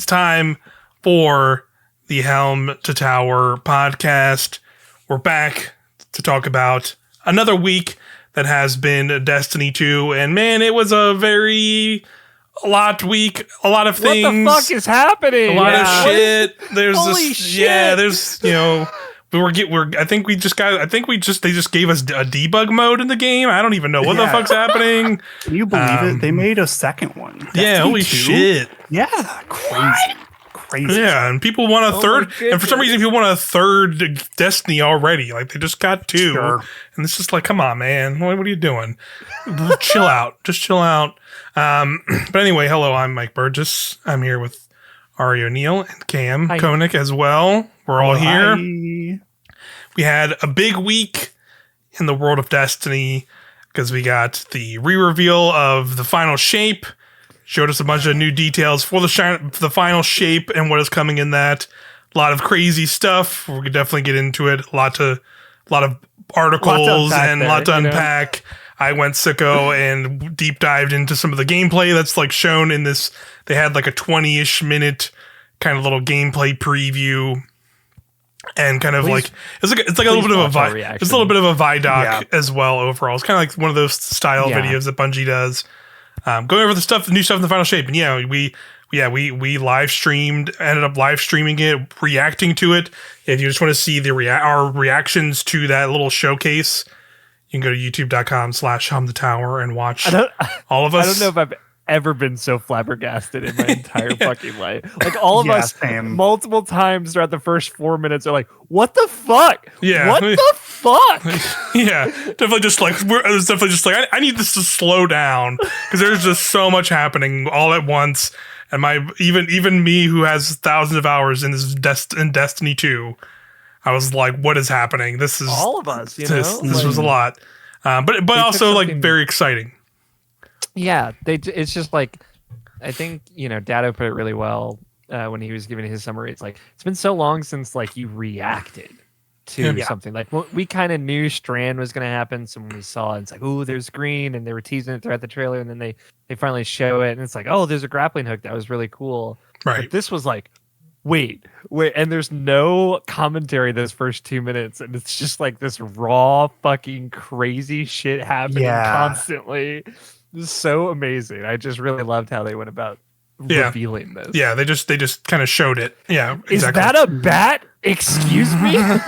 it's time for the Helm to Tower podcast. We're back to talk about another week that has been Destiny 2. And man, it was a lot week. A lot of things. What the fuck is happening? A lot of shit. There's Holy this. shit. Yeah, there's, they just gave us a debug mode in the game. I don't even know what the fuck's happening. Can you believe it? They made a second one. Yeah, holy shit. Yeah, crazy. Yeah, and people want a third, and for some reason people want a third Destiny already. Like, they just got two. Sure. And it's just like, come on, man. What are you doing? Chill out. Just chill out. But anyway, hello, I'm Mike Burgess. I'm here with Ari O'Neill and Cam Koenig as well. We're all here. Hi. We had a big week in the world of Destiny because we got the re-reveal of the final shape, showed us a bunch of new details for the final shape and what is coming in that. A lot of crazy stuff. We could definitely get into it. A lot of articles and a lot to unpack. I went sicko and deep dived into some of the gameplay that's like shown in this. They had like a 20-ish minute kind of little gameplay preview. And kind of like it's like a little bit of a Vidoc as well overall. It's kind of like one of those style videos that Bungie does. Going over the new stuff in the final shape, and we live streamed, ended up live streaming it, reacting to it. If you just want to see our reactions to that little showcase, you can go to youtube.com/HelmTheTower and watch all of us. I don't know if I've ever been so flabbergasted in my entire fucking life. Like, all of us multiple times throughout the first 4 minutes are like, what the fuck? Yeah. What the fuck? Yeah. Definitely just like, I need this to slow down because there's just so much happening all at once. And even me, who has thousands of hours in in Destiny 2, I was like, what is happening? This is all of us, This was a lot. But also like very exciting. Yeah, it's just like, I think, Dado put it really well when he was giving his summary. It's like, it's been so long since like you reacted to something. Like, we kind of knew Strand was going to happen, so when we saw it, it's like, oh, there's green, and they were teasing it throughout the trailer, and then they finally show it, and it's like, oh, there's a grappling hook. That was really cool. Right. But this was like, wait, and there's no commentary those first 2 minutes, and it's just like this raw fucking crazy shit happening constantly. This is so amazing. I just really loved how they went about revealing this. Yeah, they just kind of showed it. Yeah, exactly. Is that a bat? Excuse me? But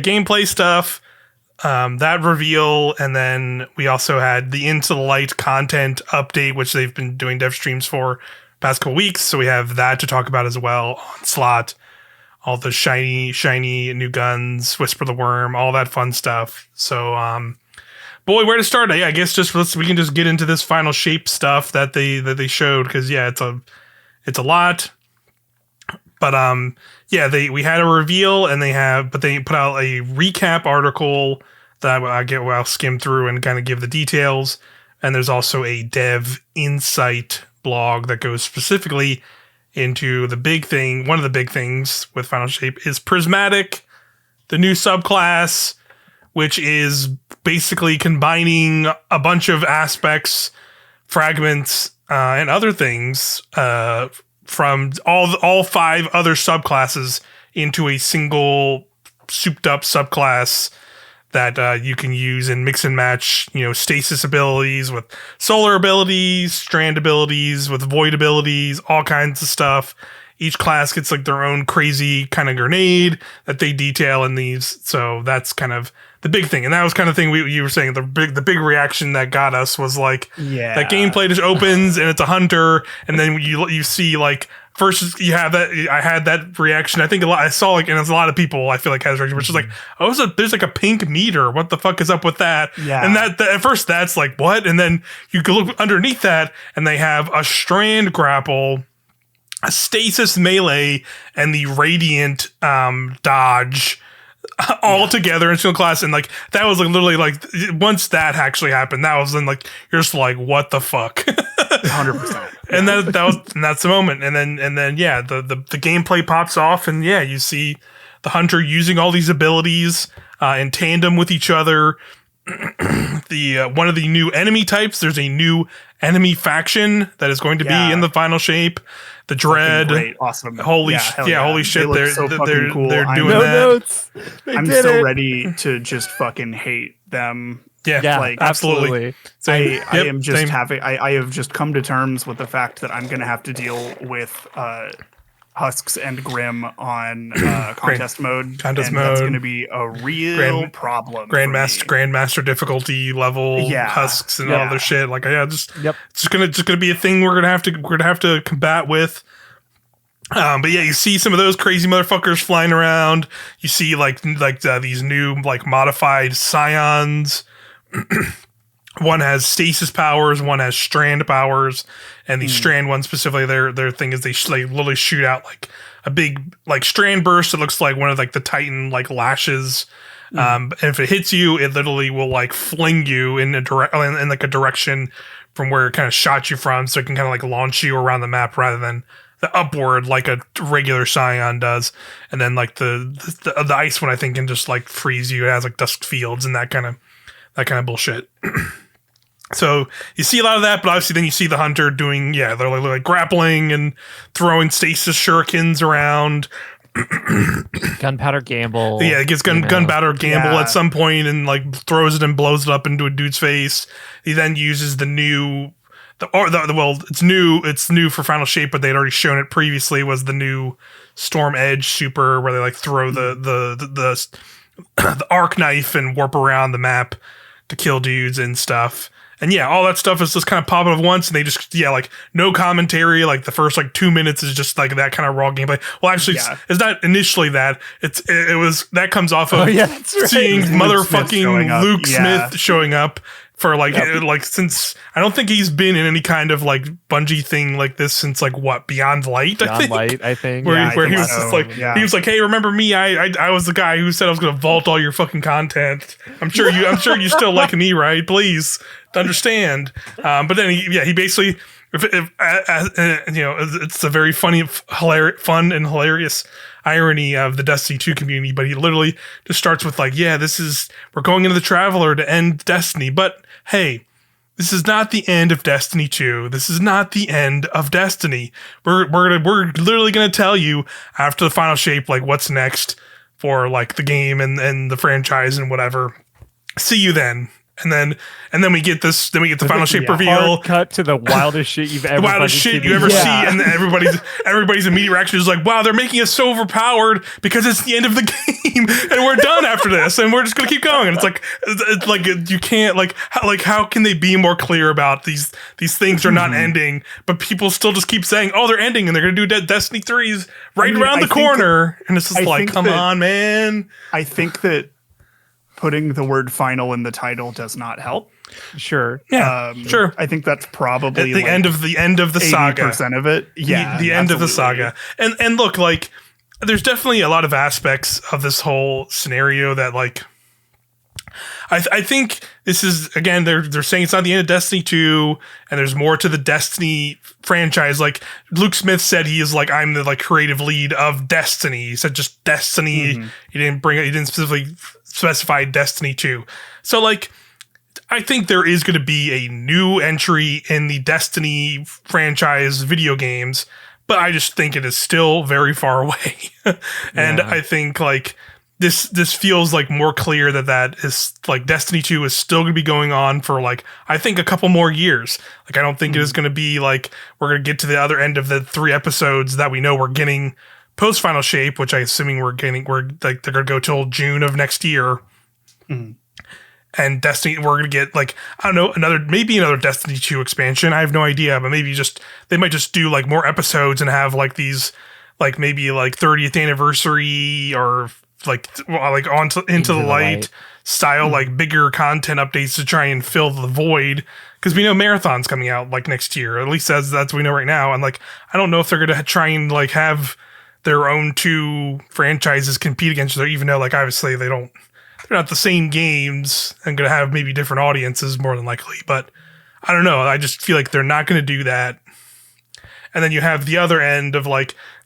gameplay stuff, that reveal, and then we also had the Into the Light content update, which they've been doing dev streams for past couple weeks, so we have that to talk about as well. Onslaught, all the shiny new guns, Whisper the Worm, all that fun stuff. So, boy, where to start? I guess we can just get into this final shape stuff that they showed, because it's a lot. But we had a reveal, and they put out a recap article that I'll skim through and kind of give the details. And there's also a dev insight blog that goes specifically into the big thing. One of the big things with Final Shape is Prismatic, the new subclass, which is basically combining a bunch of aspects, fragments, and other things from all 5 other subclasses into a single souped up subclass that you can use and mix and match, stasis abilities with solar abilities, strand abilities with void abilities, all kinds of stuff. Each class gets like their own crazy kind of grenade that they detail in these. So that's kind of the big thing. And that was kind of thing you were saying, the big reaction that got us was like, that gameplay just opens and it's a hunter. And then you see like, first you have that, I had that reaction. I think I saw like, and it's a lot of people I feel like has reaction, which is like, there's like a pink meter. What the fuck is up with that? Yeah. And that at first that's like, what? And then you can look underneath that and they have a strand grapple, a stasis melee, and the radiant dodge all together in single class. And like, that was like literally like, once that actually happened, that was then like, you're just like, what the fuck? 100%. And that's the moment. And then the gameplay pops off, and you see the hunter using all these abilities in tandem with each other. the one of the new enemy types. There's a new enemy faction that is going to be in the final shape. The Dread. Great. Awesome. Holy holy shit. They look so fucking cool. They're doing No that. notes. I'm so ready to just fucking hate them. Yeah, like, absolutely. Same. I am just same. I have just come to terms with the fact that I'm going to have to deal with Husks and Grim on contest mode. Contest and mode. That's going to be a real problem. Grandmaster difficulty level, Husks and all other shit. Like, it's just gonna be a thing we're gonna have to combat with. But yeah, you see some of those crazy motherfuckers flying around. You see these new modified scions. One has stasis powers, one has strand powers, and the strand one specifically, their thing is they literally shoot out a big strand burst. It looks like one of the Titan lashes. And if it hits you, it literally will fling you in a direction from where it kind of shot you from, so it can kind of launch you around the map rather than the upward like a regular scion does. And then the ice one I think can just freeze you. It has dusk fields and that kind of bullshit. So you see a lot of that, but obviously then you see the hunter doing they're grappling and throwing stasis shurikens around. Gunpowder gamble. Yeah, it gets gunpowder gamble at some point and throws it and blows it up into a dude's face. He then uses it's new for Final Shape, but they'd already shown it previously, was the new Storm Edge super where they throw the arc knife and warp around the map to kill dudes and stuff. And all that stuff is just kind of popping up once, and they just no commentary. The first 2 minutes is just that kind of raw gameplay. Well, actually, it's not initially that. It was that comes off of seeing motherfucking Luke Smith showing up for since I don't think he's been in any kind of Bungie thing like this since Beyond Light. I think where he was just he was hey, remember me? I was the guy who said I was going to vault all your fucking content. I'm sure you still like me, right? Please understand. But then he basically it's a very fun and hilarious irony of the Destiny 2 community, but he literally just starts with we're going into the Traveler to end Destiny, but hey, this is not the end of Destiny 2. This is not the end of Destiny. We're literally gonna tell you after the Final Shape what's next for the game and the franchise and whatever. See you then. And then we get this. Then we get the Final Shape reveal. Hard cut to the wildest shit you've ever. The wildest shit you ever see, and then everybody's immediate reaction is wow, they're making us so overpowered because it's the end of the game, and we're done after this, and we're just gonna keep going. And it's you can't how can they be more clear about these things are not ending, but people still just keep saying they're ending, and they're gonna do Destiny 3's around the corner, and it's just come on, man. I think that putting the word final in the title does not help. Sure. Yeah. Sure. I think that's probably at the end of the saga. 80% of it. Yeah. The end of the saga. And look, there's definitely a lot of aspects of this whole scenario that I think this is, again, they're saying it's not the end of Destiny 2, and there's more to the Destiny franchise. Luke Smith said he is I'm the creative lead of Destiny. He said just Destiny. Mm-hmm. He didn't specifically specify Destiny 2. So I think there is going to be a new entry in the Destiny franchise video games, but I just think it is still very far away. And I think this feels more clear that is Destiny 2 is still going to be going on for I think a couple more years. I don't think it is going to be we're going to get to the other end of the 3 episodes that we know we're getting post Final Shape, which I assuming they're going to go till June of next year. Mm. And Destiny, we're going to get I don't know, maybe another Destiny 2 expansion. I have no idea, but maybe they might just do more episodes and have these maybe 30th anniversary or into the light style, bigger content updates to try and fill the void. Because we know Marathon's coming out next year, at least that's what we know right now. And I don't know if they're going to try and have their own 2 franchises compete against each other, even though obviously they're not the same games and going to have maybe different audiences more than likely. But I don't know. I just feel they're not going to do that. And then you have the other end of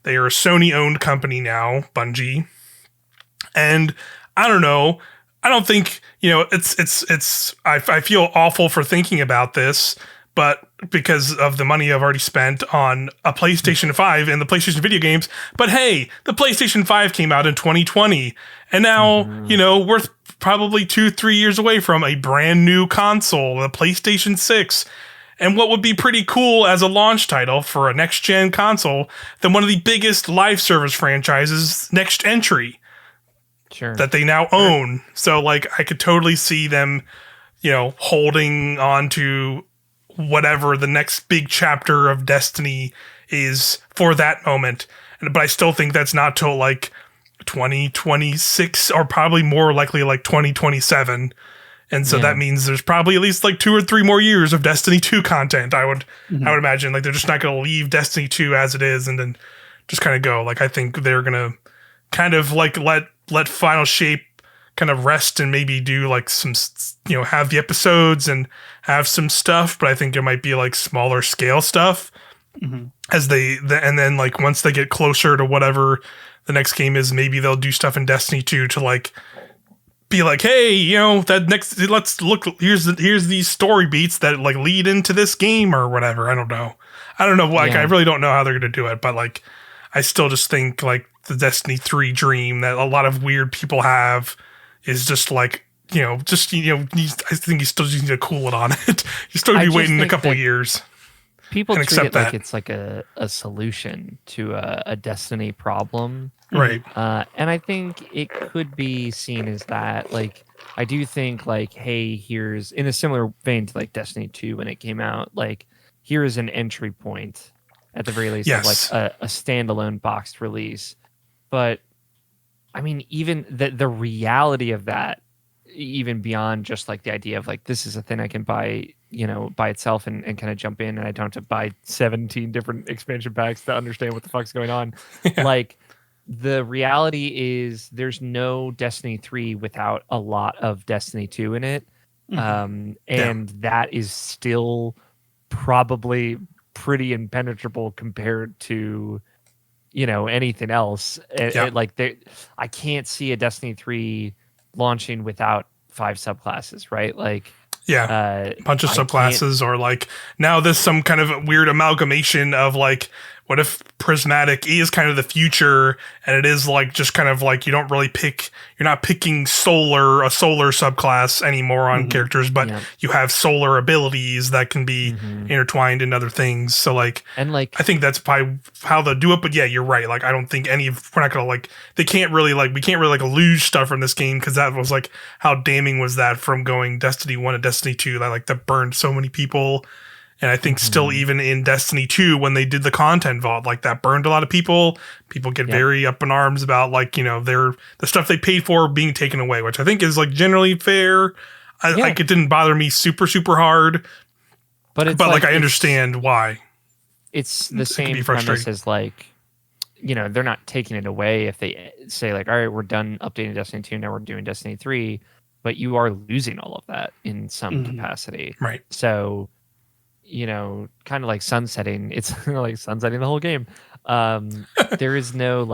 they are a Sony owned company now, Bungie. And I don't know. I don't think, I feel awful for thinking about this, but because of the money I've already spent on a PlayStation 5 and the PlayStation video games. But hey, the PlayStation 5 came out in 2020, and now, we're probably 2-3 years away from a brand new console, the PlayStation 6. And what would be pretty cool as a launch title for a next-gen console than one of the biggest live service franchises next entry. Sure. That they now own. So, like, I could totally see them, holding on to whatever the next big chapter of Destiny is for that moment. But I still think that's not till, like, 2026 or probably more likely, like, 2027. And so that means there's probably at least, like, 2 or 3 more years of Destiny 2 content, I would imagine. Like, they're just not going to leave Destiny 2 as it is and then just kind of go. Like, I think they're going to kind of, like, let Final Shape kind of rest and maybe do like some, have the episodes and have some stuff. But I think there might be like smaller scale stuff as and then like once they get closer to whatever the next game is, maybe they'll do stuff in Destiny 2 to like be like, hey, that next, let's look, here's these story beats that like lead into this game or whatever. I don't know. Like, I really don't know how they're going to do it, but like, I still just think like the Destiny 3 dream that a lot of weird people have is just like, I think you still need to cool it on it. You still be waiting a couple of years. People treat it like it's like a solution to a Destiny problem. Right. And I think it could be seen as that. Like, I do think like, hey, here's in a similar vein to like Destiny 2 when it came out, like, here is an entry point at the very least of like a standalone boxed release. But I mean, even the reality of that, even beyond just like the idea of like, this is a thing I can buy, by itself and kind of jump in and I don't have to buy 17 different expansion packs to understand what the fuck's going on. Yeah. Like, the reality is there's no Destiny 3 without a lot of Destiny 2 in it. And that is still probably pretty impenetrable compared to anything else. I can't see a Destiny 3 launching without 5 subclasses, right? Like, a bunch of subclasses, or like now there's some kind of weird amalgamation of like, what if Prismatic is kind of the future and it is like just kind of like you're not picking a solar subclass anymore on characters, but you have solar abilities that can be intertwined in other things. So like, and like, I think that's probably how they'll do it. But yeah, you're right. Like, I don't think we're not going to like, we can't really like lose stuff from this game because that was like, how damning was that from going Destiny 1 to Destiny 2 that burned so many people. And I think still even in Destiny 2, when they did the content vault, like that burned a lot of people. People get very up in arms about like, the stuff they paid for being taken away, which I think is like generally fair. Like, it didn't bother me super, super hard. But like I understand why. It's the same premise as like, they're not taking it away if they say like, all right, we're done updating Destiny 2, now we're doing Destiny 3. But you are losing all of that in some capacity. Right. So, kind of like sunsetting. It's like sunsetting the whole game. There's no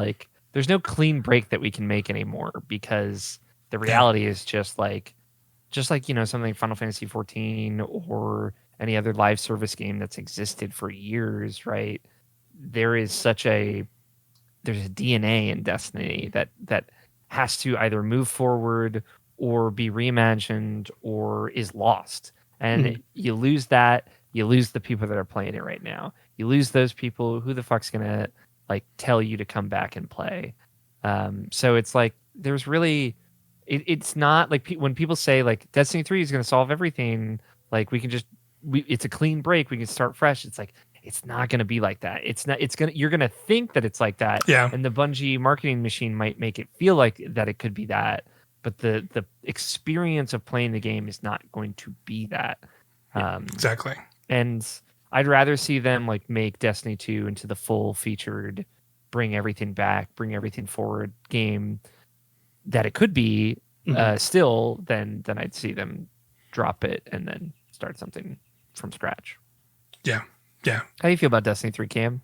clean break that we can make anymore because the reality is just like something like Final Fantasy 14 or any other live service game that's existed for years, right? There's a DNA in Destiny that has to either move forward or be reimagined or is lost. And you lose that. You lose the people that are playing it right now. You lose those people. Who the fuck's gonna like tell you to come back and play? So it's like there's really, it's not like when people say like Destiny 3 is gonna solve everything. Like it's a clean break. We can start fresh. It's like it's not gonna be like that. It's not. You're gonna think that it's like that. Yeah. And the Bungie marketing machine might make it feel like that it could be that, but the experience of playing the game is not going to be that. Exactly. And I'd rather see them like make Destiny 2 into the full featured, bring everything back, bring everything forward game that it could be still than I'd see them drop it and then start something from scratch. Yeah. Yeah. How do you feel about Destiny 3, Cam?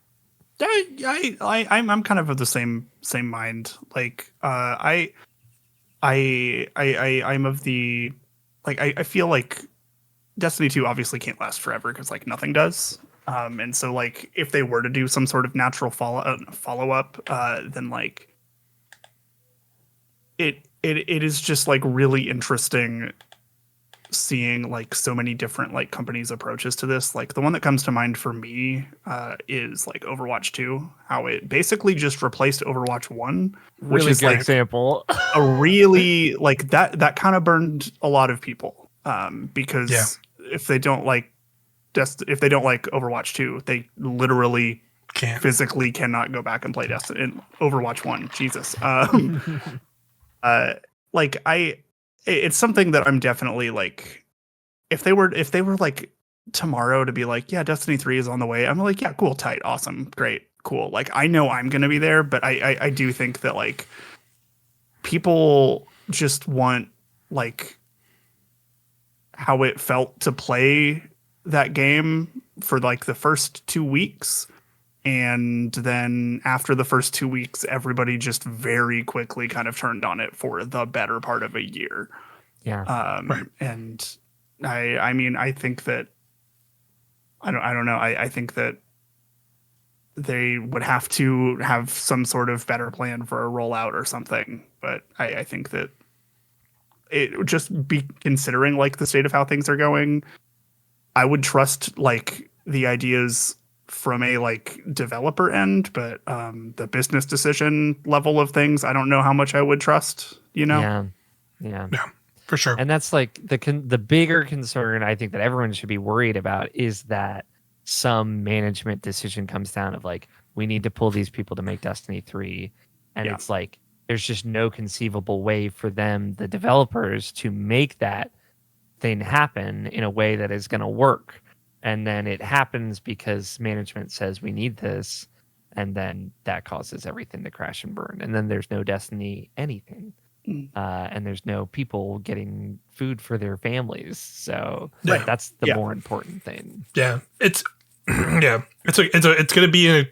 I'm kind of the same mind. Like, I I'm of the like I feel like Destiny 2 obviously can't last forever because like nothing does. And so like if they were to do some sort of natural follow up, then like it is just like really interesting seeing like so many different like companies' approaches to this. Like the one that comes to mind for me is like Overwatch 2, how it basically just replaced Overwatch 1, which Really is good like example. a really like that kind of burned a lot of people because if they don't like if they don't like Overwatch 2, they literally Can't. physically cannot go back and play Destiny in Overwatch 1. Jesus. Like it's something that I'm definitely like if they were like tomorrow to be like, yeah, Destiny 3 is on the way, I'm like, yeah, cool, tight, awesome, great, cool. Like I know I'm gonna be there, but I do think that like people just want like how it felt to play that game for like the first 2 weeks. And then after the first 2 weeks, everybody just very quickly kind of turned on it for the better part of a year. Yeah. Right. And I mean, I think that I don't know. I think that they would have to have some sort of better plan for a rollout or something. But I think that it would just be considering like the state of how things are going. I would trust like the ideas from a like developer end, but the business decision level of things, I don't know how much I would trust, you know? Yeah. Yeah, for sure. And that's like the bigger concern I think that everyone should be worried about is that some management decision comes down of like, we need to pull these people to make Destiny 3. And it's like, there's just no conceivable way for them, the developers, to make that thing happen in a way that is going to work. And then it happens because management says we need this. And then that causes everything to crash and burn. And then there's no Destiny anything. And there's no people getting food for their families. So that's the more important thing. Yeah. It's it's going to be a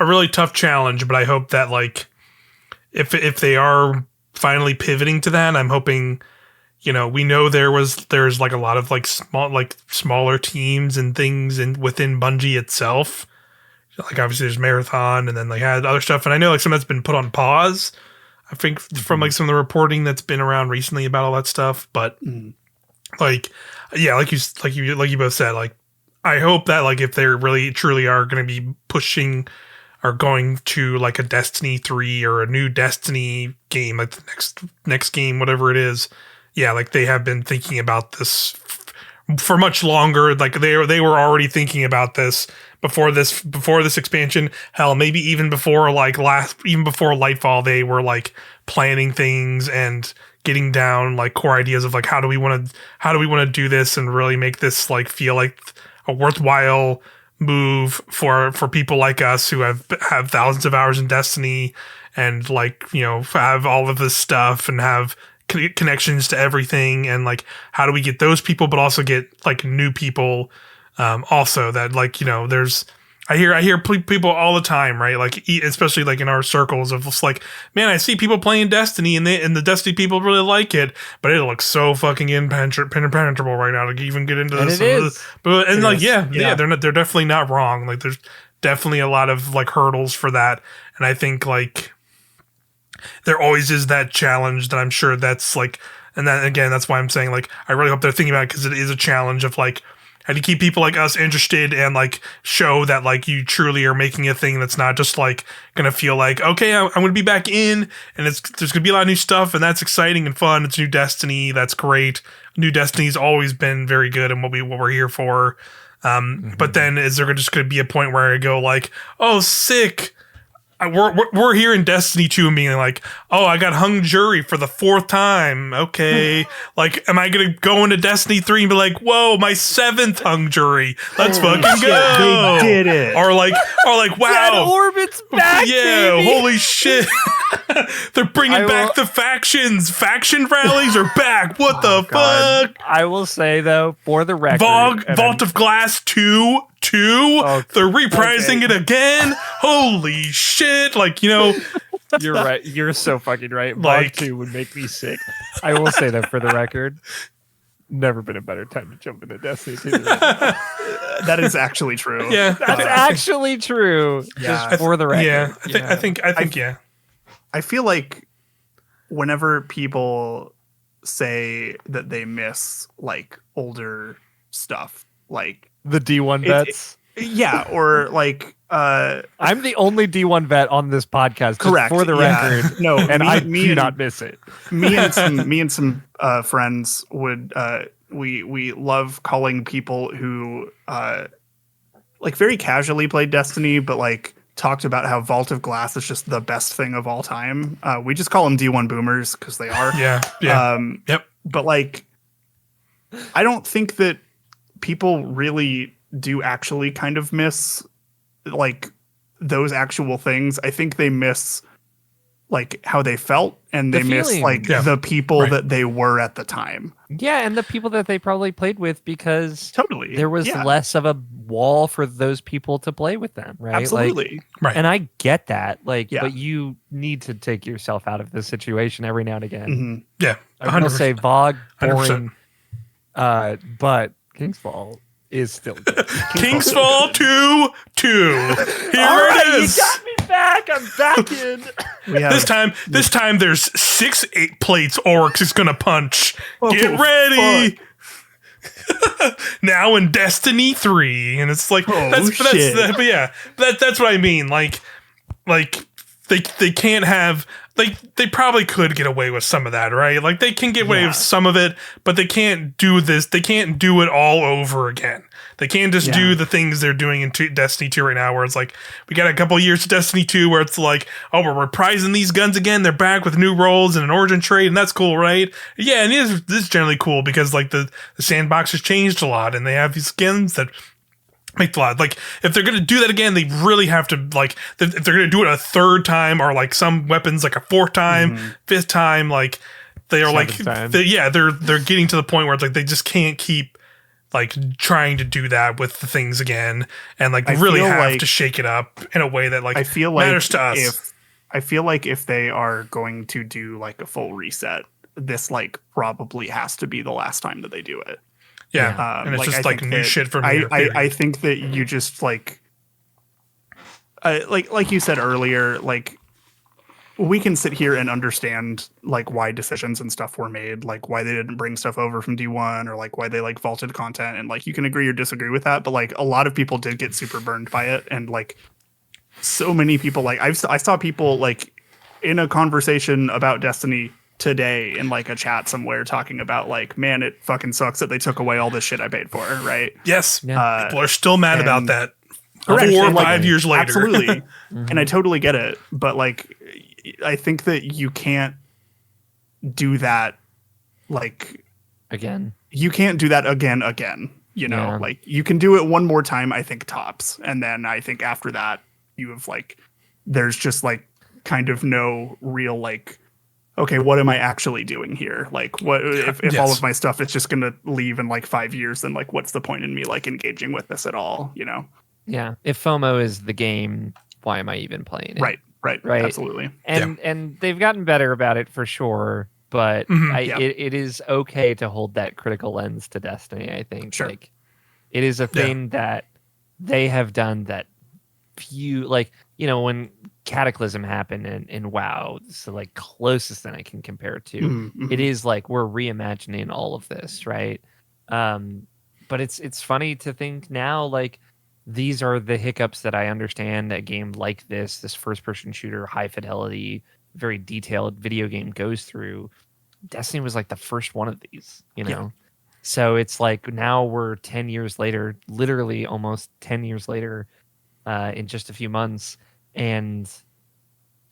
really tough challenge, but I hope that like if they are finally pivoting to that, I'm hoping, you know, we know there's like a lot of like smaller teams and things within Bungie itself. Like obviously there's Marathon and then like had other stuff, and I know like some that's been put on pause, I think, from like some of the reporting that's been around recently about all that stuff. But like, yeah, like you both said, like I hope that like if they really truly are going to be pushing or going to like a Destiny 3 or a new Destiny game, like the next game, whatever it is, yeah, like they have been thinking about this for much longer. Like they were already thinking about this before this expansion. Hell, maybe even before Lightfall, they were like planning things and getting down like core ideas of like how do we want to do this and really make this like feel like a worthwhile move for people like us who have thousands of hours in Destiny and like, you know, have all of this stuff and have connections to everything, and like how do we get those people but also get like new people also that like, you know, there's I hear people all the time, right? Like especially like in our circles of just like, man, I see people playing Destiny and the Destiny people really like it, but it looks so fucking impenetrable right now to even get into and this. It is. But and it like is. yeah, they're definitely not wrong. Like there's definitely a lot of like hurdles for that, and I think like there always is that challenge that I'm sure that's like, and then again, that's why I'm saying like, I really hope they're thinking about it, because it is a challenge of like, how do you keep people like us interested and like show that like you truly are making a thing that's not just like gonna feel like, okay, I'm gonna be back in and there's gonna be a lot of new stuff and that's exciting and fun. It's new Destiny, that's great. New Destiny's always been very good and what we're here for. But then is there just gonna be a point where I go like, oh, sick, we're here in Destiny 2 and being like, oh, I got hung jury for the 4th time. Okay. Like, am I going to go into Destiny 3 and be like, whoa, my 7th hung jury. Let's fucking go. They did it. Or like, wow. That orbit's back, Yeah, baby. holy shit. They're bringing back the factions. Faction rallies are back. What the fuck? I will say, though, for the record. Vault of Glass 2. They're reprising it again. Holy shit. Like, you know, You're right. You're so fucking right. Like- Bog 2 would make me sick. I will say that for the record. Never been a better time to jump into Destiny 2. That is actually true. Yeah, That's actually true. Yeah. Just for the record. Yeah, you know? I think yeah. I feel like whenever people say that they miss like older stuff, like the D1 vets. yeah, or like I'm the only D1 vet on this podcast. correct For the yeah. record. No, And I do and- not miss it. me and some friends would we love calling people who like very casually played Destiny, but like talked about how Vault of Glass is just the best thing of all time. We just call them D1 boomers because they are. Yeah. Yep. But like, I don't think that people really do actually kind of miss like those actual things. I think they miss like how they felt, and they miss feeling. like Yeah. the people Right. that they were at the time. Yeah, and the people that they probably played with, because Totally. there was Yeah, less of a wall for those people to play with them, right? Like, absolutely. Right. and I get that, like, Yeah. but you need to take yourself out of this situation every now and again. Mhm. Yeah. I will say Vogue, 100%. boring, but Kingsfall is still good. Kingsfall 2. Here it is. You got me back. I'm back in. We have This time there's 6 8 plates orcs is gonna punch. Oh, Get ready. Now in Destiny 3, and it's like shit. but yeah, that's what I mean. Like they can't have, like, they probably could get away with some of that, right? Like they can get away with some of it, but they can't do this. They can't do it all over again. They can't just do the things they're doing in Destiny 2 right now, where it's like, we got a couple years of Destiny 2 where it's like, oh, we're reprising these guns again. They're back with new roles and an origin trade, and that's cool, right? Yeah, and this is generally cool because like the sandbox has changed a lot, and they have these skins that make a lot. Like, if they're gonna do that again, they really have to, like, if they're gonna do it a third time, or like some weapons like a fourth time, fifth time, like they are like, Seventh time. they're getting to the point where it's like they just can't keep like trying to do that with the things again, and like I really feel have like- to shake it up in a way that like I feel like matters to us. if they are going to do like a full reset, this like probably has to be the last time that they do it. Yeah, and it's just I like think new that- shit from I, here. I think that you just like you said earlier, like we can sit here and understand like why decisions and stuff were made, like why they didn't bring stuff over from D1, or like why they like vaulted content, and like you can agree or disagree with that, but like a lot of people did get super burned by it, and like so many people, like I saw people like in a conversation about Destiny today in like a chat somewhere talking about like, man, it fucking sucks that they took away all this shit I paid for, right? Yes, Yeah. people are still mad about and- that. Correct. 4 or And, like, 5 years later. Absolutely. And I totally get it. But like, I think that you can't do that. Like, Again. you can't do that again. You know, Yeah. like you can do it one more time, I think tops. And then I think after that, you have like, there's just like kind of no real like, okay, what am I actually doing here? Like, what if all Yes. of my stuff is just going to leave in like 5 years? Then like, what's the point in me like engaging with this at all? You know? Yeah. If FOMO is the game, why am I even playing it? Right. Right. Absolutely. And they've gotten better about it for sure, but Yeah. it is okay to hold that critical lens to Destiny. I think Sure. like it is a thing that they have done that few, like, you know, when Cataclysm happened in WoW, so like closest that I can compare it to. Mhm. It is like we're reimagining all of this, right? But it's funny to think now, like, these are the hiccups that I understand a game like this first person shooter, high fidelity, very detailed video game goes through. Destiny was like the first one of these, you know? Yeah. So it's like now we're 10 years later, literally almost 10 years later, in just a few months. And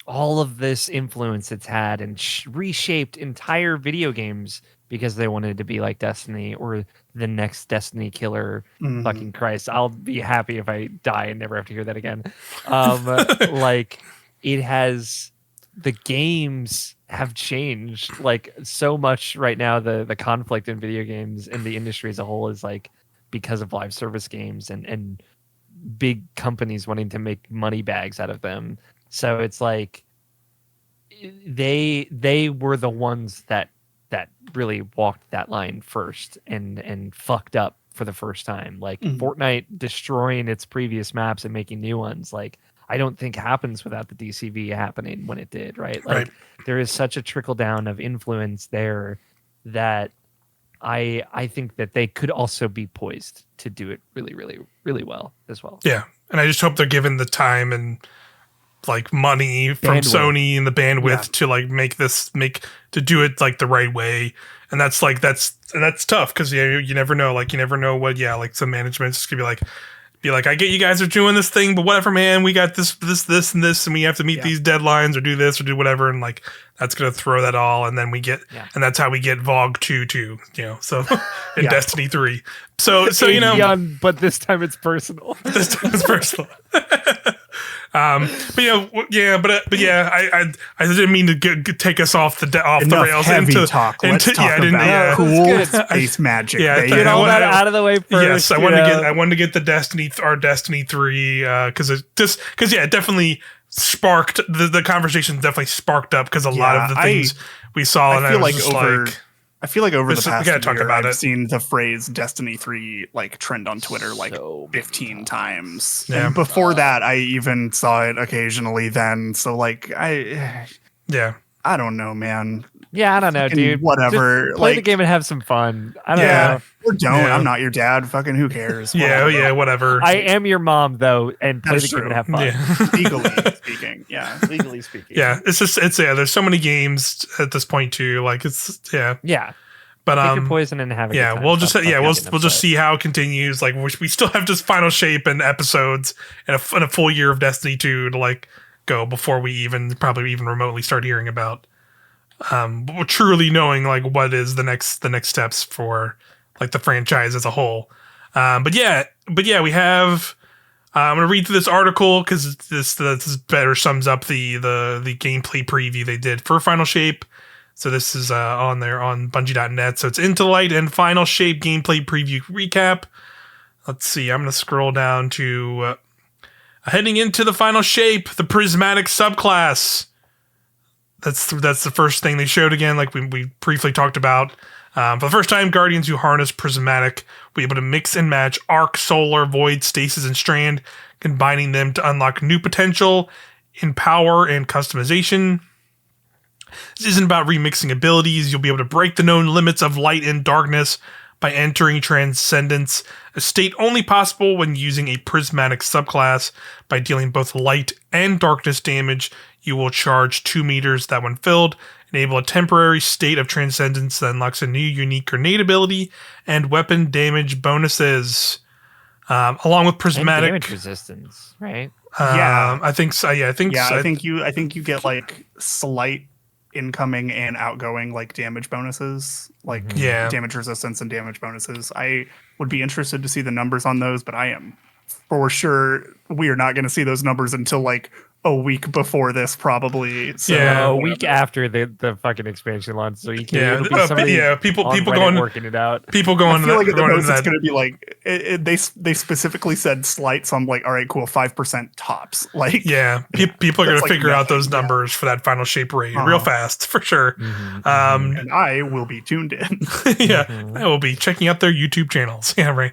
all of this influence it's had and reshaped entire video games because they wanted to be like Destiny or the next Destiny killer. Mhm. Fucking Christ, I'll be happy if I die and never have to hear that again. Like, it has, the games have changed like so much right now. The conflict in video games and the industry as a whole is like because of live service games and big companies wanting to make money bags out of them. So it's like they were the ones that really walked that line first and fucked up for the first time. Like Fortnite destroying its previous maps and making new ones. Like I don't think happens without the DCV happening when it did, right? Like there is such a trickle down of influence there that I think that they could also be poised to do it really, really, really well as well. Yeah. And I just hope they're given the time and like money from Sony and the bandwidth to like to do it like the right way. And that's tough because you never know. Like you never know what like some management's just gonna be like, I get you guys are doing this thing, but whatever, man, we got this, and this, and we have to meet these deadlines or do this or do whatever. And like, that's going to throw that all. And then and that's how we get Vogue 2 too, so in Destiny 3. So, young, but this time it's personal. This time it's personal. But I didn't mean to take us off the rails heavy talk. Let's talk about cool space magic. Get all that out of the way first. Yes, I wanted to get our Destiny 3 because it definitely sparked the conversation. Definitely sparked up because a lot of the things we saw. I feel like over the past year, I've seen the phrase Destiny 3 like trend on Twitter like 15 times. Yeah. And before that, I even saw it occasionally then. So like I don't know, man. Yeah, I don't know, dude. Whatever. Just play the game and have some fun. I don't know. Or don't. Yeah. I'm not your dad. Fucking who cares? Whatever. Whatever. I am your mom though, and play the game and have fun. Yeah. Legally speaking. Yeah. Legally speaking. Yeah. There's so many games at this point too. Like it's Yeah. But take your poison and have a good time. We'll just see how it continues. Like we still have just final shape and episodes and a full year of Destiny 2 to like go before we probably even remotely start hearing about truly knowing like what is the next steps for like the franchise as a whole. But we have I'm gonna read through this article because this better sums up the gameplay preview they did for Final Shape. So this is on there on Bungie.net. So it's Into Light and Final Shape gameplay preview recap. Let's see. I'm gonna scroll down to heading into the Final Shape, the prismatic subclass. That's the first thing they showed again, like we briefly talked about. For the first time, Guardians who harness prismatic will be able to mix and match arc, solar, void, stasis, and strand, combining them to unlock new potential in power and customization. This isn't about remixing abilities. You'll be able to break the known limits of light and darkness by entering Transcendence, a state only possible when using a prismatic subclass. By dealing both light and darkness damage, you will charge 2 meters that when filled, enable a temporary state of Transcendence that unlocks a new unique grenade ability and weapon damage bonuses. Along with prismatic and damage resistance, right? I think so. I think you get like slight incoming and outgoing like damage bonuses, like damage resistance and damage bonuses. I would be interested to see the numbers on those, but I am for sure we are not going to see those numbers until like a week before this, probably. So, a week after the fucking expansion launch. So you can people Reddit going working it out. People going. I feel like at the most it's going to be like they specifically said slight. So I'm like, all right, cool, 5% tops. Like, people are going to figure out those numbers for that Final Shape raid real fast for sure. And I will be tuned in. I will be checking out their YouTube channels. Yeah, right.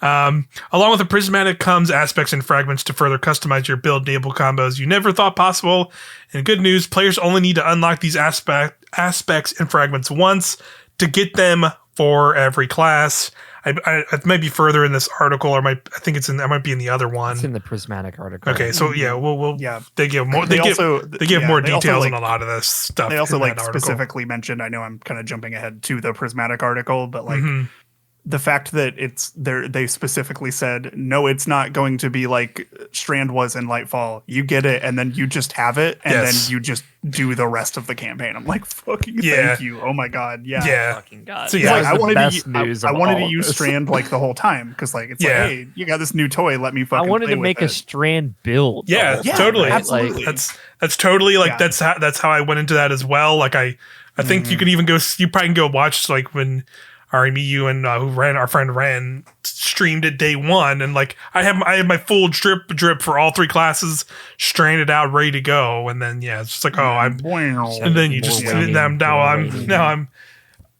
Along with the prismatic comes aspects and fragments to further customize your build, enable combos you never thought possible. And good news, players only need to unlock these aspects and fragments once to get them for every class. It might be further in this article, or I think it might be in the other one. It's in the prismatic article. Okay, so they give more. They give more details on a lot of this stuff. They also specifically mentioned. I know I'm kind of jumping ahead to the prismatic article, but like. The fact that it's there, they specifically said, no, it's not going to be like Strand was in Lightfall. You get it, and then you just have it, and then you just do the rest of the campaign. I'm like, fucking thank you. Oh my god, fucking god. So I wanted to use Strand like the whole time because like it's like, hey, you got this new toy. Let me fucking. I wanted play to make a Strand build. Yeah, totally. Right? Absolutely. Like, that's totally like that's how I went into that as well. Like I think you can even go. You probably can go watch like when. you and our friend Ren streamed it day one, and like I have my full drip for all 3 classes stranded out, ready to go, and then it's just like and then you just now I'm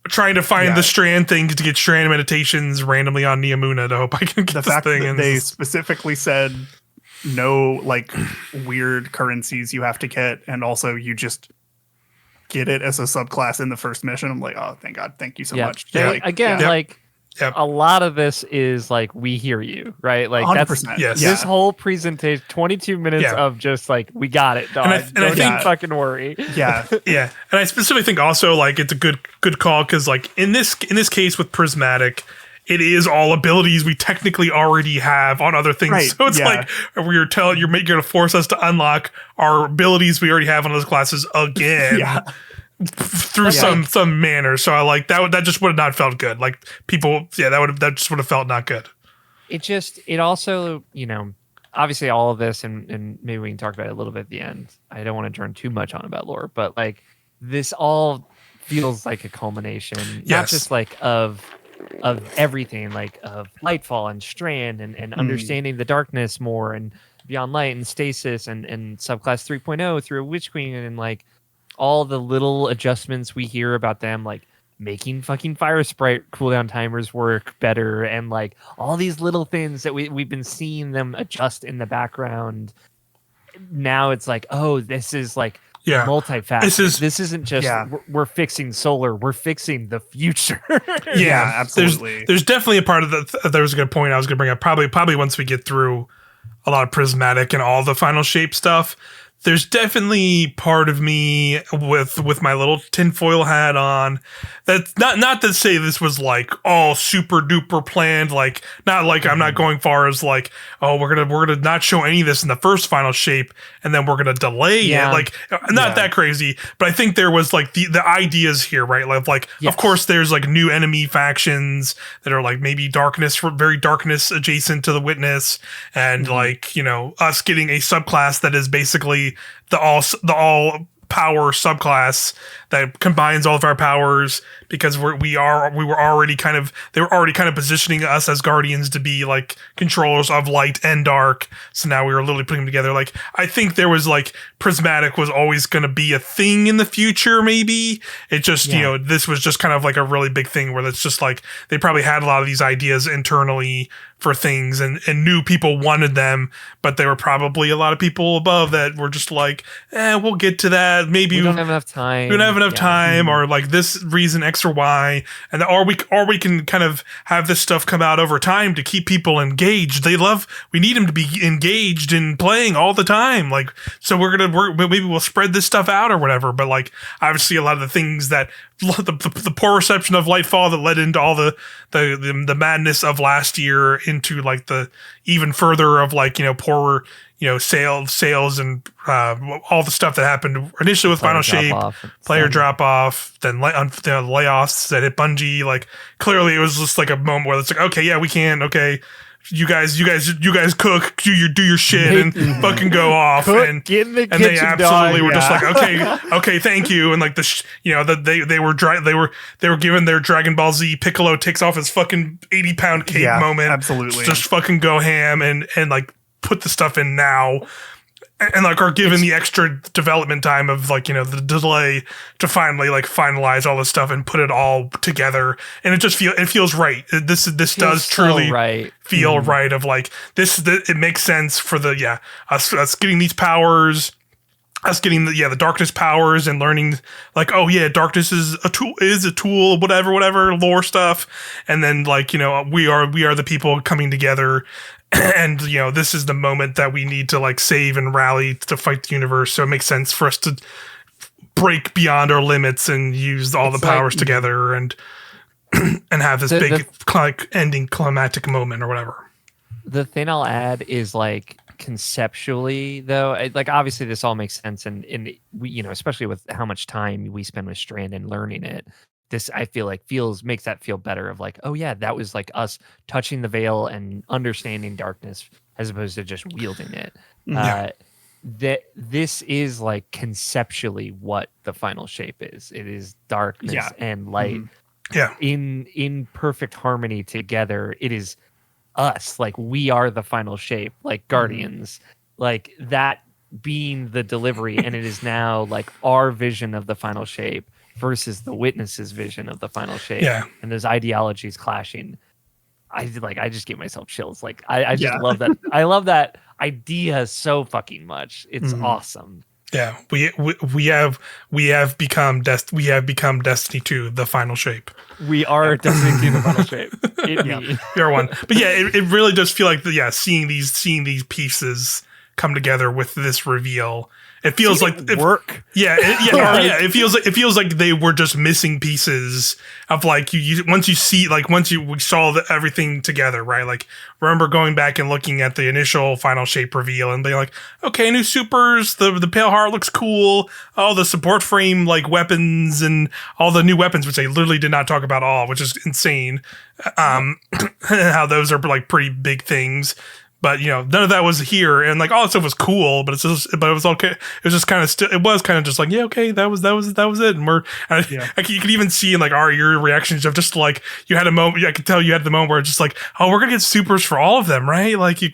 trying to find the strand things to get strand meditations randomly on Neomuna to hope I can get the this fact thing. That and they specifically said no like weird currencies you have to get, and also you just get it as a subclass in the first mission. I'm like, oh, thank God, thank you so much. A lot of this is like, we hear you, right? Like 100%. Yes. This whole presentation, 22 minutes of just like, we got it, dog. And I think fucking worry. Yeah. Yeah. And I specifically think also like it's a good call, because like in this case with Prismatic, it is all abilities we technically already have on other things. Right. So it's like you're going to force us to unlock our abilities we already have on those classes again. Through some manner. So I like that just would have not felt good. Like people, that just would have felt not good. It also, obviously all of this, and maybe we can talk about it a little bit at the end. I don't want to turn too much on about lore, but like this all feels like a culmination, not just like of everything, like of Lightfall and Strand and understanding the darkness more, and Beyond Light and Stasis and subclass 3.0 through Witch Queen, and like all the little adjustments we hear about them, like making fucking fire sprite cooldown timers work better, and like all these little things that we've been seeing them adjust in the background. Now it's like, oh, this is like multifaceted. This isn't just we're fixing solar, we're fixing the future. Absolutely. There's definitely a part of that. There was a good point I was going to bring up. Probably once we get through a lot of Prismatic and all the final shape stuff. There's definitely part of me with my little tinfoil hat on. That's not to say this was like all super duper planned. Like not like I'm not going far as like, oh, we're gonna not show any of this in the first final shape, and then we're gonna delay it. Like not that crazy, but I think there was like the ideas here, right? Like of course there's like new enemy factions that are like maybe very darkness adjacent to the Witness, and like us getting a subclass that is basically the all power subclass that combines all of our powers, because they were already kind of positioning us as guardians to be like controllers of light and dark. So now we were literally putting them together. Like I think there was like Prismatic was always going to be a thing in the future. Maybe it just this was just kind of like a really big thing where it's just like they probably had a lot of these ideas internally for things, and knew people wanted them, but there were probably a lot of people above that were just like, we'll get to that. Maybe we don't have enough time. We don't have enough time, or like this reason X or Y, and or we can kind of have this stuff come out over time to keep people engaged. We need them to be engaged in playing all the time. Like, so maybe we'll spread this stuff out or whatever. But like, obviously, a lot of the things that the poor reception of Lightfall that led into all the madness of last year, into like the even further of like poor sales and all the stuff that happened initially with Final Shape, player drop off, then layoffs that hit Bungie. Like clearly it was just like a moment where it's like, okay, yeah, we can, okay, you guys cook, do your shit and fucking go off, and they absolutely were just like, okay, thank you, and like they were given their Dragon Ball Z Piccolo takes off his fucking 80-pound cape moment, absolutely, just fucking go ham and like put the stuff in now, and like are given the extra development time of like the delay to finally like finalize all this stuff and put it all together, and it feels right. This does truly feel right, of like this it makes sense for us getting these powers, us getting the darkness powers, and learning like, oh yeah, darkness is a tool, whatever lore stuff, and then like we are the people coming together. And this is the moment that we need to like save and rally to fight the universe. So it makes sense for us to break beyond our limits and use all the powers together and have this big ending climactic moment or whatever. The thing I'll add is like conceptually though, like obviously this all makes sense, and we especially with how much time we spend with Strand and learning it. This I feel like makes that feel better, of like, oh yeah, that was like us touching the veil and understanding darkness as opposed to just wielding it. That this is like conceptually what the final shape is. It is darkness and light in perfect harmony together. It is us, like we are the final shape, like Guardians, like that being the delivery, and it is now like our vision of the final shape versus the Witness's vision of the final shape, and those ideologies clashing. I just gave myself chills. Like I just love that. I love that idea so fucking much. It's awesome. Yeah, we have become Destiny 2, the final shape. We are Destiny 2, the final shape. We are one. But yeah, it really does feel like seeing these pieces come together with this reveal. It feels like work. It feels like they were just missing pieces of like once we saw everything together, right? Like remember going back and looking at the initial final shape reveal and being like, okay, new supers, the pale heart looks cool, all the support frame like weapons and all the new weapons, which they literally did not talk about at all, which is insane. How those are like pretty big things. But none of that was here, and like all that stuff was cool, but it was okay. It was just kind of just like, yeah, okay, that was it. And you could even see in like your reactions of just like you had a moment. I could tell you had the moment where it's just like, oh, we're gonna get supers for all of them, right? Like you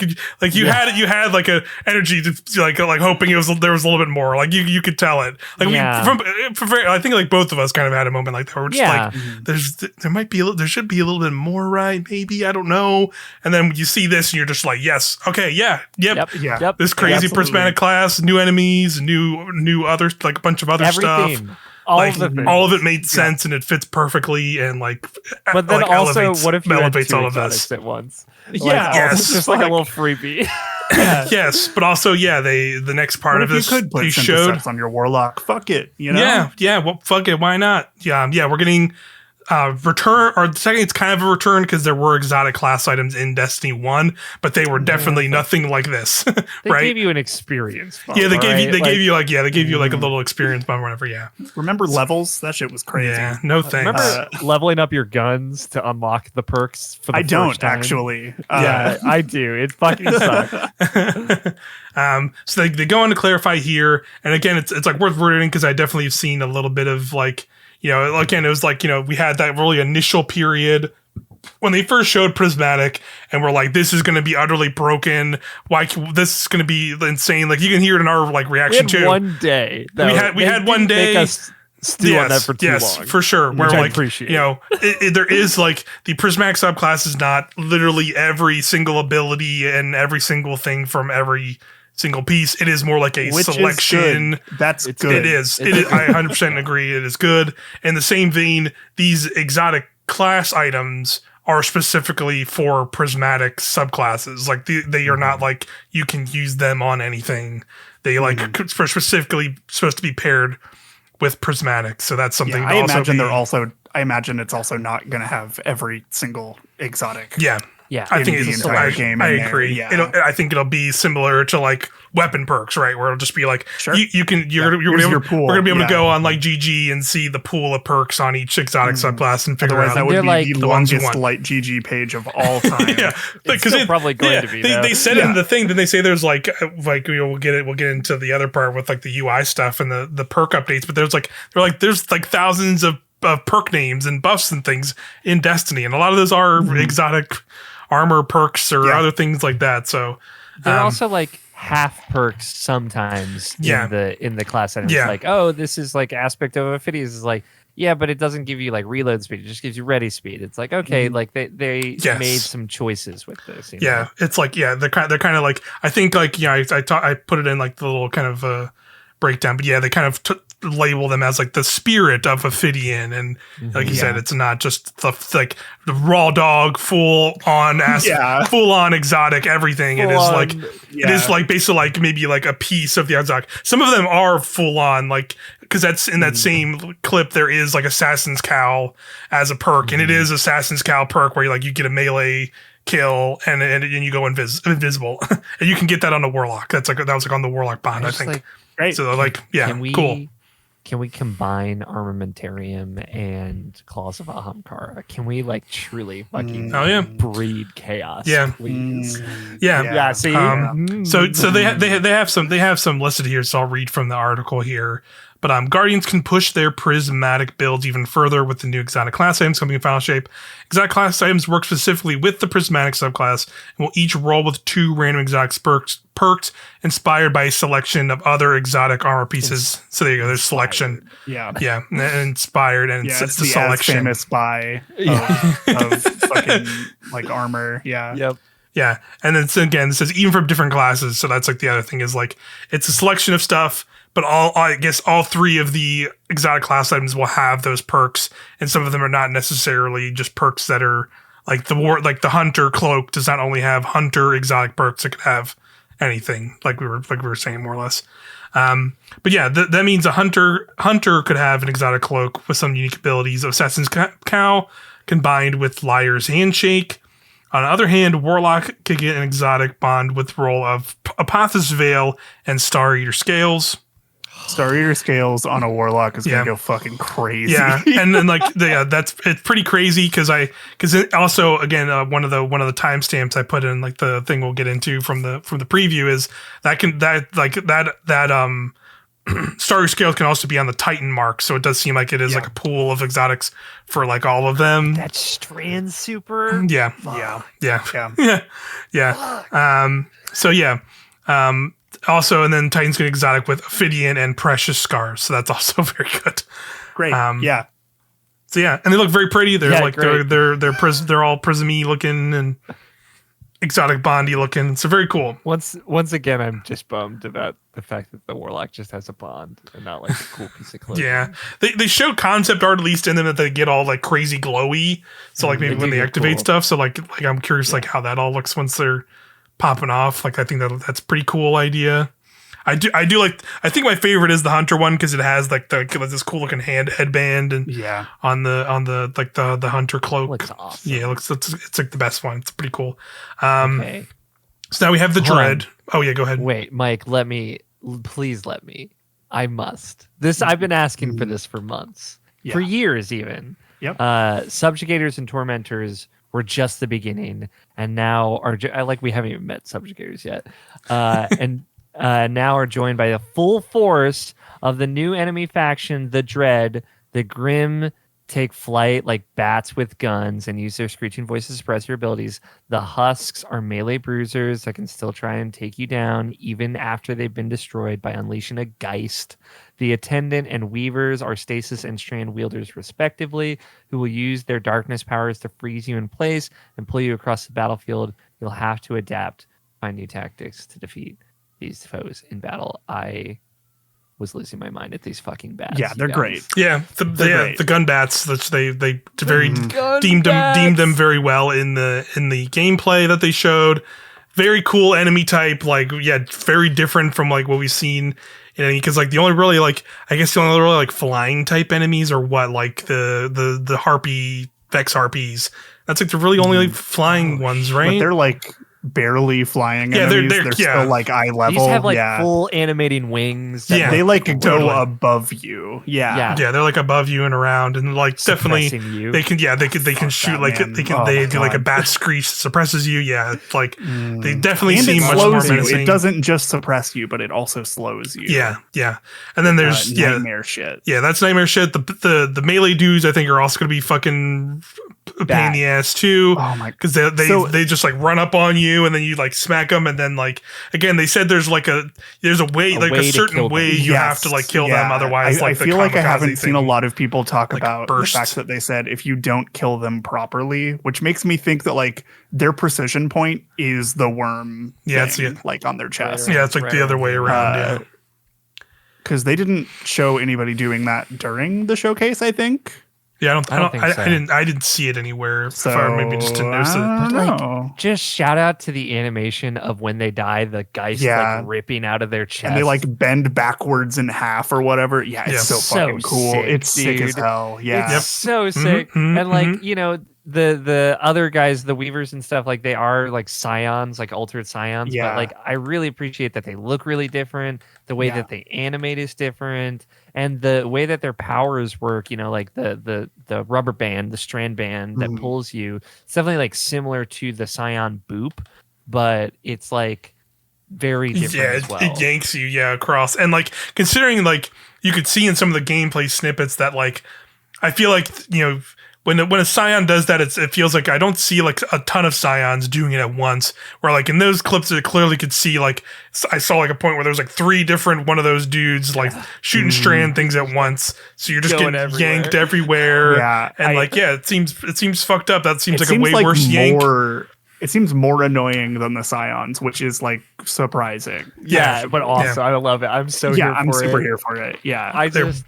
had like a energy to like hoping there was a little bit more. Like you could tell it. Like I think like both of us kind of had a moment like that where we're just like, there should be a little bit more, right? Maybe, I don't know. And then you see this and you're just like, yes. Okay. Yeah. Yep. This crazy prismatic class, new enemies, new other like a bunch of other stuff. All of it made sense and it fits perfectly and like. But then like also, what if you elevates had two all of this exotics at once? Just like a little freebie. Yes, but also the next part of this, you could put synthesize on your warlock. Fuck it, Yeah. Well, fuck it. Why not? Yeah. We're getting. Return, or second, it's kind of a return because there were exotic class items in Destiny 1, but they were definitely nothing like this. They right? gave you an experience bump. Yeah, they gave you like a little experience bump or whatever. Yeah. Remember levels? That shit was crazy. Yeah, no thanks. Remember leveling up your guns to unlock the perks for the I first don't time? Actually. Yeah, I do. It fucking sucks. So they go on to clarify here, and again, it's like worth reading because I definitely have seen a little bit of like. Again, it was like, we had that really initial period when they first showed Prismatic and we're like, this is going to be utterly broken. Why this is going to be insane. Like you can hear it in our like reaction too. One day. We had one day. Make us stew on that for too long. Yes, for sure. Where like, there is like the Prismatic subclass is not literally every single ability and every single thing from every single piece. It is more like a selection. That's good. It is. I 100% agree. It is good. In the same vein, these exotic class items are specifically for prismatic subclasses. Like they are not like you can use them on anything. They like specifically supposed to be paired with prismatic. So that's something. I imagine it's also not going to have every single exotic. Yeah. Yeah, I think it's the entire game. I agree. Yeah. I think it'll be similar to like weapon perks, right? Where it'll just be like you're gonna be able to go on like GG and see the pool of perks on each exotic subclass and figure out that would be the longest light GG page of all time. Because it's probably going to be. They said it in the thing. Then they say there's like we'll get into the other part with like the UI stuff and the perk updates. But there's thousands of perk names and buffs and things in Destiny, and a lot of those are exotic armor perks or other things like that. So they're also like half perks sometimes in the class items. Like, oh, this is like aspect of Ophidius is like, yeah, but it doesn't give you like reload speed. It just gives you ready speed. It's like, okay, like they made some choices with this. It's like, they're kind of like, I think like, I put it in like the little kind of breakdown, but they kind of label them as like the spirit of Ophidian, and like you said, it's not just the raw dog full on exotic everything. It is like basically like maybe like a piece of the exotic. Some of them are full on like, because that's in that same clip there is like Assassin's Cowl as a perk, and it is Assassin's Cowl perk where you get a melee kill and you go invisible, and you can get that on a warlock. That was like on the warlock bond, I think. Like, great. So like, cool. Can we combine Armamentarium and Claws of Ahamkara? Can we like truly fucking breed chaos? Yeah, please. Yeah. See, so they have some listed here. So I'll read from the article here. But Guardians can push their prismatic builds even further with the new exotic class items coming in final shape. Exotic class items work specifically with the prismatic subclass and will each roll with 2 random exotic perks inspired by a selection of other exotic armor pieces. So there you go. There's selection. Yeah. Yeah. Inspired, and Yeah, it's the a selection. famous buy of fucking like armor. Yeah. Yep. Yeah, and then again, it says even from different classes. So that's like the other thing is like it's a selection of stuff, but I guess all 3 of the exotic class items will have those perks, and some of them are not necessarily just perks that are like the hunter cloak does not only have hunter exotic perks; it could have anything like we were saying more or less. But yeah, that means a hunter could have an exotic cloak with some unique abilities of Assassin's Cow combined with Liar's Handshake. On the other hand, Warlock could get an exotic bond with roll of Apotheosis Veil and Star Eater Scales. Star Eater Scales on a Warlock is gonna go fucking crazy. Yeah, and then it's pretty crazy because also again one of the timestamps I put in like the thing we'll get into from the preview is that Star Scales can also be on the Titan mark, so it does seem like it is like a pool of exotics for like all of them. That Strand Super. Yeah. So yeah. Also, and then Titan's get exotic with Ophidian and Precious Scars, so that's also very good. Great. Yeah. So yeah, and they look very pretty. They're great. they're all prismy looking and exotic bondy looking. So very cool. Once again, I'm just bummed about the fact that the Warlock just has a bond and not like a cool piece of clothing. Yeah, they showed concept art at least in them that they get all like crazy glowy. So like maybe when they activate stuff. So like I'm curious like how that all looks once they're popping off. Like I think that's a pretty cool idea. I do like. I think my favorite is the Hunter one because it has like this cool looking headband and on the like the Hunter cloak. Looks awesome. Yeah, it's like the best one. It's pretty cool. Okay. So now we have the Dread. Oh yeah, go ahead. Wait, Mike, please let me. I must. I've been asking for this for months, for years even. Yep. Subjugators and Tormentors were just the beginning, and now we haven't even met Subjugators yet, and now are joined by the full force of the new enemy faction, the Dread. The Grim take flight like bats with guns and use their screeching voices to suppress your abilities. The Husks are melee bruisers that can still try and take you down even after they've been destroyed by unleashing a Geist. The Attendant and Weavers are stasis and strand wielders respectively, who will use their darkness powers to freeze you in place and pull you across the battlefield. You'll have to adapt, find new tactics to defeat these foes in battle. I was losing my mind at these fucking bats. Yeah, they're great. Yeah, the gun bats. They deemed them very well in the gameplay that they showed. Very cool enemy type. Like very different from like what we've seen. Because like the only really like flying type enemies are what like the harpy Vex harpies. That's like the really only like flying ones, right? But they're like barely flying enemies. They're still like eye level. These have like full animating wings. They like go above you. Yeah, they're like above you and around, and like definitely you. they can shoot like they do like a bat screech that suppresses you. Yeah, like they definitely and seem it much more slows you. menacing. It doesn't just suppress you, but it also slows you. Yeah. And then there's nightmare shit. Yeah, that's nightmare shit. The melee dudes I think are also going to be fucking a pain in the ass too. Oh my! Because they just like run up on you and then you like smack them, and then like again they said there's a way a certain way you have to like kill them, otherwise I feel like I haven't seen a lot of people talk like about burst. the fact that they said if you don't kill them properly, which makes me think that like their precision point is the worm thing, like on their chest. Yeah, it's like the other way around. Because they didn't show anybody doing that during the showcase, I think. Yeah, I think so. I didn't see it anywhere. So Or maybe just didn't notice it. Like, just shout out to the animation of when they die, the Geist like ripping out of their chest, and they like bend backwards in half or whatever. Yeah, it's so fucking cool. Sick, it's sick as hell. Yeah, it's so sick. And like the other guys, the Weavers and stuff, like they are like scions, like altered scions. But like I really appreciate that they look really different. The way that they animate is different, and the way that their powers work. Like the rubber band, the strand band that pulls you. It's definitely like similar to the Scion Boop, but it's like very different as well. It yanks you across, and like considering like you could see in some of the gameplay snippets that like I feel like when a Scion does that, it feels like I don't see like a ton of Scions doing it at once. Where like in those clips, it clearly could see like I saw like a point where there was like 3 different one of those dudes like shooting strand things at once. So you're just Going getting everywhere. yanked everywhere. Yeah, and it seems fucked up. That seems like a way like worse yank. It seems more annoying than the Scions, which is like surprising. Yeah, but also I love it. I'm so here for I'm super it. here for it. Yeah, I just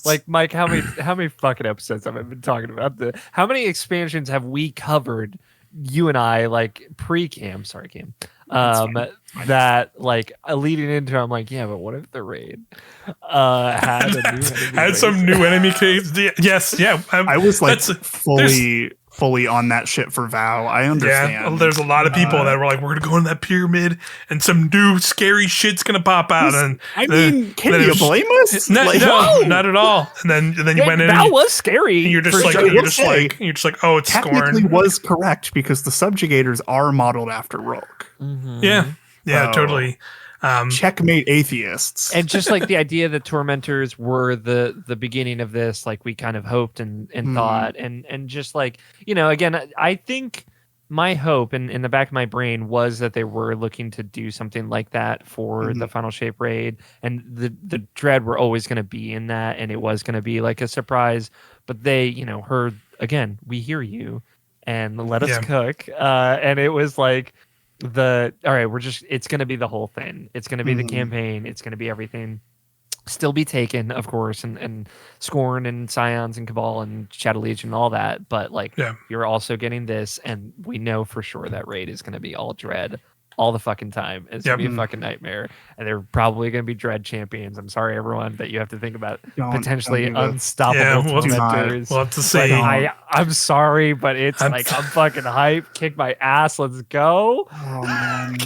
like Mike, how many fucking episodes have I been talking about how many expansions have we covered, you and I, like pre-Cam, sorry Cam, that like leading into, I'm like, yeah, but what if the raid had a new enemy some new enemy case? Yes, yeah. I was like fully on that shit for Vow. I understand. Yeah, there's a lot of people that were like, we're gonna go in that pyramid and some new scary shit's gonna pop out. And can you blame us? No, not at all. And then you went in. That was scary. And you're just like, oh, it's technically Scorn. Was correct because the subjugators are modeled after Rogue. Mm-hmm. Yeah, totally. Checkmate atheists. And just like the idea that tormentors were the beginning of this, like we kind of hoped and thought, and just like, again, I think my hope in the back of my brain was that they were looking to do something like that for the Final Shape raid, and the Dread were always going to be in that, and it was going to be like a surprise, but they heard, again, we hear you and let us cook, and it was like all right, it's going to be the whole thing. It's going to be the campaign. It's going to be everything. Still be taken, of course, and Scorn and Scions and Cabal and Shadow Legion and all that. But you're also getting this, and we know for sure that raid is going to be all Dread all the fucking time. It's going to be a fucking nightmare. And they're probably going to be Dread champions. I'm sorry, everyone, that you have to think about potentially unstoppable tormentors. We'll have to see. I'm sorry, but it's I'm fucking hyped. Kick my ass. Let's go. Oh, man.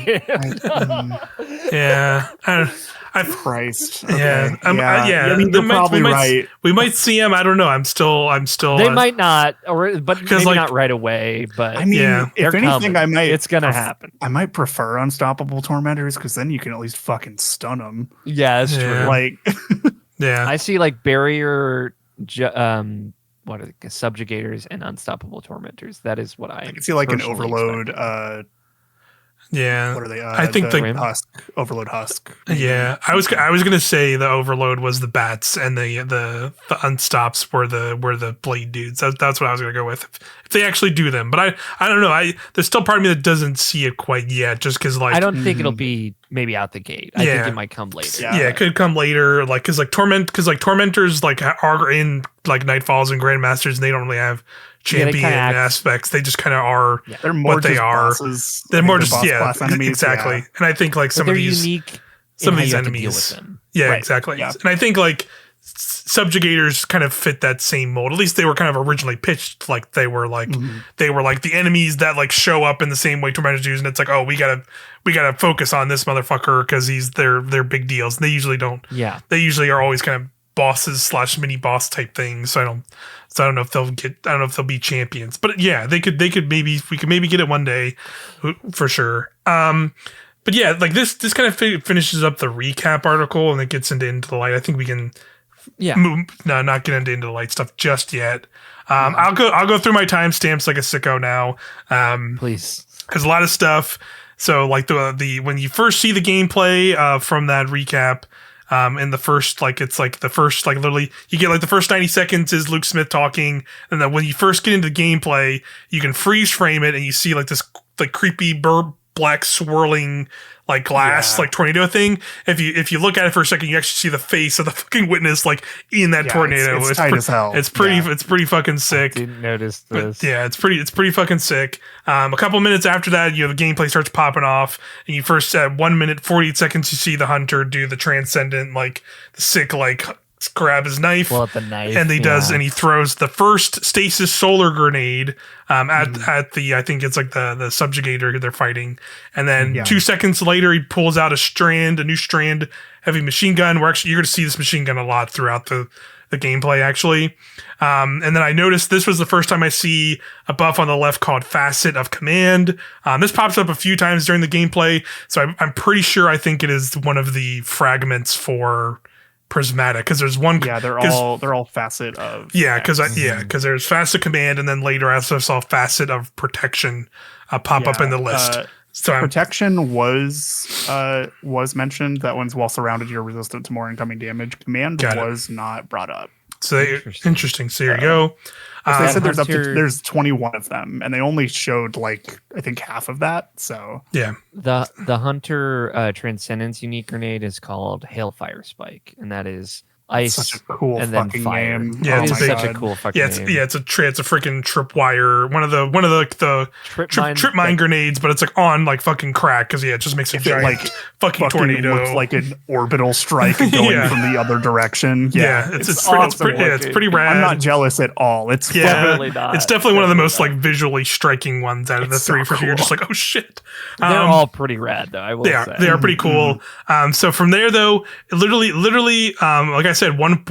Christ. Okay. I mean, you're probably right. We might see him. I don't know. I'm still. They might not, but maybe not right away. But I mean, if anything, it's gonna happen. I might prefer unstoppable tormentors because then you can at least fucking stun them. Yeah, that's true. Like, I see like barrier. What are the subjugators and unstoppable tormentors? That is what I can see like an overload. Yeah, what are they? I think the Husk, Overload Husk. Yeah, I was gonna say the Overload was the bats and the unstops were the blade dudes. That's what I was gonna go with if they actually do them. But I don't know. There's still part of me that doesn't see it quite yet, just because like I don't think it'll be maybe out the gate. I think it might come later. Yeah, it could come later. Like because tormentors like are in like Nightfalls and Grandmasters, and they don't really have champion aspects. They just kind of are they're more what they are. Bosses. They're more just class enemies, exactly. Yeah. And I think like some of these unique. Some of these enemies, exactly. Yeah. And I think like subjugators kind of fit that same mold. At least they were kind of originally pitched like they were like the enemies that like show up in the same way tormentors do, and it's like, oh, we gotta focus on this motherfucker because they're big deals. And they usually don't. Yeah, they usually are always kind of bosses / mini boss type things. So I don't know if they'll be champions, but yeah, we could maybe get it one day for sure. But yeah, like this kind of finishes up the recap article and it gets into the light. I think we can not get into the light stuff just yet. I'll go through my timestamps like a sicko now. Please, because a lot of stuff. So like the when you first see the gameplay from that recap. In the first, like, it's like the first, like, literally, you get like the first 90 seconds is Luke Smith talking. And then when you first get into the gameplay, you can freeze frame it and you see like this, like, creepy black swirling, like, glass, like, tornado thing. If you look at it for a second, you actually see the face of the fucking witness, like, in that tornado. It's tight as hell. It's pretty fucking sick. I didn't notice this. But yeah, it's pretty fucking sick. A couple minutes after that, the gameplay starts popping off, and you first at 1 minute 48 seconds, you see the hunter do the transcendent, like the sick, like grab his knife, pull up the knife, and he throws the first stasis solar grenade at the, I think it's like the subjugator they're fighting, and then 2 seconds later he pulls out a new strand heavy machine gun. You're going to see this machine gun a lot throughout the gameplay actually. And then I noticed this was the first time I see a buff on the left called Facet of Command. This pops up a few times during the gameplay, so I'm pretty sure I think it is one of the fragments for Prismatic, because there's one. Yeah, they're all Facet of. Yeah, because there's Facet Command, and then later I also saw Facet of Protection pop up in the list. So Protection was mentioned. That one's while surrounded, you're resistant to more incoming damage. Command was not brought up. So interesting. So here you go. They said there's 21 of them, and they only showed like I think half of that. So yeah, the Hunter Transcendence unique grenade is called Hailfire Spike, and that is ice. Such a cool and then fucking fire. name. Yeah, it's it's such a cool fucking name. It's a freaking tripwire. One of the trip mine grenades, but it's like on like fucking crack because it just makes a giant like fucking tornado. Looks like an orbital strike going from the other direction. Yeah, it's pretty rad. I'm not jealous at all. It's definitely not. It's definitely one of the most like visually striking ones out of the three. For you're just like, oh shit. They're all pretty rad though. I will say they are pretty cool. So from there though, literally, like I said, 1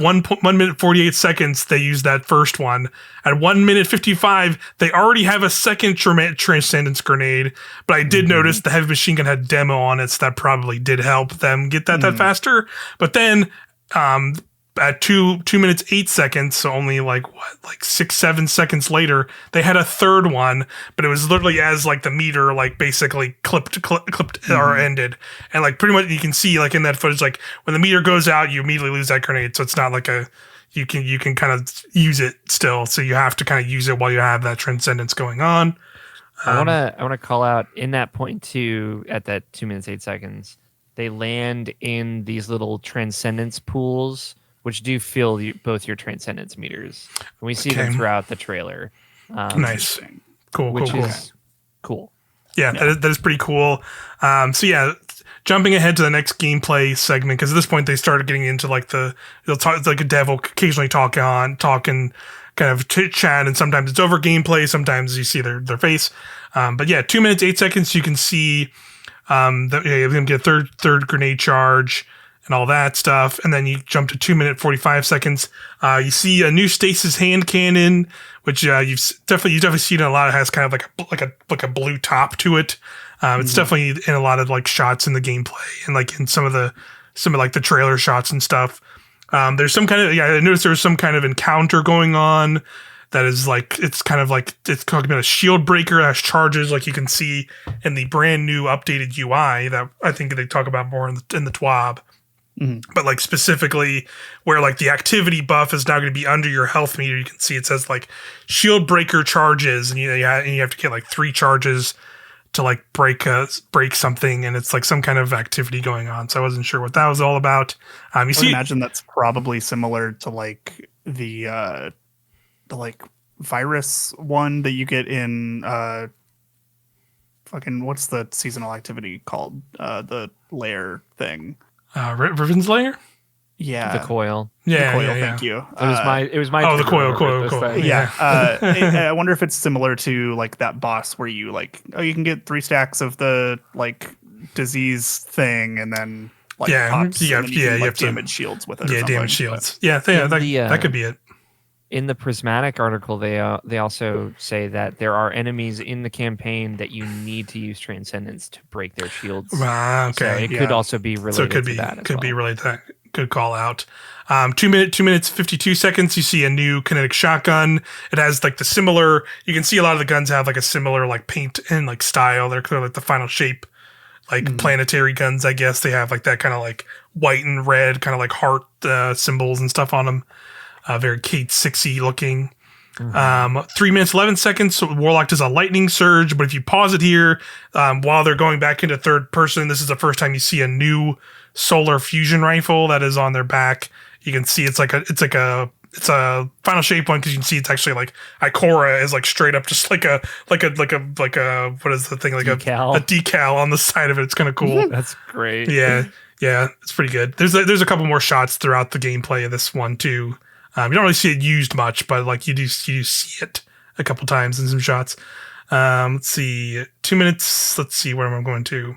minute 48 seconds they use that first one. At 1 minute 55, they already have a second Transcendence grenade. But I did notice the heavy machine gun had demo on it, so that probably did help them get that faster. But then at 2 minutes 8 seconds, so only like 6-7 seconds later, they had a third one, but it was literally as like the meter like basically clipped or ended, and like pretty much you can see like in that footage, like when the meter goes out, you immediately lose that grenade. So it's not like you can kind of use it still, so you have to kind of use it while you have that Transcendence going on. I wanna call out in that point too, at that 2 minutes 8 seconds, they land in these little Transcendence pools, which do fill both your Transcendence meters. And we see them throughout the trailer. Nice. Cool. Is cool. Yeah, that is pretty cool. So yeah, jumping ahead to the next gameplay segment, because at this point they started getting into like they'll talk, like a dev will occasionally talk and kind of chat, and sometimes it's over gameplay, sometimes you see their face. But yeah, 2 minutes 8 seconds, you can see that you're going to get a third grenade charge and all that stuff, and then you jump to 2 minute 45 seconds. You see a new stasis hand cannon, which you've definitely seen a lot. It has kind of like a blue top to it. It's definitely in a lot of like shots in the gameplay and like in some of like the trailer shots and stuff. There's some kind of I noticed there was some kind of encounter going on that is like it's talking about a shield breaker that has charges, like you can see in the brand new updated UI that I think they talk about more in the TWAB. But like specifically where like the activity buff is now going to be under your health meter, you can see it says like shield breaker charges, and you have to get like 3 charges to like break something, and it's like some kind of activity going on. So I wasn't sure what that was all about. I imagine that's probably similar to like the like virus one that you get in fucking what's the seasonal activity called? The lair thing. Riven's Lair? Yeah. The coil. Yeah, the coil, yeah. Thank you. It was my the coil. Yeah. I wonder if it's similar to like that boss where you like, you can get 3 stacks of the like disease thing, and then like pops, you have to damage shields with it. Yeah, damage shields. That could be it. In the Prismatic article, they also say that there are enemies in the campaign that you need to use Transcendence to break their shields. Okay. So it could also be related to that. Could be related to that. Good call out. 2 minutes 52 seconds. You see a new kinetic shotgun. It has like the similar. You can see a lot of the guns have like a similar like paint and like style. They're clearly like the final shape, like planetary guns. I guess they have like that kind of like white and red kind of like heart symbols and stuff on them. Very Kate 6y looking. 3 minutes 11 seconds. So Warlock does a lightning surge, but if you pause it here, while they're going back into third person, this is the first time you see a new solar fusion rifle that is on their back. You can see it's a final shape one, because you can see it's actually like Ikora is like straight up just like a what is the thing, like decal. A decal on the side of it. It's kind of cool. That's great. Yeah, it's pretty good. There's a couple more shots throughout the gameplay of this one too. You don't really see it used much, but like you do see it a couple times in some shots. Let's see, 2 minutes. Let's see where am I going to.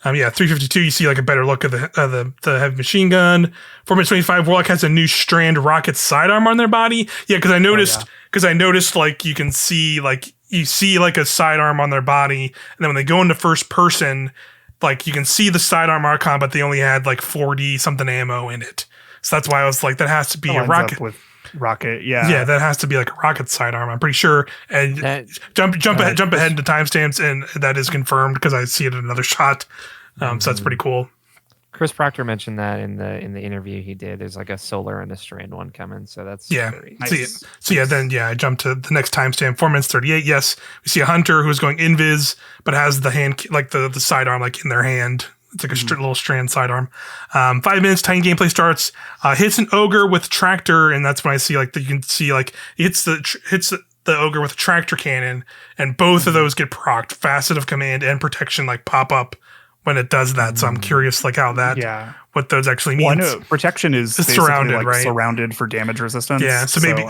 Yeah, 352. You see like a better look of the heavy machine gun. 425. Warlock has a new strand rocket sidearm on their body. Yeah, because I noticed like you can see like a sidearm on their body, and then when they go into first person, like you can see the sidearm icon, but they only had like 40 something ammo in it. So that's why I was like, that has to be a rocket. Rocket, yeah. Yeah, that has to be like a rocket sidearm. I'm pretty sure. And jump ahead into timestamps, and that is confirmed because I see it in another shot. So that's pretty cool. Chris Proctor mentioned that in the interview he did. There's like a solar and a strand one coming, so that's very nice. I jumped to the next timestamp. 4 minutes 38. Yes, we see a hunter who's going invis, but has the hand like the sidearm like in their hand. It's like a little strand sidearm. 5 minutes, Titan gameplay starts. Hits an ogre with tractor, and that's when I see like you can see like hits the ogre with a tractor cannon, and both of those get procced. Facet of command and protection like pop up when it does that. So I'm curious like how that what those actually mean. Well, I know protection is basically surrounded, like right? Surrounded for damage resistance. Yeah, so maybe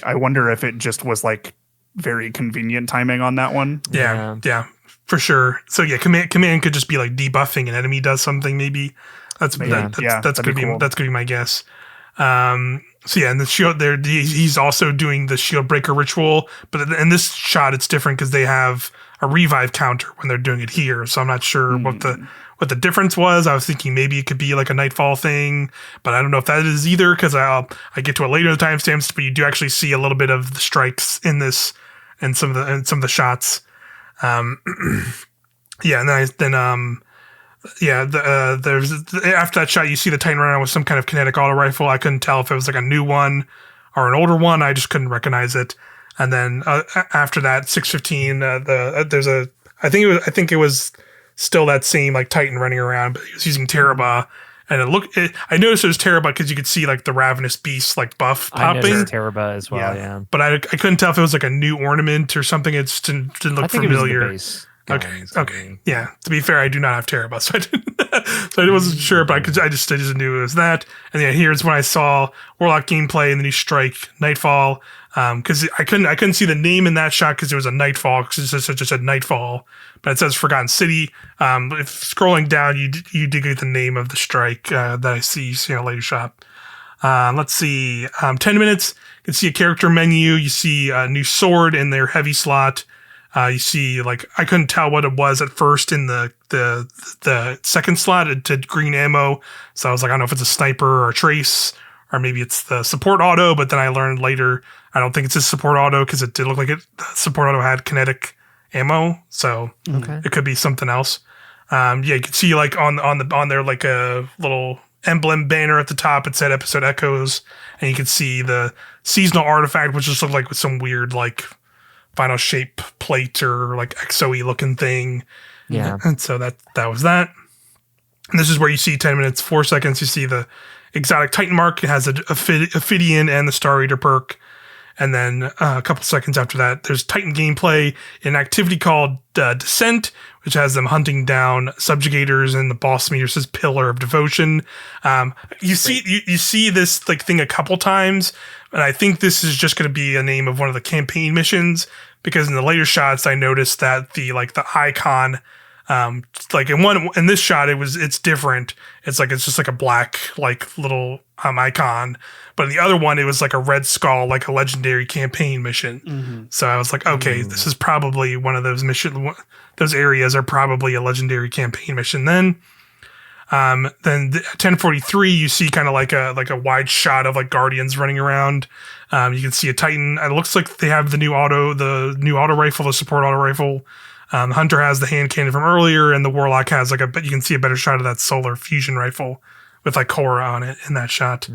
I wonder if it just was like very convenient timing on that one. Yeah. For sure. So yeah, command could just be like debuffing an enemy does something. Maybe that's gonna be my guess. So yeah, and the shield there, he's also doing the shield breaker ritual, but in this shot it's different because they have a revive counter when they're doing it here. So I'm not sure what the difference was. I was thinking maybe it could be like a Nightfall thing, but I don't know if that is either because I get to it later in the timestamps. But you do actually see a little bit of the strikes in this and some of the shots. There's after that shot you see the Titan run around with some kind of kinetic auto rifle. I couldn't tell if it was like a new one or an older one. I just couldn't recognize it. And then after that 6:15 I think it was still that same like Titan running around, but he was using Teraba. And I noticed it was Teraba because you could see like the Ravenous Beast like buff popping. I noticed Teraba as well, yeah. But I couldn't tell if it was like a new ornament or something. It just didn't look familiar. It was the base Okay. Yeah. To be fair, I do not have Teraba, so I wasn't sure, but I just knew it was that. And yeah, here's when I saw Warlock gameplay and the new strike Nightfall. Because I couldn't see the name in that shot because it was a Nightfall because it just said Nightfall, but it says Forgotten City. If scrolling down, you do get the name of the strike that I see. You see a later shot. Let's see. 10 minutes. You can see a character menu. You see a new sword in their heavy slot. You see like I couldn't tell what it was at first in the second slot. It did green ammo, so I was like, I don't know if it's a sniper or a trace. Or maybe it's the support auto, but then I learned later I don't think it's a support auto because it did look like the support auto had kinetic ammo, so it could be something else. You can see like on there like a little emblem banner at the top. It said Episode Echoes, and you can see the seasonal artifact, which just looked like with some weird like final shape plate or like XOE looking thing. Yeah, and so that was that. And this is where you see 10 minutes 4 seconds. You see the exotic Titan mark. It has a Ophidian and the Star Eater perk. And then a couple seconds after that, there's Titan gameplay in an activity called Descent, which has them hunting down subjugators, and the boss meter says Pillar of Devotion. You see this like thing a couple times, and I think this is just going to be a name of one of the campaign missions because in the later shots I noticed that the icon. Like in this shot it's different. It's just like a black like little icon, but in the other one it was like a red skull, like a legendary campaign mission. So I was like, okay, this is probably one of those those areas are probably a legendary campaign mission. Then 10:43 you see kind of like a wide shot of like guardians running around. You can see a Titan. It looks like they have the new auto rifle, the support auto rifle. Hunter has the hand cannon from earlier, and the Warlock has you can see a better shot of that solar fusion rifle with like Korra on it in that shot.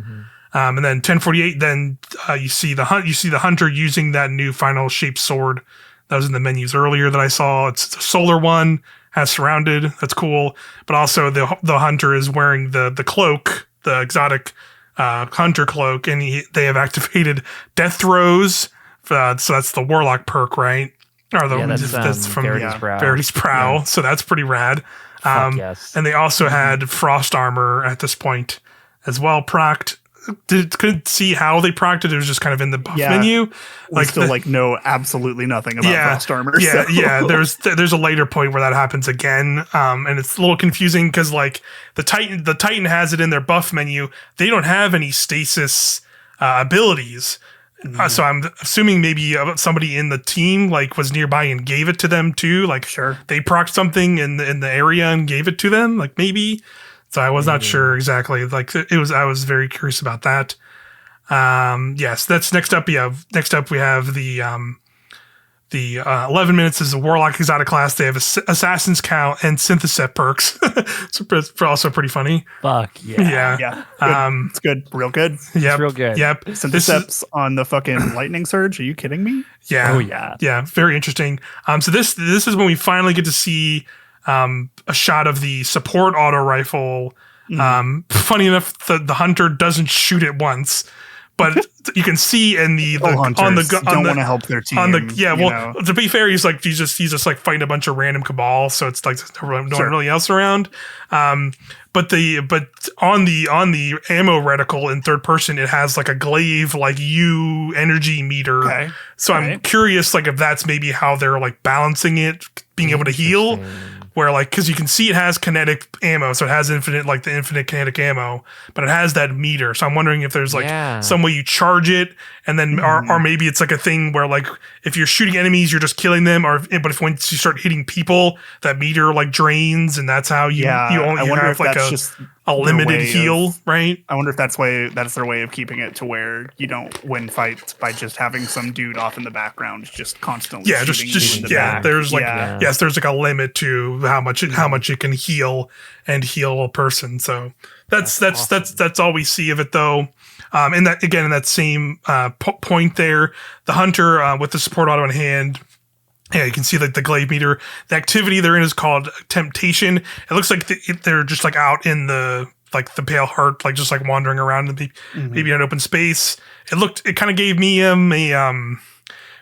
And then 10:48, then you see the Hunter using that new final shaped sword that was in the menus earlier that I saw. It's a solar one, has surrounded. That's cool. But also the Hunter is wearing the cloak, the exotic Hunter cloak, and they have activated Death Throws. So that's the Warlock perk, right? That's from Verity's Prow. Yeah. So that's pretty rad. Yes. And they also had Frost Armor at this point as well procced. couldn't see how they procced it. It was just kind of in the buff menu. We still know absolutely nothing about frost armor. Yeah, so. yeah. There's a later point where that happens again, and it's a little confusing because like the Titan has it in their buff menu. They don't have any stasis abilities. So I'm assuming maybe somebody in the team like was nearby and gave it to them too. Like they procced something in the area and gave it to them. Like maybe. So I was not sure exactly. Like I was very curious about that. Yes, that's next up. Yeah, next up we have the 11 minutes is a Warlock exotic class. They have Assassin's Cow and Syntheset perks. It's also pretty funny. Fuck yeah. Yeah. Good. It's good. Real good. Yeah. It's real good. Yep. Synthesets on the fucking lightning surge. Are you kidding me? Yeah. Oh yeah. Yeah. Very interesting. So this is when we finally get to see a shot of the support auto rifle. Funny enough, the hunter doesn't shoot it once. But you can see in the don't want to help their team. To be fair, he's just like fighting a bunch of random cabal, so it's like no one really else around. But on the ammo reticle in third person, it has like a glaive like U energy meter. Okay. So I'm curious, like if that's maybe how they're like balancing it, being able to heal. Where like, because you can see it has kinetic ammo, so it has the infinite kinetic ammo, but it has that meter. So I'm wondering if there's like some way you charge it, and then or maybe it's like a thing where like if you're shooting enemies, you're just killing them, but if once you start hitting people, that meter like drains, and that's how you have like a limited heal, right? I wonder if that's their way of keeping it to where you don't win fights by just having some dude off in the background just constantly shooting back. There's like there's like a limit to how much it can heal a person. So that's all we see of it though. In that same point there, the hunter with the support auto in hand. Yeah, you can see like the glaive meter. The activity they're in is called Temptation. It looks like they're just like out in the Pale Heart, like just like wandering around in maybe an open space. It kind of gave me a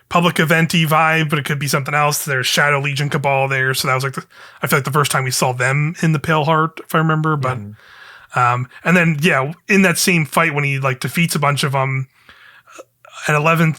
public event-y vibe, but it could be something else. There's Shadow Legion Cabal there, so that was like I feel like the first time we saw them in the Pale Heart, if I remember. But and then in that same fight when he like defeats a bunch of them. At 11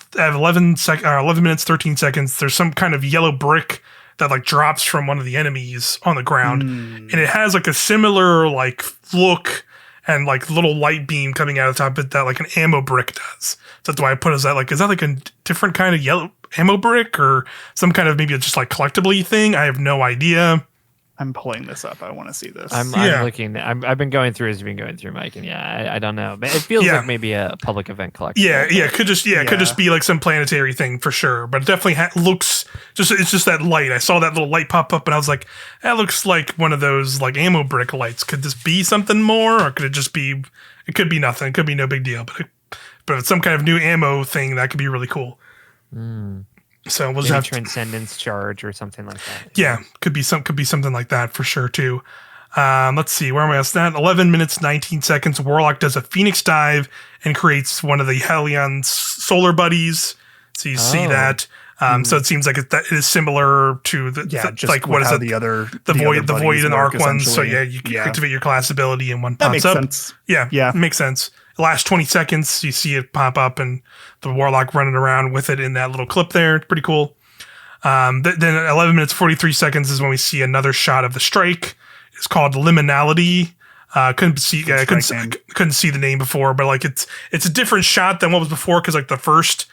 minutes 13 seconds, there's some kind of yellow brick that like drops from one of the enemies on the ground, and it has like a similar like look and like little light beam coming out of the top of it that like an ammo brick does. So that's why I put is that like a different kind of yellow ammo brick or some kind of maybe just like collectible thing? I have no idea. I'm pulling this up. I want to see this. I'm looking. I've been going through as you've been going through, Mike, and I don't know. But it feels like maybe a public event collection. It could just be like some planetary thing for sure. But it definitely looks it's just that light. I saw that little light pop up, and I was like, that looks like one of those like ammo brick lights. Could this be something more, or could it just be? It could be nothing. It could be no big deal. But if it's some kind of new ammo thing, that could be really cool. So we'll just have transcendence charge or something like that. Yeah, could be something like that for sure too. Let's see, where am I at? 11 minutes 19 seconds. Warlock does a Phoenix dive and creates one of the Helion's solar buddies. So you see that. So it seems like it is similar to what is it? The void and the arc ones. So you activate your class ability and one pops up. Sense. Yeah, makes sense. The last 20 seconds, you see it pop up and the Warlock running around with it in that little clip there. It's pretty cool. Then 11 minutes 43 seconds is when we see another shot of the strike. It's called Liminality. Couldn't see the name before, but like it's a different shot than what was before because like the first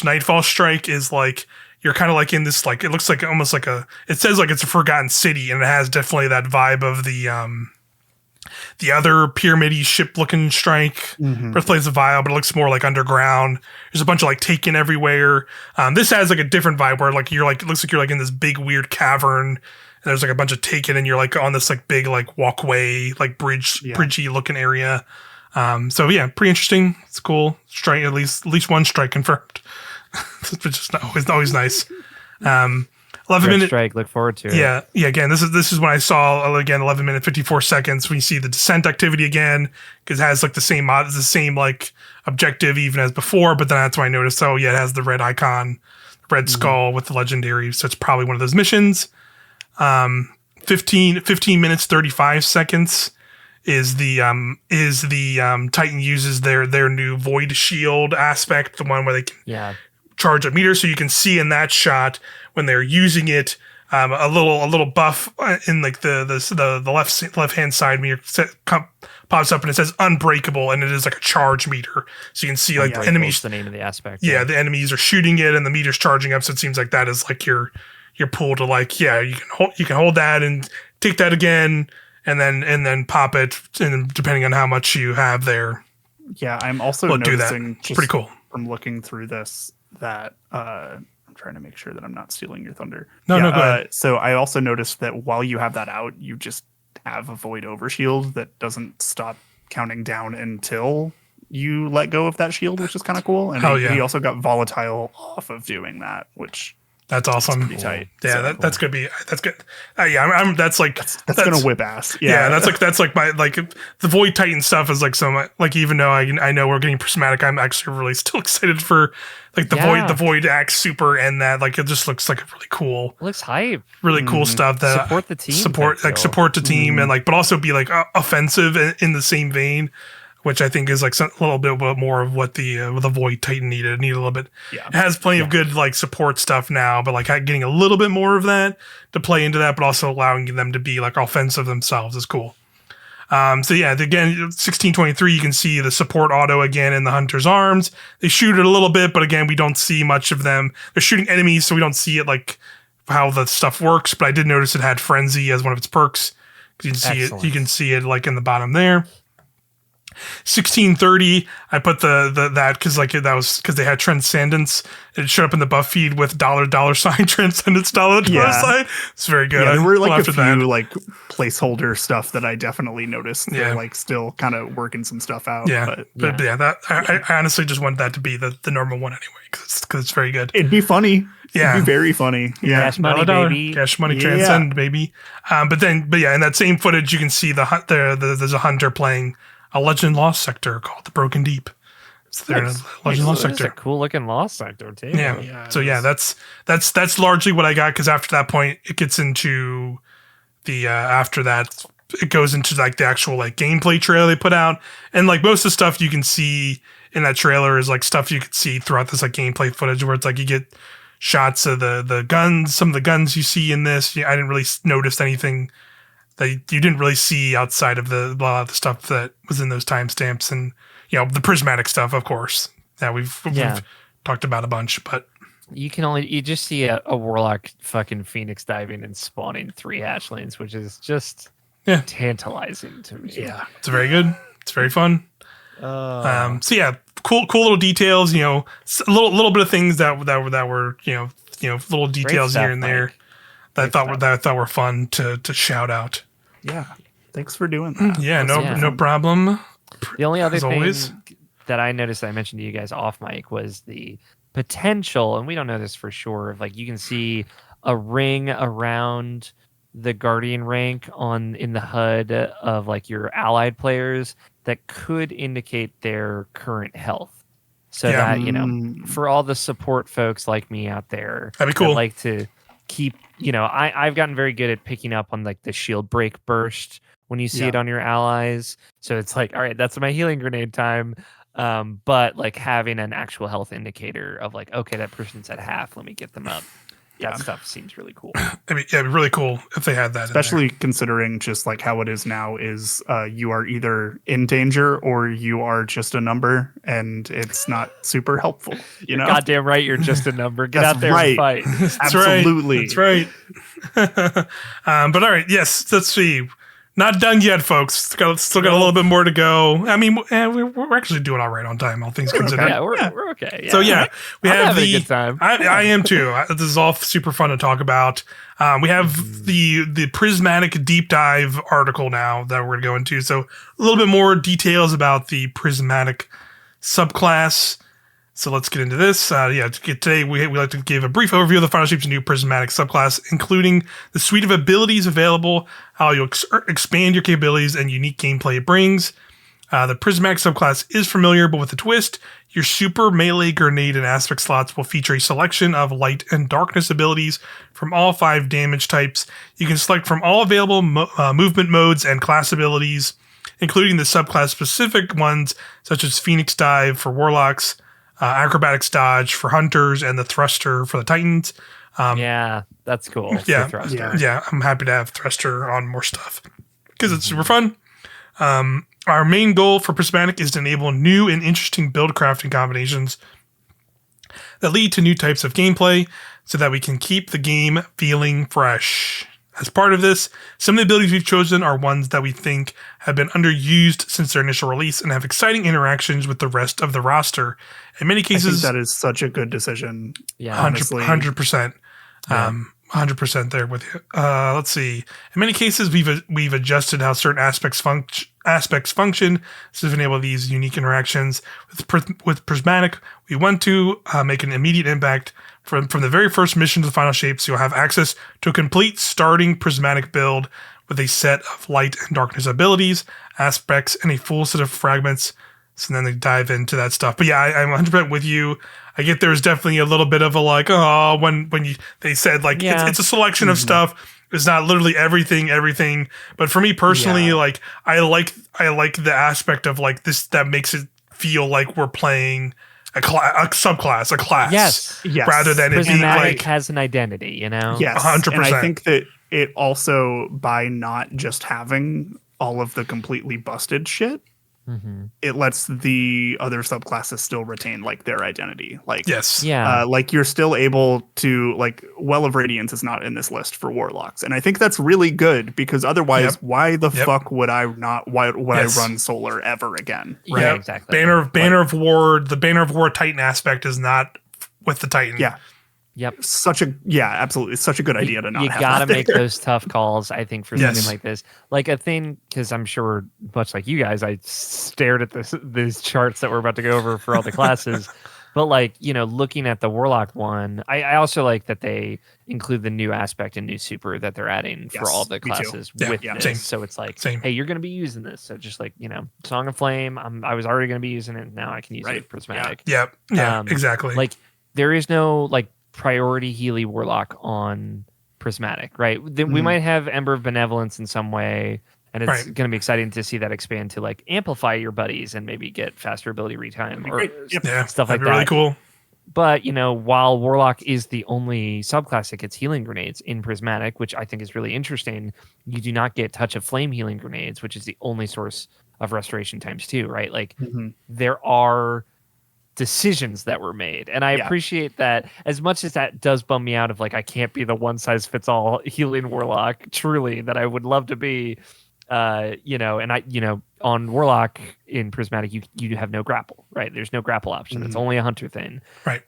Nightfall strike is like you're kind of like in this like it looks like almost like it says like it's a forgotten city and it has definitely that vibe of the other pyramid-y ship-looking strike. Birthplace of Vile, but it looks more like underground. There's a bunch of like Taken everywhere. This has like a different vibe where like you're like it looks like you're like in this big weird cavern. And there's like a bunch of Taken, and you're like on this like big like walkway, like bridgey looking area. So yeah, pretty interesting. It's cool. Strike at least one strike confirmed. Which is always nice. 11 minute strike. Look forward to it. Yeah. Again, this is when I saw 11 minute 54 seconds when you see the descent activity again because it has like the same like objective even as before. But then that's when I noticed. It has the red icon, red skull with the legendary. So it's probably one of those missions. 15 minutes 35 seconds is the Titan uses their new Void Shield aspect, the one where they can charge a meter, so you can see in that shot when they're using it, a little buff in like the left hand side meter pops up and it says unbreakable, and it is like a charge meter, so you can see like the enemies. The name of the aspect. Yeah, the enemies are shooting it, and the meter's charging up. So it seems like that is like your pull to like you can hold that and take that again, and then pop it, and depending on how much you have there. Yeah, I'm also noticing it's pretty cool from looking through this that I'm trying to make sure that I'm not stealing your thunder. No, go ahead. So I also noticed that while you have that out, you just have a void overshield that doesn't stop counting down until you let go of that shield, which is kind of cool. And he also got volatile off of doing that, which that's awesome. Pretty tight. Yeah, so that's good. Yeah, that's gonna whip ass. Yeah, that's like my like the Void Titan stuff is like so much like, even though I know we're getting prismatic, I'm actually really still excited for like the Void Axe Super, and that like it just looks like a really cool. Looks hype. Really cool stuff that support the team. Support the team and like, but also be like offensive in the same vein, which I think is like a little bit more of what the Void Titan needed. It needed a little bit. Yeah. It has plenty of good like support stuff now, but like getting a little bit more of that to play into that, but also allowing them to be like offensive themselves is cool. So yeah, again, 1623, you can see the support auto again in the Hunter's arms. They shoot it a little bit, but again, we don't see much of them. They're shooting enemies, so we don't see it like how the stuff works. But I did notice it had Frenzy as one of its perks. You can see it. You can see it like in the bottom there. 1630, I put that because like that was because they had Transcendence. It showed up in the buff feed with $$ Transcendence $. It's very good. Yeah, there were like a few like placeholder stuff that I definitely noticed. They're like still kind of working some stuff out. Yeah, but that I honestly just wanted that to be the normal one anyway because it's very good. It'd be funny. Yeah, it'd be very funny. Yeah, Cash money, baby. Cash money, transcend, baby. But in that same footage, you can see there's a hunter playing a Legend Lost sector called the Broken Deep. So they're in a Legend Lost sector. It's a cool looking Lost sector too. Yeah. So that's largely what I got, because after that point it gets into the after that it goes into like the actual like gameplay trailer they put out, and like most of the stuff you can see in that trailer is like stuff you could see throughout this like gameplay footage, where it's like you get shots of the guns, some of the guns you see in this. I didn't really notice anything that you didn't really see outside of the stuff that was in those timestamps, and the prismatic stuff, of course, that we've talked about a bunch. But you just see a warlock fucking phoenix diving and spawning 3 hatchlings, which is just tantalizing to me. Yeah, it's very good. It's very fun. So yeah, cool little details. A little bit of things that were little details stuff, here and there. Mike. That I thought were fun to shout out. Yeah, thanks for doing that. No problem. The only other thing always. that I noticed that I mentioned to you guys off mic was the potential, and we don't know this for sure, of like you can see a ring around the Guardian rank in the HUD of like your allied players that could indicate their current health. So that, for all the support folks like me out there, that'd be cool. That like to keep, I've gotten very good at picking up on like the shield break burst when you see it on your allies. So it's like, all right, that's my healing grenade time. But like having an actual health indicator of like, okay, that person's at half, let me get them up. That stuff seems really cool. I mean, it'd be really cool if they had that. Especially considering just like how it is now is you are either in danger or you are just a number, and it's not super helpful. Goddamn right, you're just a number. Get out there and fight. Absolutely. That's right. But all right, yes, let's see. Not done yet, folks. Still got a little bit more to go. I mean, we're actually doing all right on time, all things considered. Yeah, we're okay. Yeah. So we have having a good time. I am too. This is all super fun to talk about. We have the prismatic deep dive article now that we're going to go into. So a little bit more details about the prismatic subclass. So let's get into this. Today we like to give a brief overview of the Final Shape's new prismatic subclass, including the suite of abilities available, how you'll expand your capabilities, and unique gameplay it brings. The prismatic subclass is familiar, but with a twist. Your super melee grenade and aspect slots will feature a selection of light and darkness abilities from all 5 damage types. You can select from all available movement modes and class abilities. including the subclass specific ones such as Phoenix Dive for Warlocks, Acrobatics Dodge for Hunters, and the Thruster for the Titans. Yeah, that's cool. Yeah, for Thruster. yeah, I'm happy to have Thruster on more stuff because it's super fun. Our main goal for Prismatic is to enable new and interesting build crafting combinations that lead to new types of gameplay so that we can keep the game feeling fresh. As part of this, some of the abilities we've chosen are ones that we think have been underused since their initial release and have exciting interactions with the rest of the roster. In many cases, I think that is such a good decision. Yeah, honestly. 100%. 100% there with you. Let's see. In many cases, we've adjusted how certain aspects function to enable these unique interactions. With Prismatic, we want to make an immediate impact from the very first mission to the final shape, so you'll have access to a complete starting Prismatic build with a set of light and darkness abilities, aspects, and a full set of fragments. So then they dive into that stuff. But yeah, I'm 100% with you. I get there's definitely a little bit of a like, oh, when they said like it's a selection of stuff. It's not literally everything. But for me personally, like I like the aspect of like this that makes it feel like we're playing a subclass, a class. Yes. Rather than it being Prismatic like has an identity, you know? Yes, 100%. And I think that it also, by not just having all of the completely busted shit, it lets the other subclasses still retain like their identity. Like like you're still able to like Well of Radiance is not in this list for Warlocks, and I think that's really good because otherwise, why the fuck would I not? Why would I run Solar ever again? Right? Yeah, exactly. Banner of War, the Banner of War Titan aspect is not with the Titan. Yeah. Yep. Absolutely. It's such a good idea to not have. You gotta that make there. those tough calls, I think, for something like this. Like a thing, because I'm sure, much like you guys, I stared at these charts that we're about to go over for all the classes. But like, you know, looking at the Warlock one, I also like that they include the new aspect and new super that they're adding for all the classes with this. Same. So it's like, Same. hey, you're going to be using this. So just like, you know, Song of Flame, I was already going to be using it. Now I can use it for Prismatic. Yeah, exactly. Like there is no like priority Healy Warlock on Prismatic, right? Then we might have Ember of Benevolence in some way, and it's going to be exciting to see that expand to like amplify your buddies and maybe get faster ability retime or stuff like that. Really cool. But you know, while Warlock is the only subclass that gets healing grenades in Prismatic, which I think is really interesting, you do not get Touch of Flame healing grenades, which is the only source of restoration ×2, right? Like there are decisions that were made, and I appreciate that. As much as that does bum me out of like I can't be the one size fits all healing Warlock, truly, that I would love to be, you know, and I, you know, on Warlock in Prismatic you have no grapple, right? There's no grapple option. It's only a hunter thing, right?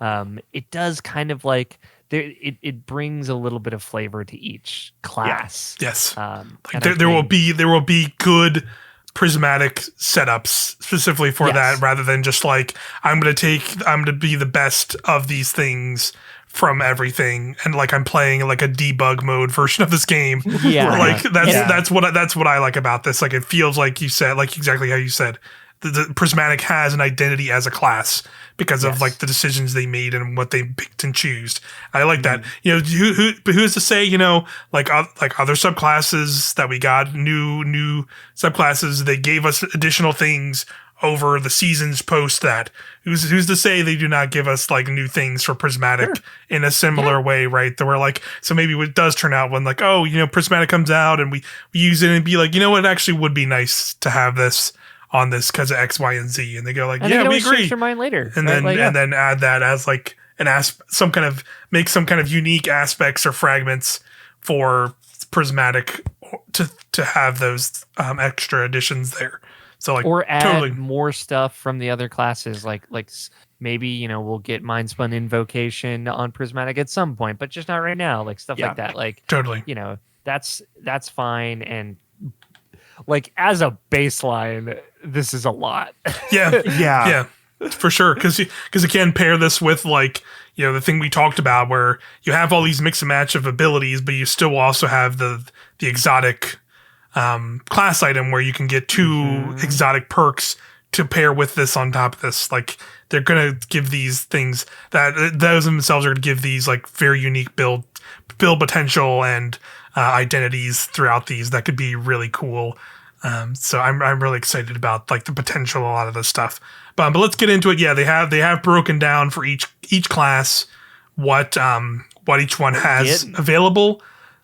It does kind of like it brings a little bit of flavor to each class. Yes. Like there will be good Prismatic setups specifically for that, rather than just like I'm gonna be the best of these things from everything, and like I'm playing like a debug mode version of this game. Like that's what I like about this. Like it feels like you said, like exactly how you said, the Prismatic has an identity as a class because of like the decisions they made and what they picked and choose. I like that. You know, who's to say, you know, like other subclasses that we got, new subclasses, they gave us additional things over the seasons post that. Who's to say they do not give us like new things for Prismatic in a similar way, right? That we're like, so maybe it does turn out when like, oh, you know, Prismatic comes out and we use it and be like, you know what, it actually would be nice to have this on this because of X, Y, and Z, and they go like, and yeah, we agree. Change your mind later, and then and then add that as like some kind of unique aspects or fragments for Prismatic to have those extra additions there. So like, or add more stuff from the other classes, like maybe, you know, we'll get Mindspun Invocation on Prismatic at some point, but just not right now. Like stuff like that. Like you know, that's fine. And like as a baseline, this is a lot. Yeah, for sure. Because you can pair this with like, you know, the thing we talked about where you have all these mix and match of abilities, but you still also have the exotic class item where you can get two exotic perks to pair with this on top of this. Like they're gonna give these things that those themselves are gonna give these like very unique build potential and identities throughout these that could be really cool. So I'm really excited about like the potential of a lot of this stuff. But let's get into it. Yeah, they have broken down for each class what each one has available.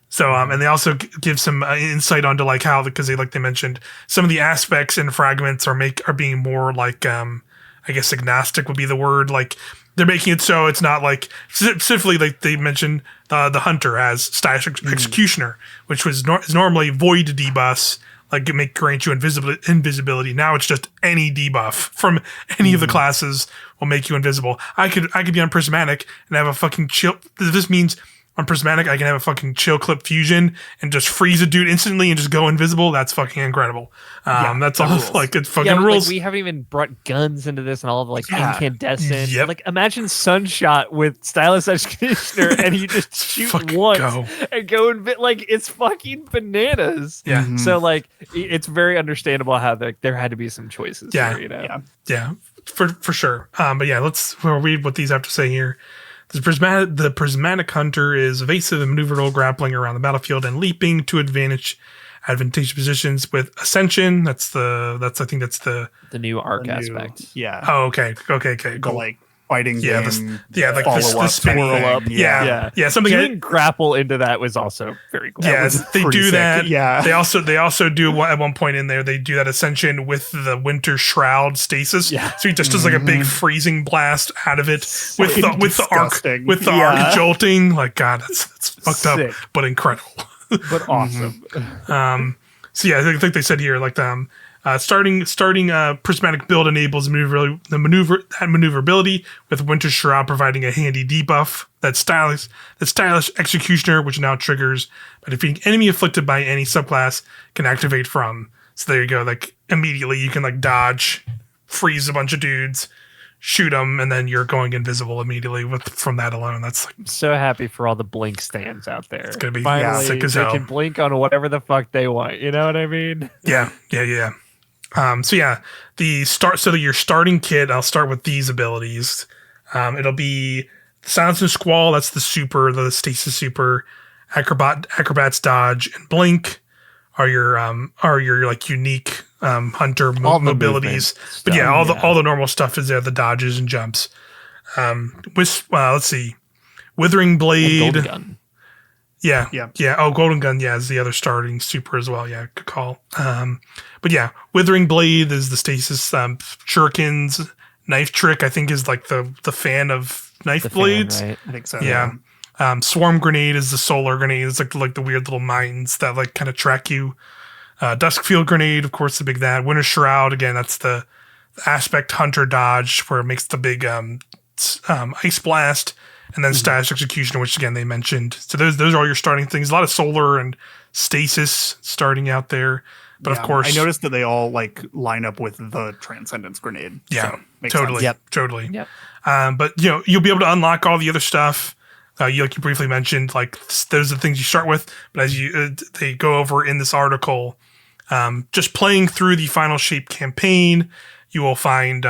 So and they also give some insight onto like how, because they mentioned some of the aspects and fragments are being more like I guess agnostic would be the word. Like they're making it so it's not like specifically like they mentioned the hunter as stylish executioner, which was is normally void debuffs, like grant you invisibility. Now it's just any debuff from any of the classes will make you invisible. I could be on prismatic and have a fucking chill. This means on prismatic I can have a fucking chill clip fusion and just freeze a dude instantly and just go invisible. That's fucking incredible. That's all like it's fucking rules. Like, we haven't even brought guns into this and all of like incandescent. Yep. Like imagine Sunshot with Stylus Executioner and you just shoot once and go like it's fucking bananas. Yeah. Mm-hmm. So like it's very understandable how there had to be some choices. Yeah. There, you know? Yeah. For sure. But yeah, we'll read what these have to say here. The prismatic hunter is evasive and maneuverable, grappling around the battlefield and leaping to advantageous positions with ascension. I think that's the new arc aspect. Yeah. Oh, okay. Cool. The like fighting game. Like the swirl up. Yeah. Something doing grapple into that was also very cool. Yeah, they do sick. that. Yeah. They also do at one point in there. They do that ascension with the winter shroud stasis. Yeah. So he just does like a big freezing blast out of it with the arc jolting. Like God, that's fucked up, but incredible. But awesome. So yeah, I think they said here like starting prismatic build enables maneuverability with Winter Shroud providing a handy debuff. That stylish executioner, which now triggers by defeating enemy afflicted by any subclass, can activate from. So there you go. Like immediately you can like dodge, freeze a bunch of dudes, shoot them, and then you're going invisible immediately from that alone. That's like, I'm so happy for all the blink stands out there. It's gonna be finally sick as they hell. can blink on whatever the fuck they want. You know what I mean? Yeah. So your starting kit, I'll start with these abilities. It'll be Silence and Squall, that's the stasis super. Acrobat's Dodge and Blink are your like unique hunter mobilities. But yeah, all the normal stuff is there, the dodges and jumps. Let's see. Withering Blade. Golden Gun. Yeah. Oh, Golden Gun, is the other starting super as well. Yeah, good call. But yeah, Withering Blade is the stasis. Shurikens, Knife Trick, I think, is like the fan of knife blades. Right? I think so. Yeah. Swarm Grenade is the solar grenade. It's like the weird little mines that like kind of track you. Duskfield Grenade, of course, the big that. Winter Shroud, again, that's the aspect hunter dodge where it makes the big ice blast. And then Stylish Executioner, which again they mentioned. So those are all your starting things. A lot of solar and stasis starting out there. But of course, I noticed that they all like line up with the Transcendence Grenade. Yeah, so totally. Sense. Totally. Yep. But you'll be able to unlock all the other stuff. You briefly mentioned, like those are the things you start with. But as they go over in this article, just playing through the Final Shape campaign, you will find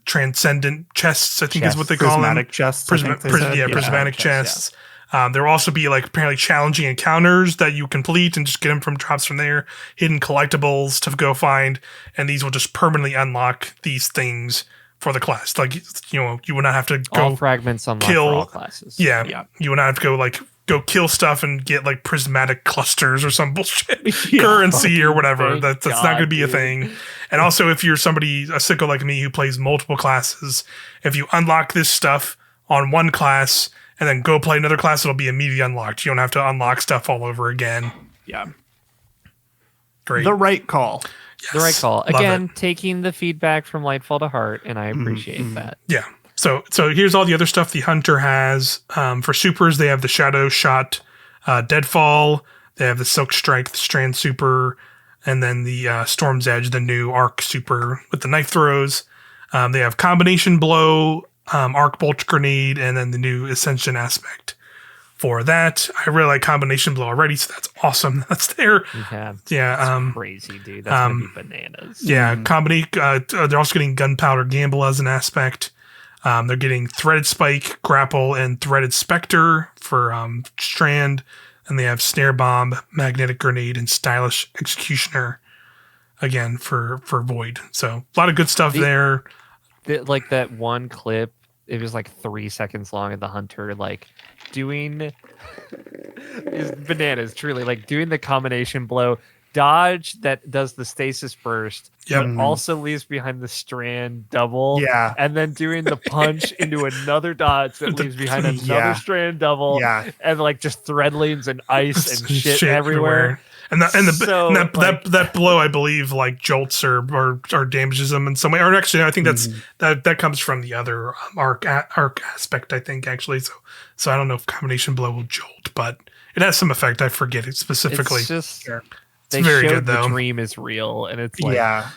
transcendent chests, I think is what they call them. Prismatic chests. Prismatic chests. There will also be like apparently challenging encounters that you complete and just get them from drops from there. Hidden collectibles to go find, and these will just permanently unlock these things for the class. Like you will not have to go all fragments unlock for all classes. Yeah, you will not have to go kill stuff and get like prismatic clusters or some bullshit currency or whatever. That's not going to be a thing. And also, if you're a sicko like me who plays multiple classes, if you unlock this stuff on one class and then go play another class, it'll be immediately unlocked. You don't have to unlock stuff all over again. Yeah. Great. The right call. Yes. The right call. Again, taking the feedback from Lightfall to heart, and I appreciate that. Yeah. So here's all the other stuff the Hunter has. For supers, they have the Shadow Shot Deadfall. They have the Silk Strike, the Strand Super, and then the Storm's Edge, the new Arc Super with the knife throws. They have Combination Blow, Arc Bolt Grenade, and then the new Ascension aspect for that. I really like Combination Blow already, so that's awesome. That's there. That's crazy, dude. That's gonna be bananas. Yeah, they're also getting Gunpowder Gamble as an aspect. They're getting Threaded Spike, Grapple, and Threaded Spectre for Strand. And they have Snare Bomb, Magnetic Grenade, and Stylish Executioner again for Void. So a lot of good stuff there. Like that one clip, it was like 3 seconds long of the hunter like doing is bananas, truly, like doing the combination blow dodge that does the stasis burst, Yep. but also leaves behind the strand double. Yeah. And then doing the punch into another dodge that leaves behind another strand double. Yeah. And like just thread lanes and ice and shit everywhere. And that blow, I believe, like jolts or damages them in some way. Or actually, I think that comes from the other arc aspect. I think actually, so I don't know if combination blow will jolt, but it has some effect. I forget it specifically. It's just it's very good though. The dream is real, and it's like yeah,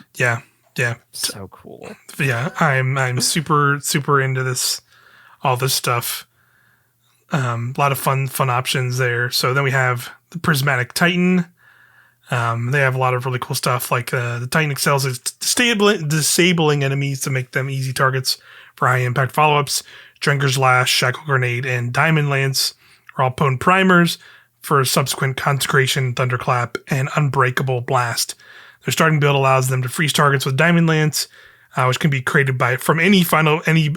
so cool. Yeah, I'm super into this, all this stuff. A lot of fun options there. So then we have the Prismatic Titan. They have a lot of really cool stuff, like the Titan excels at disabling enemies to make them easy targets for high impact follow-ups. Drenger's Lash, Shackle Grenade, and Diamond Lance are all potent primers for subsequent Consecration, Thunderclap, and Unbreakable Blast. Their starting build allows them to freeze targets with Diamond Lance, which can be created from any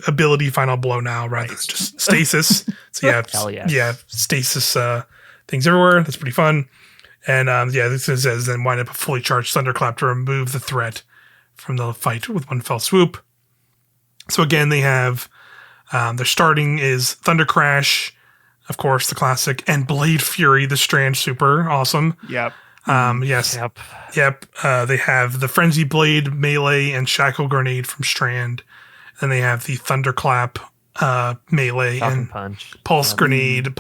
ability final blow now, rather than just stasis. So yeah, stasis things everywhere. That's pretty fun. And this says then wind up a fully charged Thunderclap to remove the threat from the fight with one fell swoop. So again, they have their starting is Thunder Crash, of course, the classic, and Blade Fury, the Strand Super, awesome. Yep. Yes. Yep. They have the Frenzy Blade, Melee, and Shackle Grenade from Strand. Then they have the Thunderclap, Melee, and Pulse Grenade,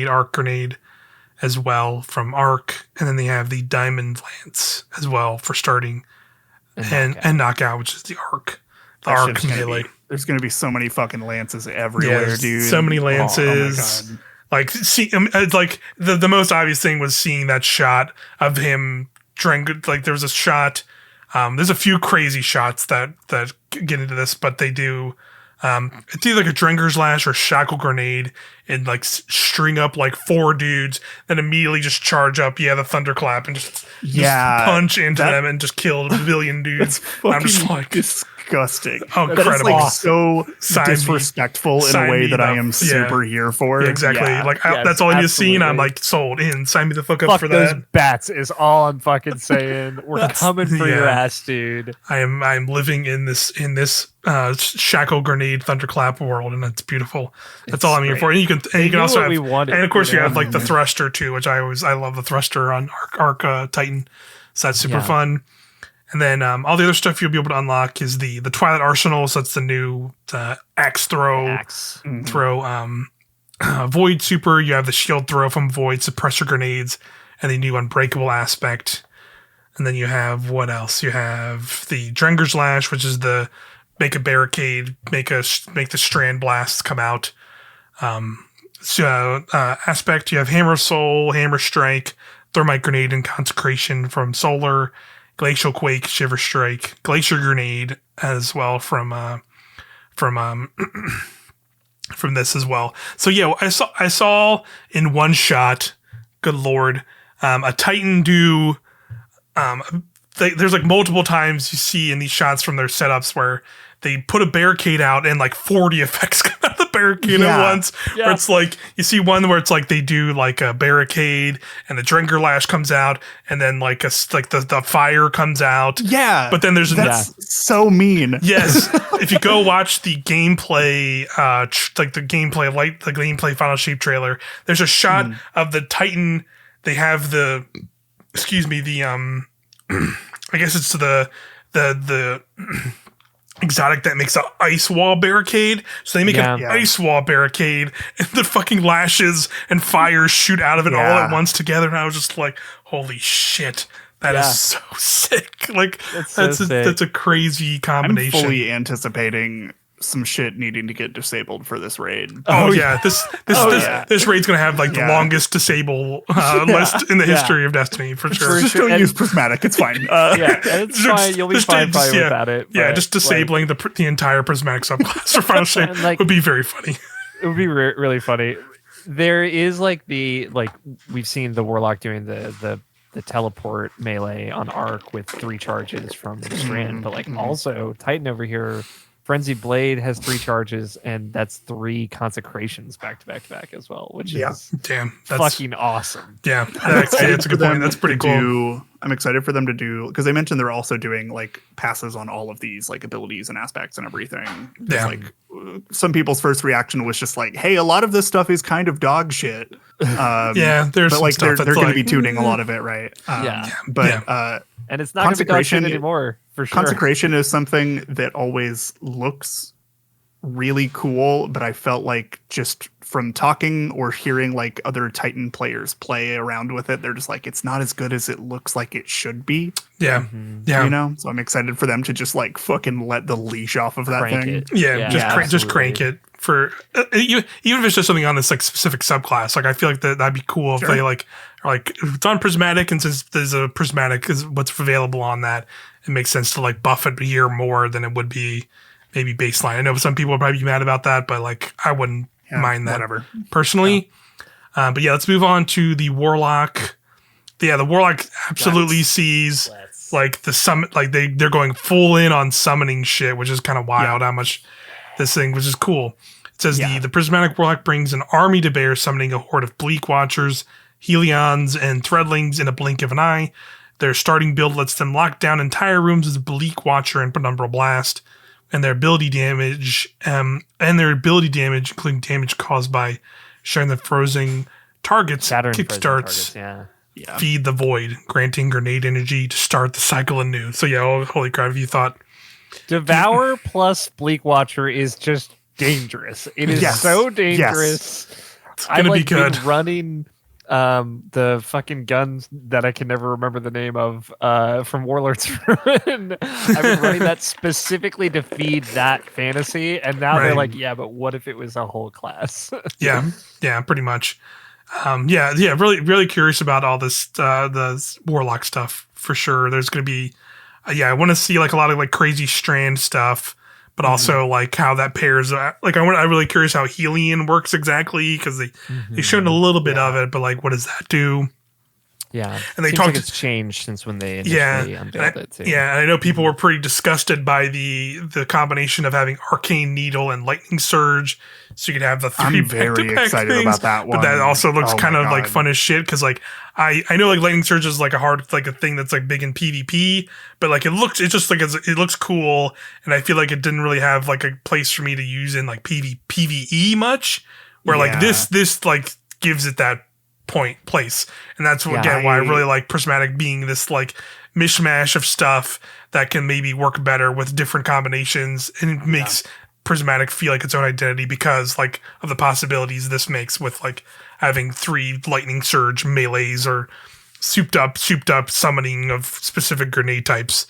Arc Grenade as well from Arc. And then they have the Diamond Lance as well for starting and Knockout, which is the Arc. The Arc Melee. There's going to be so many fucking lances everywhere, dude. So many lances. Oh my God. Like, see, like the most obvious thing was seeing that shot of him drink. Like, there was a shot. There's a few crazy shots that get into this, but they do. It's either like a Drenger's Lash or Shackle Grenade and like string up like 4 dudes, then immediately just charge up. The Thunderclap and just punch into them and just kill a billion dudes. I'm just like disgusting. Oh, incredible! Like so disrespectful in a way that I am super here for. Yeah, exactly. That's all I need to see, and I'm like sold in. Sign me the fuck up for those that. Bats is all I'm fucking saying. We're coming for your ass, dude. I'm living in this Shackle Grenade Thunderclap world, and that's beautiful. That's all I'm here for. And you can also have, and of course you have like the Thruster too, which I love the Thruster on Arc Titan. So that's super fun. And then all the other stuff you'll be able to unlock is the Twilight Arsenal. So that's the new axe throw. Void Super. You have the shield throw from Void, suppressor grenades, and the new Unbreakable aspect. And then you have what else? You have the Drenger's Lash, which is the make a barricade, make the strand blasts come out. Aspect. You have Hammer of Soul, Hammer Strike, Thermite Grenade, and Consecration from Solar. Glacial Quake, Shiver Strike, Glacier Grenade as well from this as well. So I saw in one shot, good lord, a Titan do. There's like multiple times you see in these shots from their setups where they put a barricade out and like 40 effects come out of the barricade at once. Yeah. Where it's like, you see one where it's like they do like a barricade and the Drenker Lash comes out and then like the fire comes out. Yeah. But then that's so mean. Yes. If you go watch the gameplay, the gameplay Final Shape trailer, there's a shot of the Titan. They have I guess it's the exotic that makes an ice wall barricade. So they make an ice wall barricade and the fucking lashes and fires shoot out of it all at once together. And I was just like, holy shit. That is so sick. Like that's a crazy combination. I'm fully anticipating some shit needing to get disabled for this raid. This raid's gonna have like the longest disable list in the history of Destiny for sure. Just don't use Prismatic. It's fine. It's fine. You'll be fine probably without it. Yeah, just disabling the entire Prismatic subclass for Final Shape would be very funny. It would be really funny. There is we've seen the Warlock doing the the teleport melee on Arc with 3 charges from Strand, but like also Titan over here, Frenzied Blade has 3 charges, and that's 3 consecrations back to back to back as well, which is that's fucking awesome. Yeah, that's a good point. That's pretty cool. I'm excited for them to do, because they mentioned they're also doing like passes on all of these like abilities and aspects and everything. Yeah. Like some people's first reaction was just like, hey, a lot of this stuff is kind of dog shit. There's but like some they're stuff going to like, be tuning a lot of it, right? And it's not going to be dog shit anymore, for sure. Consecration is something that always looks really cool, but I felt like just from talking or hearing like other Titan players play around with it, they're just like, it's not as good as it looks like it should be. Yeah. You know, so I'm excited for them to just like fucking let the leash off of that thing. Just crank it for even if it's just something on this like specific subclass. Like I feel like that'd be cool if they like are like, if it's on prismatic, and since there's a prismatic is what's available on that, it makes sense to like buff it here more than it would be maybe baseline. I know some people would probably be mad about that, but like I wouldn't mind that personally. But let's move on to the Warlock. The Warlock absolutely sees like the summon, like they're going full in on summoning shit, which is kind of wild how much this thing, which is cool. It says the Prismatic Warlock brings an army to bear, summoning a horde of Bleak Watchers, Helions, and Threadlings in a blink of an eye. Their starting build lets them lock down entire rooms with Bleak Watcher and Penumbral Blast. And their ability damage, including damage caused by sharing the frozen targets, kickstarts Feed the Void, granting grenade energy to start the cycle anew. So holy crap, if you thought Devour plus Bleak Watcher is just dangerous. It is so dangerous. It's gonna be good. Been running the fucking guns that I can never remember the name of from Warlords. I've been running that specifically to feed that fantasy, and now they're like, but what if it was a whole class? Pretty much. Really curious about all this the Warlock stuff for sure. There's gonna be I want to see like a lot of like crazy Strand stuff, but also like how that pairs. Like I'm really curious how Helion works exactly, because they showed a little bit of it, but like what does that do? Yeah, and they seems talked. Like it's changed since when they initially unveiled it too. Yeah, and I know people were pretty disgusted by the combination of having Arcane Needle and Lightning Surge, so you could have the 3 I'm very excited things, about that one. But that also looks kind of like fun as shit, because like I know like Lightning Surge is like a thing that's like big in PvP, but like it looks cool, and I feel like it didn't really have like a place for me to use in like PvE much, where like this like gives it that place, and that's why I really like Prismatic being this like mishmash of stuff that can maybe work better with different combinations, and it makes Prismatic feel like its own identity because like of the possibilities this makes with like having 3 Lightning Surge melees or souped up summoning of specific grenade types.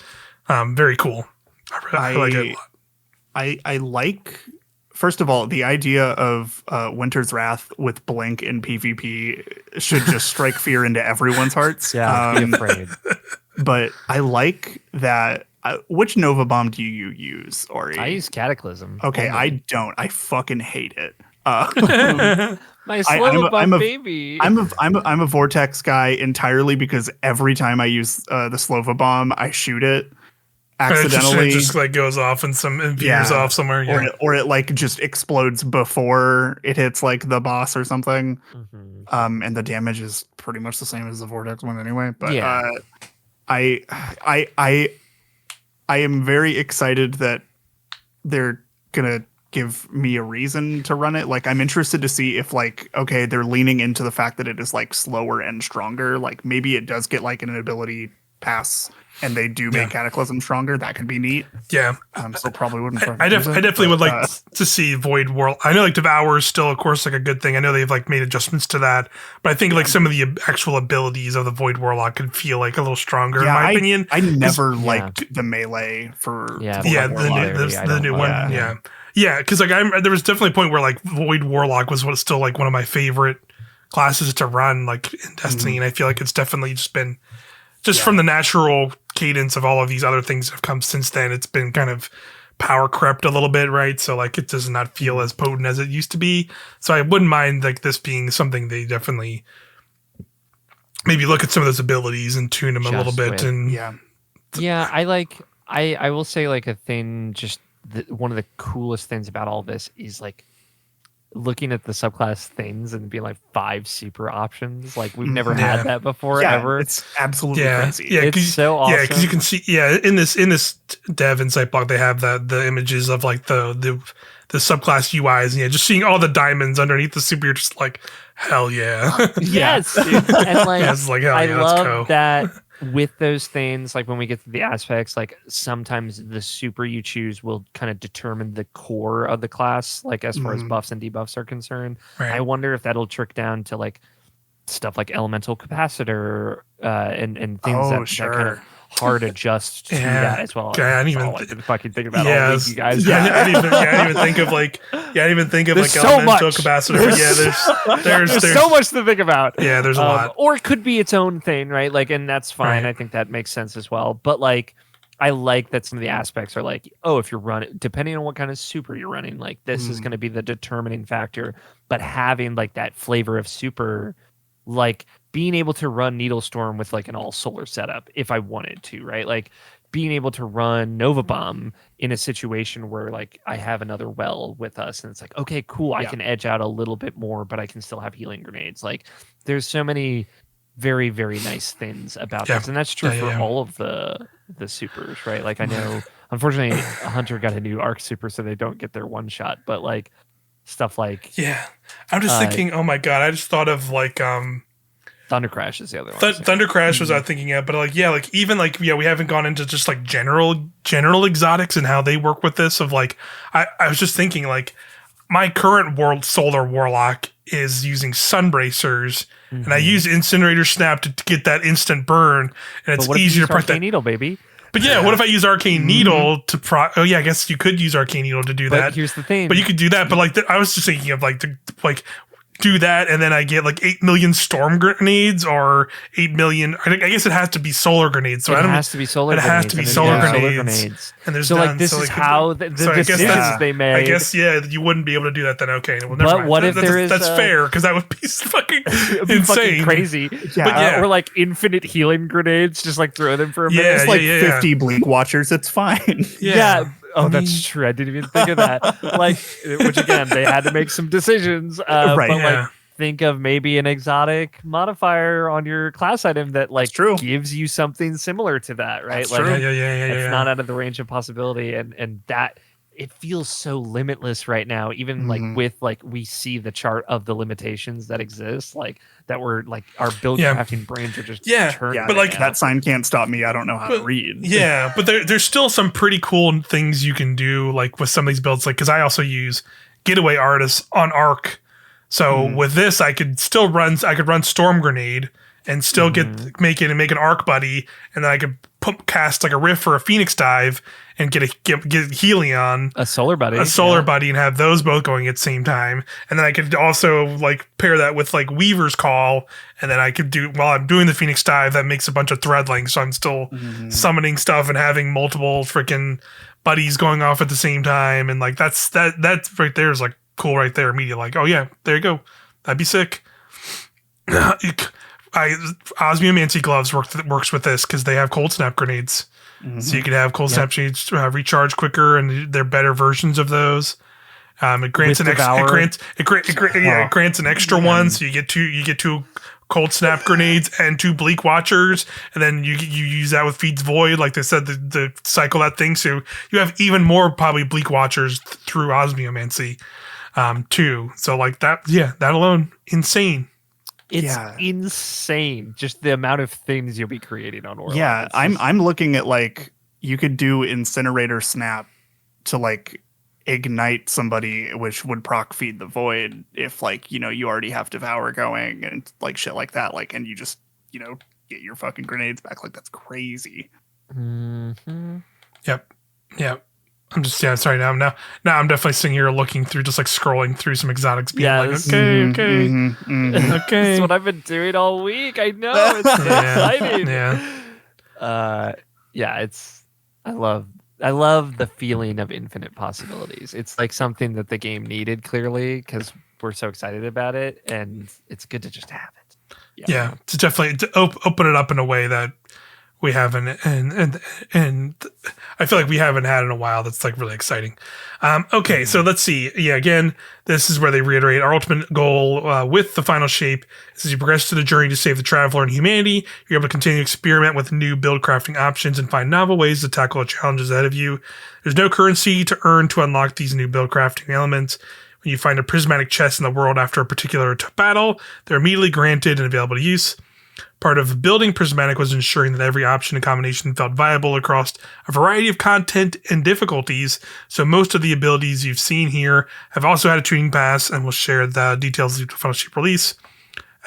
Very cool. I like it a lot. I like, first of all, the idea of Winter's Wrath with Blink in PvP should just strike fear into everyone's hearts. Be afraid. But I like that. Which Nova Bomb do you use, Ori? I use Cataclysm. Okay, I don't. I fucking hate it. My slow bomb baby. I'm a Vortex guy entirely, because every time I use the Slova Bomb, I shoot it accidentally. It just like goes off and veers off somewhere. Yeah. Or it like just explodes before it hits like the boss or something. And the damage is pretty much the same as the Vortex one anyway. But I am very excited that they're gonna give me a reason to run it. Like I'm interested to see if like, okay, they're leaning into the fact that it is like slower and stronger. Like maybe it does get like an ability pass and they do make Cataclysm stronger. That could be neat. Yeah. So probably wouldn't. I definitely would like to see Void World. I know like Devour is still, of course, like a good thing. I know they've like made adjustments to that, but I think like some of the actual abilities of the Void Warlock could feel like a little stronger in my opinion. I never liked the melee for the new one. Yeah, because like there was definitely a point where like Void Warlock was still like one of my favorite classes to run like in Destiny, and I feel like it's definitely just been from the natural cadence of all of these other things that have come since then. It's been kind of power crept a little bit, right? So like it does not feel as potent as it used to be. So I wouldn't mind like this being something they definitely maybe look at some of those abilities and tune them a little bit. With, and yeah, I will say like a thing. Just one of the coolest things about all this is like looking at the subclass things and being like 5 super options. Like we've never had that before ever. It's absolutely crazy. Yeah, it's so awesome. Yeah, because you can see. Yeah, in this dev insight blog, they have the images of like the subclass UIs. And just seeing all the diamonds underneath the super, you're just like, hell yeah. Yes, and like, it's like hell I yeah, love let's go. that. With those things, like when we get to the aspects, like sometimes the super you choose will kind of determine the core of the class, like as far as buffs and debuffs are concerned. Right. I wonder if that'll trick down to like stuff like elemental capacitor and things that kind of hard adjust to that as well. Yeah, I didn't even fucking think about all week, you guys. I didn't even think of like there's so elemental much. capacitor. There's so much to think about. Yeah, there's a lot. Or it could be its own thing, right? Like, and that's fine. Right. I think that makes sense as well. But like, I like that some of the aspects are like, oh, if you're running, depending on what kind of super you're running, like this is going to be the determining factor. But having like that flavor of super, like being able to run Needle Storm with like an all solar setup if I wanted to, right? Like being able to run Nova Bomb in a situation where like I have another well with us and it's like, okay, cool. I can edge out a little bit more, but I can still have healing grenades. Like there's so many very, very nice things about this. And that's true for all of the supers, right? Like I know, unfortunately, Hunter got a new arc super, so they don't get their one shot, but like stuff like... Yeah. I'm just thinking, oh my God, I just thought of like... Thunder Crash is the other one. Thunder Crash was I was thinking of, but like even we haven't gone into just like general exotics and how they work with this. Of like, I was just thinking like my current world solar warlock is using sunbracers, and I use Incinerator Snap to get that instant burn, and it's easier to Arcane Needle, baby. But what if I use Arcane Needle to oh yeah, I guess you could use Arcane Needle to do that. Here's the thing. But you could do that, but like I was just thinking of like do that, and then I get like 8 million storm grenades or 8 million. I guess it has to be solar grenades. So it has to be solar. It has to be solar grenades. And there's so like this is how the decisions they made. I guess you wouldn't be able to do that then. Okay, well, never but mind. what if that's fair because that would be fucking insane, fucking crazy. Or like infinite healing grenades, just like throw them for a minute. It's like 50 Bleak Watchers. It's fine. Yeah. Oh, that's true. I didn't even think of that. Like, which again, they had to make some decisions. But like, think of maybe an exotic modifier on your class item that like gives you something similar to that, right? That's like, true. It's not out of the range of possibility, and that it feels so limitless right now. Even like with like we see the chart of the limitations that exist, like that we're like our build crafting brains are just but like that sign can't stop me. I don't know how to read. Yeah, but there's still some pretty cool things you can do like with some of these builds, like because I also use Getaway Artists on Arc. So with this, I could run Storm Grenade and still make an Arc Buddy, and then I could cast like a Rift or a Phoenix Dive and get Helion, a Solar Buddy, Buddy, and have those both going at the same time. And then I could also like pair that with like Weaver's Call, and then I could do while I'm doing the Phoenix Dive that makes a bunch of threadlings, so I'm still summoning stuff and having multiple freaking buddies going off at the same time, and like that's right there is like cool right there immediately. Like, oh yeah, there you go, that'd be sick. Osmiomancy Gloves works with this because they have Cold Snap grenades, so you can have Cold Snap grenades recharge quicker, and they're better versions of those. It grants an extra one, so you get two Cold Snap grenades and 2 Bleak Watchers, and then you use that with Feeds Void, like they said, the cycle that thing, so you have even more probably Bleak Watchers through Osmiomancy too. So like that alone, insane. It's insane, just the amount of things you'll be creating on Warlock. Yeah, I'm looking at like you could do Incinerator Snap to like ignite somebody, which would proc Feed the Void if like you already have Devour going and like shit like that, like, and you just get your fucking grenades back. Like that's crazy. Yep. I'm just sorry now I'm definitely sitting here looking through, just like scrolling through some exotics, being like, okay. That's what I've been doing all week. I know, it's so exciting. I love the feeling of infinite possibilities. It's like something that the game needed, clearly, because we're so excited about it, and it's good to just have it. Yeah, to definitely to open it up in a way that we haven't, and I feel like we haven't had in a while. That's like really exciting. Okay, so let's see. Yeah, again, this is where they reiterate our ultimate goal with the final shape is as you progress to the journey to save the traveler and humanity, you're able to continue to experiment with new build crafting options and find novel ways to tackle the challenges ahead of you. There's no currency to earn to unlock these new build crafting elements. When you find a prismatic chest in the world after a particular battle, they're immediately granted and available to use. Part of building Prismatic was ensuring that every option and combination felt viable across a variety of content and difficulties, so most of the abilities you've seen here have also had a tuning pass, and we'll share the details of the final shape release.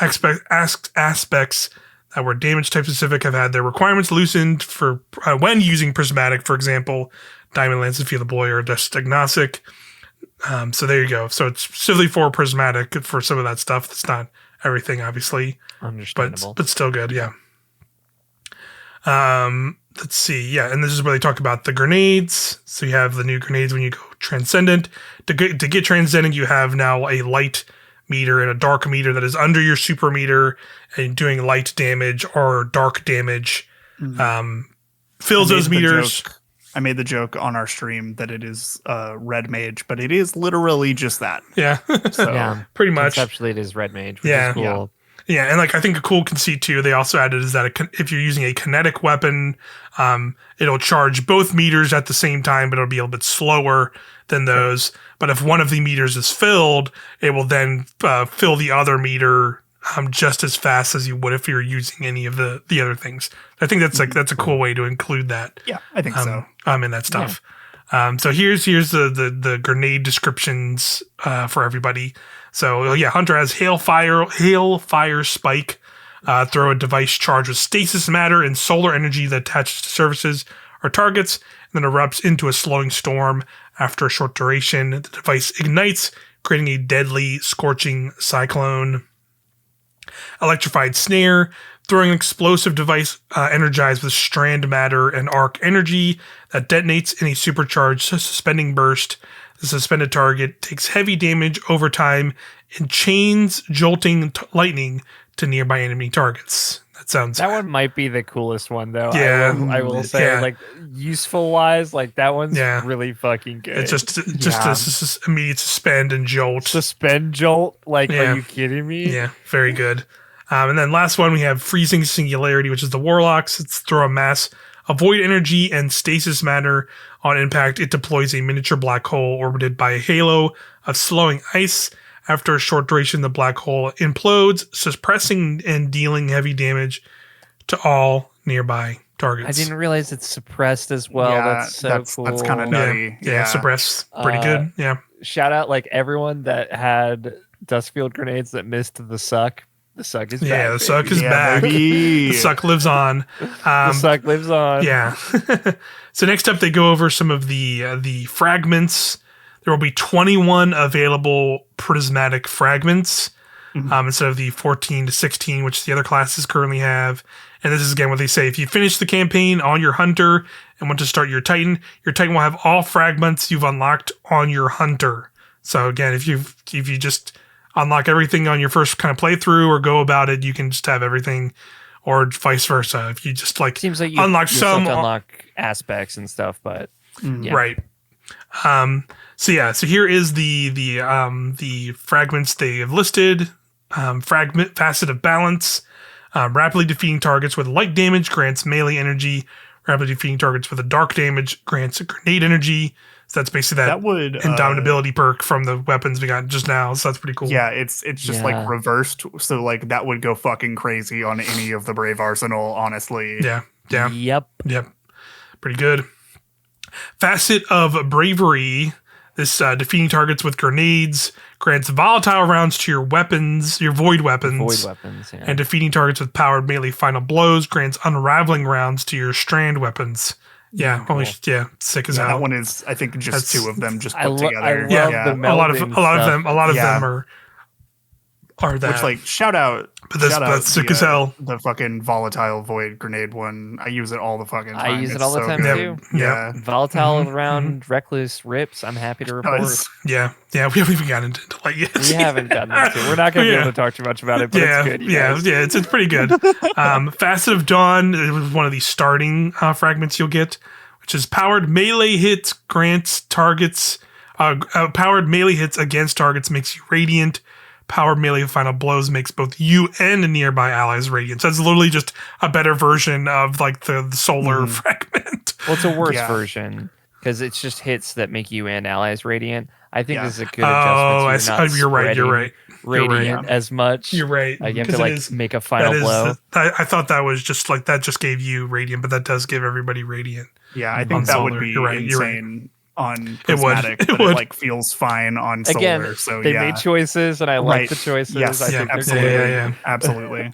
Aspects that were damage type specific have had their requirements loosened for when using Prismatic, for example, Diamond Lance and Feel the Boy are just agnostic. So there you go. So it's specifically for Prismatic for some of that stuff. That's not everything, obviously. Understandable. But still good, yeah. Let's see. Yeah, and this is where they talk about the grenades. So you have the new grenades when you go Transcendent. To get Transcendent, you have now a light meter and a dark meter that is under your super meter and doing light damage or dark damage. Fills those meters. I made the joke on our stream that it is red mage, but it is literally just that. Yeah. So pretty much. Conceptually, it is red mage, which is cool. Yeah, and like I think a cool conceit too they also added is that if you're using a kinetic weapon, it'll charge both meters at the same time, but it'll be a little bit slower than those. But if one of the meters is filled, it will then fill the other meter just as fast as you would if you're using any of the other things. I think that's that's a cool way to include that. Yeah, I think so. In that stuff. Yeah. So here's the grenade descriptions for everybody. So yeah, Hunter has hail fire spike, throw a device charged with stasis matter and solar energy that attaches to surfaces or targets, and then erupts into a slowing storm. After a short duration, the device ignites, creating a deadly, scorching cyclone. Electrified snare, throwing an explosive device energized with strand matter and arc energy that detonates in a supercharged suspending burst. The suspended target takes heavy damage over time and chains jolting lightning to nearby enemy targets. That one might be the coolest one, though. Yeah, I will say, like useful wise, like that one's really fucking good. It's just a immediate suspend and jolt. Suspend jolt? Like, are you kidding me? Yeah, very good. And then last one we have freezing singularity, which is the warlocks. It's throw a mass of void energy and stasis matter on impact. It deploys a miniature black hole orbited by a halo of slowing ice. After a short duration, the black hole implodes, suppressing and dealing heavy damage to all nearby targets. I didn't realize it's suppressed as well. Yeah, that's cool. That's kind of nutty. Yeah, suppressed. Pretty good. Yeah. Shout out like everyone that had Duskfield grenades that missed the suck. The suck is back. Yeah, the suck is back. Baby. The suck lives on. The suck lives on. Yeah. So next up, they go over some of the fragments. There will be 21 available prismatic fragments instead of the 14 to 16, which the other classes currently have. And this is again what they say: if you finish the campaign on your hunter and want to start your Titan will have all fragments you've unlocked on your hunter. So again, if you just unlock everything on your first kind of playthrough or go about it, you can just have everything, or vice versa. If you just seems like you unlock unlock aspects and stuff, but right. So here is the fragments they have listed. Fragment Facet of Balance. Rapidly defeating targets with light damage grants melee energy. Rapidly defeating targets with a dark damage grants grenade energy. So that's basically that indomitability perk from the weapons we got just now. So that's pretty cool. Yeah, it's just like reversed. So like that would go fucking crazy on any of the Brave Arsenal, honestly. Yeah. Yep. Pretty good. Facet of Bravery. This defeating targets with grenades grants volatile rounds to your weapons, your void weapons. And defeating targets with powered melee final blows grants unraveling rounds to your strand weapons. Yeah, cool. Sick as hell. That one is, I think, just two of them just put together. I love the a lot of them are Are that Which, like, shout out. But that's sick as hell. The fucking volatile void grenade one. I use it all the fucking time. I use it It's all the so time good. too. Yeah. Volatile around reckless rips. I'm happy to report. Yeah. We haven't even gotten into light yet. We haven't gotten into it. We're not going to be able to talk too much about it, but it's good. It's pretty good. Facet of Dawn is one of the starting fragments you'll get, which is powered melee hits grants targets. Powered melee hits against targets makes you radiant. Powered melee final blows makes both you and nearby allies radiant. So it's literally just a better version of like the solar fragment. Well, it's a worse version because it's just hits that make you and allies radiant. I think this is a good adjustment. So you're right. Radiant as much. You're right. You have to make a final blow. I thought that was just like that just gave you radiant, but that does give everybody radiant. Yeah, I think that would be insane. On prismatic, it but would. It like feels fine on solar. Again, so they made choices, and I like the choices. Yes, I think absolutely, absolutely.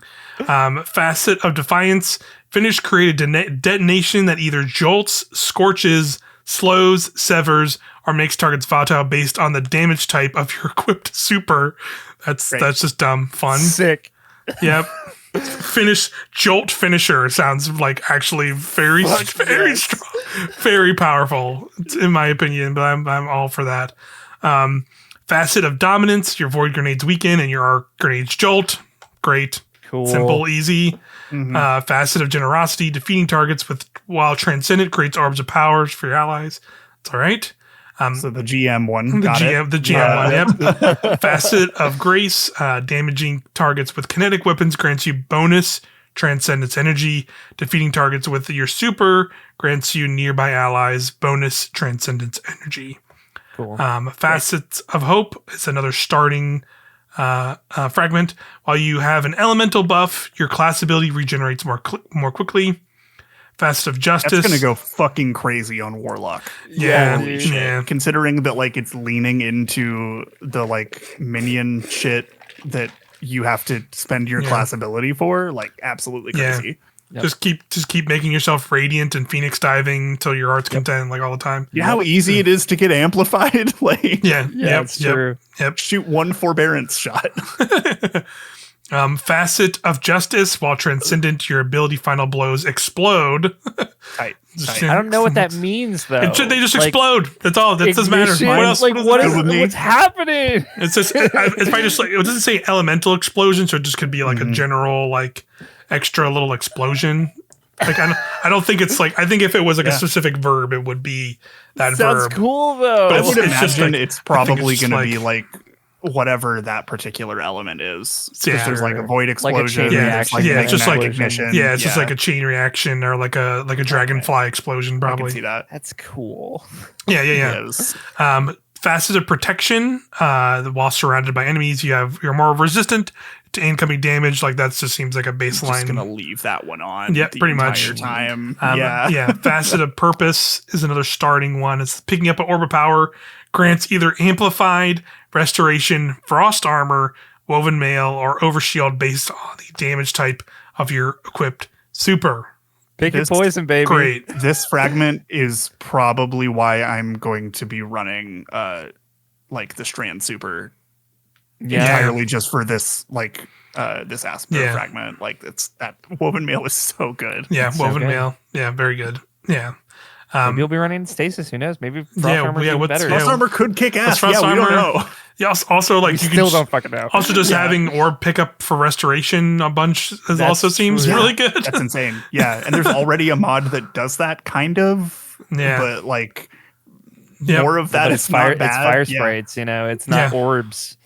Facet of Defiance: finish create a detonation that either jolts, scorches, slows, severs, or makes targets volatile based on the damage type of your equipped super. That's just dumb fun. Sick. Yep. Jolt finisher sounds like actually very strong, very powerful in my opinion, but I'm all for that. Facet of Dominance: your void grenades weaken and your arc grenades jolt. Great. Cool. Simple, easy. Facet of Generosity: defeating targets while Transcendent creates orbs of powers for your allies. It's all right. So the GM one. The GM one, yep. Facet of Grace: damaging targets with kinetic weapons grants you bonus Transcendence energy. Defeating targets with your super grants you nearby allies bonus Transcendence energy. Cool. Facets of Hope is another starting fragment. While you have an elemental buff, your class ability regenerates more quickly. Facet of Justice. That's gonna go fucking crazy on Warlock. Yeah. Considering that like it's leaning into the like minion shit that you have to spend your class ability for, like absolutely crazy. Yep. Just keep making yourself radiant and phoenix diving until your heart's content, like all the time. You know how easy it is to get amplified? Like it's true. Yep. Shoot one forbearance shot. Facet of Justice: while Transcendent, your ability final blows explode. Tight. I don't know what that means though. They just explode. That's all. That doesn't matter. What else? What's happening? It's just it's probably just like it doesn't say elemental explosion, so it just could be like a general like extra little explosion. Like I don't think it's like I think if it was like a specific verb, it would be that Sounds verb. cool though. But I would imagine like, it's probably going to be like whatever that particular element is. Because there's like a void explosion. Like a chain reaction. It's just like ignition. it's just like a chain reaction or like a dragonfly explosion. Probably. I can see that. That's cool. Yeah. Facet of Protection: while surrounded by enemies, you're more resistant to incoming damage. Like that just seems like a baseline. I'm just gonna leave that one on. Yeah, pretty much. Time. Facet of Purpose is another starting one. It's picking up an orb of power. Grants either amplified, restoration, frost armor, woven mail, or overshield based on the damage type of your equipped super. Pick your poison, baby. Great. This fragment is probably why I'm going to be running like the Strand super entirely just for this this aspect fragment. Like that woven mail is so good. Yeah, woven mail. Yeah, very good. Yeah. Maybe you'll be running stasis. Who knows? Maybe frost armor is better. Frost armor could kick ass. We don't know. Yeah. Also, like you still don't fucking know. Also, just having orb pickup for restoration a bunch also seems really good. That's insane. Yeah, and there's already a mod that does that kind of. Yeah. But like more of that. It's fire. It's fire sprites. You know, it's not orbs.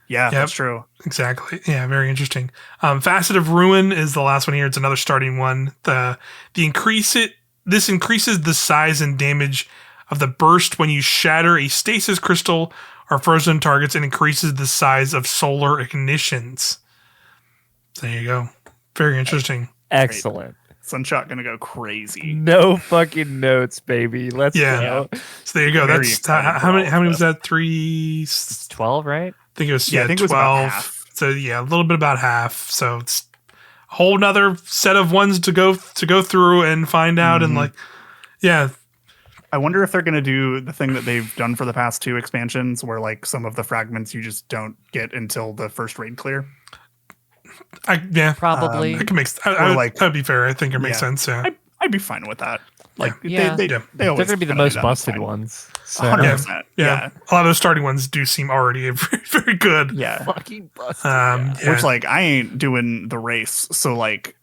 Yeah, that's true. Exactly. Yeah, very interesting. Facet of Ruin is the last one here. It's another starting one. This increases the size and damage of the burst when you shatter a stasis crystal or frozen targets, and increases the size of solar ignitions. There you go. Very interesting. Excellent. Sunshot gonna go crazy. No fucking notes, baby. Let's go. So there you go. That's how many was that? 12, right? I think it was 12. It was about half. So a little bit about half. So it's a whole nother set of ones to go through and find out and I wonder if they're going to do the thing that they've done for the past 2 expansions, where like some of the fragments you just don't get until the first raid clear. Probably. I can make. That'd be fair. I think it makes sense. Yeah. I'd be fine with that. Like they they're always going to be the most busted fine. ones. So. 100%. Yeah. A lot of those starting ones do seem already very, very good. Yeah. Fucking busted. Which like I ain't doing the race, so like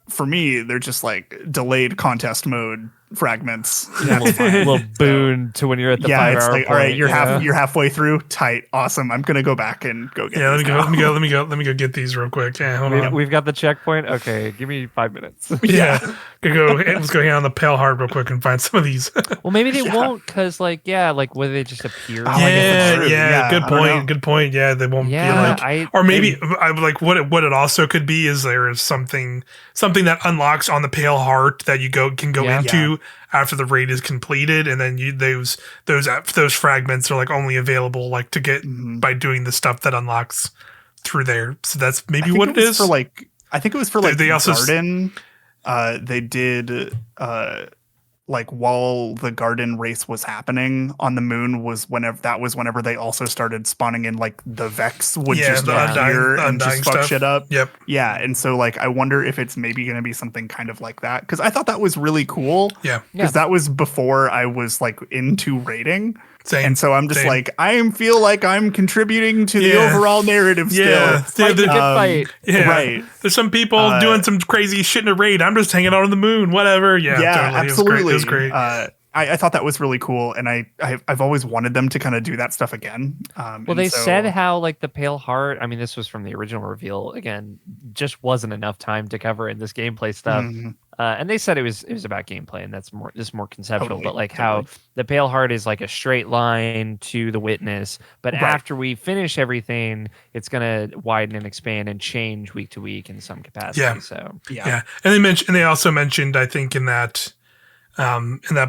for me they're just like delayed contest mode fragments. A little boon to when you're at the 5 it's hour like, point. all right, you're halfway through. Tight, awesome. I'm gonna go back and go get. Yeah, these let me go get these real quick. Yeah, hold on. We've got the checkpoint. Okay, give me 5 minutes. Let's go hang on the Pale Heart real quick and find some of these. Well, maybe they won't, because whether they just appear. Good point. Yeah, they won't be like, or maybe I like what it also could be is there is something that unlocks on the Pale Heart that you can go into after the raid is completed, and then those fragments are like only available like to get by doing the stuff that unlocks through there. So that's maybe what it is for like. I think it was for like they also Garden. They did like while the Garden race was happening on the moon was whenever they also started spawning in like the Vex would just appear and just fuck shit up. Yep. Yeah, and so like I wonder if it's maybe going to be something kind of like that, because I thought that was really cool. Yeah. Because that was before I was like into raiding. Same. And so I'm just like, I feel like I'm contributing to the overall narrative still. Yeah. Fight. Yeah. Right. There's some people doing some crazy shit in a raid. I'm just hanging out on the moon, whatever. Yeah, totally. Absolutely. It was great. I thought that was really cool, and I've always wanted them to kind of do that stuff again. Well, they said how like the Pale Heart. I mean, this was from the original reveal. Again, just wasn't enough time to cover in this gameplay stuff. And they said it was about gameplay, and that's more conceptual. But like how the Pale Heart is like a straight line to the Witness, but after we finish everything, it's gonna widen and expand and change week to week in some capacity. Yeah. So and they also mentioned, I think in that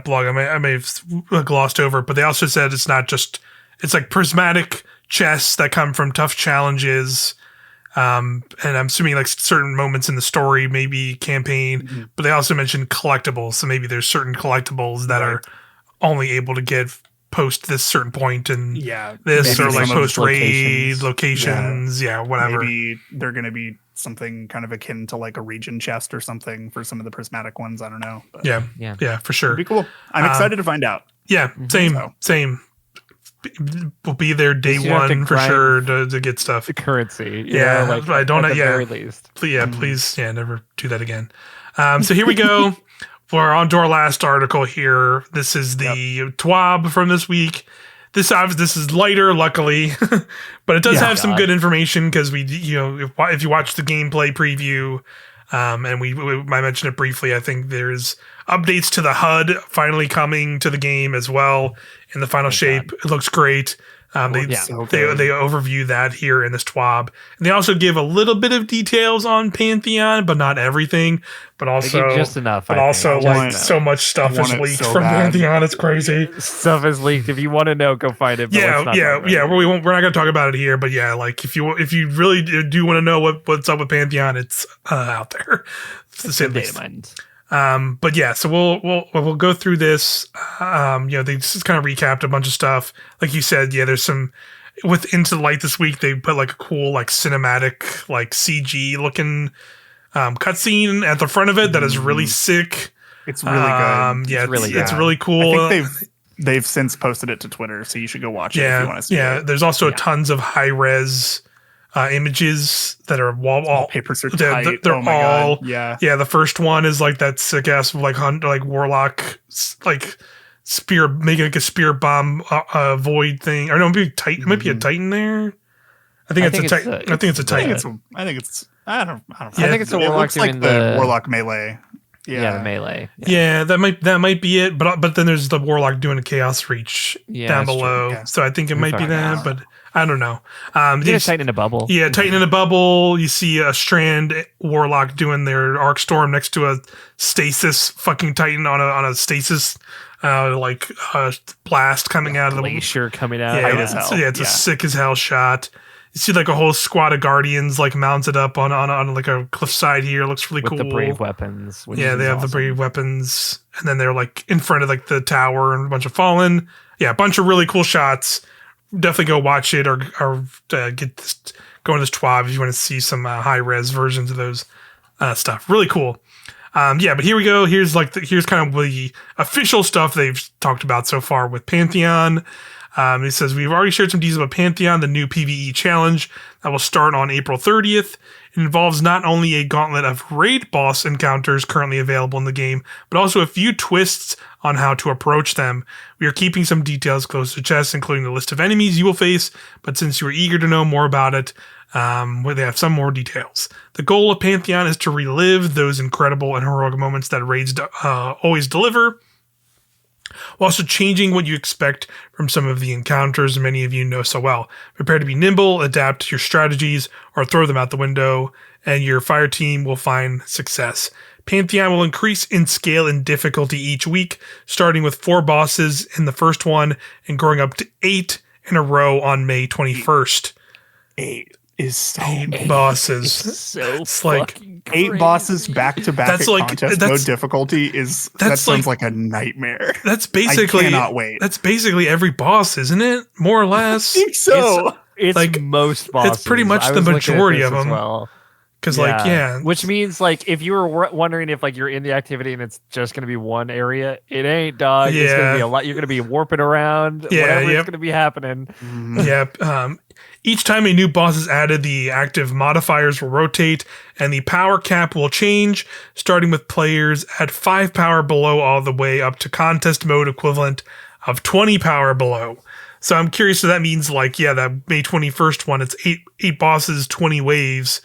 blog, I may have glossed over, but they also said it's not just, it's like prismatic chests that come from tough challenges. And I'm assuming like certain moments in the story, maybe campaign, but they also mentioned collectibles. So maybe there's certain collectibles that are only able to get post this certain point and this, or like post raid locations. Whatever. Maybe they're going to be something kind of akin to like a region chest or something for some of the prismatic ones. I don't know. But yeah, for sure. It'd be cool. I'm excited to find out. Yeah, same. We'll be there day one for sure to get stuff. The currency. I don't know. At the very least. Please, never do that again. So here we go. We're on to our last article here. This is the TWAB from this week. This is lighter, luckily, but it does have some good information because if you watch the gameplay preview, and I mentioned it briefly, I think there's updates to the HUD finally coming to the game as well in the final shape. It looks great. They overview that here in this TWAB. And they also give a little bit of details on Pantheon, but not everything. But also just enough. But also so much stuff is leaked from Pantheon. It's crazy. Stuff is leaked. If you want to know, go find it. We're not going to talk about it here. But yeah, like if you really do want to know what's up with Pantheon, it's out there. To say the least. But yeah, so we'll go through this. They just kind of recapped a bunch of stuff. Like you said, there's some with Into the Light this week. They put like a cool like cinematic like CG looking cutscene at the front of it that is really sick. It's really good. It's really cool. I think they've since posted it to Twitter, so you should go watch it if you want to see it. Yeah, there's also tons of high res images that are wallpapers are tight. They're all the first one is like that sick ass like warlock like spear, making like a spear bomb void thing, or no, maybe Titan. It might be a Titan there. I think it's a Titan. I think it's a Titan. I think it's I don't know. I think it's a warlock. It looks like the warlock melee. Yeah, the melee. Yeah, that might be it. But then there's the warlock doing a chaos reach down below. Yeah. So I think it might be that, but I don't know. Titan in a bubble. Yeah, Titan in a bubble. You see a Strand warlock doing their arc storm next to a stasis fucking Titan on a stasis blast coming out of the glacier coming out. Yeah, it's a sick as hell shot. You see like a whole squad of guardians like mounted up on like a cliffside here. It looks really with cool. the brave weapons. Yeah, they have the brave weapons, and then they're like in front of like the tower and a bunch of fallen. Yeah, a bunch of really cool shots. Definitely go watch it or get this, go on this TWAB if you want to see some high res versions of those stuff. Really cool. Yeah, but here we go. Here's here's kind of the official stuff they've talked about so far with Pantheon. It says, we've already shared some details about Pantheon, the new PvE challenge that will start on April 30th. It involves not only a gauntlet of raid boss encounters currently available in the game, but also a few twists on how to approach them. We are keeping some details close to chest, including the list of enemies you will face, but since you are eager to know more about it, where they have some more details. The goal of Pantheon is to relive those incredible and heroic moments that raids always deliver, while also changing what you expect from some of the encounters many of you know so well. Prepare to be nimble, adapt your strategies, or throw them out the window, and your fire team will find success. Pantheon will increase in scale and difficulty each week, starting with 4 bosses in the first one and growing up to 8 in a row on May 21st. 8 is so 8 bosses. So it's like 8 bosses back to back. That's at like- contest that's- mode difficulty is that that's sounds like- like a nightmare. That's basically I cannot wait. That's basically every boss, isn't it? More or less. I think so. It's Like, most bosses. it's pretty much I the was looking at majority this of as them. Well. Because yeah, Which means like if you were wondering if like you're in the activity and it's just going to be one area, it ain't, dog. It's going to be a lot. You're going to be warping around. Yeah, whatever yep. is going to be happening. Yep. Each time a new boss is added, the active modifiers will rotate and the power cap will change, starting with players at 5 power below all the way up to contest mode equivalent of 20 power below. So I'm curious if that means like, yeah, that May 21st one, it's 8 bosses, 20 waves.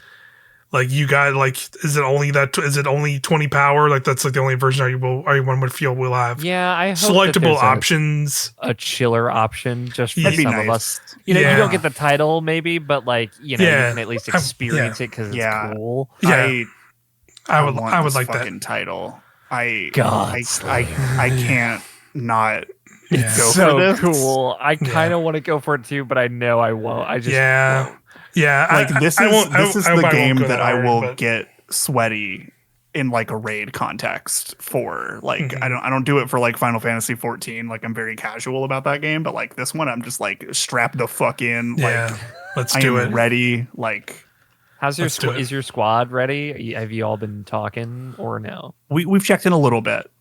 Like you got like, is it only 20 power? Like that's like the only version everyone would feel will have. Yeah, I hope that Selectable there's options. a chiller option just for That'd be some nice. of us. You know, Yeah. you don't get the title maybe, but like you know, Yeah. you can at least experience it because Yeah. it's cool. Yeah. I would want like this that. fucking title. I God. I can't not Yeah. go So for this. cool. I kind of want to go for it too, but I know I won't. I just Yeah. won't. Yeah. Like this is the game that I will get. get sweaty in like a raid context for. Like Mhm. I don't do it for like Final Fantasy 14. Like I'm very casual about that game, but like this one I'm just like strap the fuck in. Yeah. Like Let's I do am it. ready. Like How's your Let's do it. is your squad ready? Have you all been talking or no? we've checked in a little bit.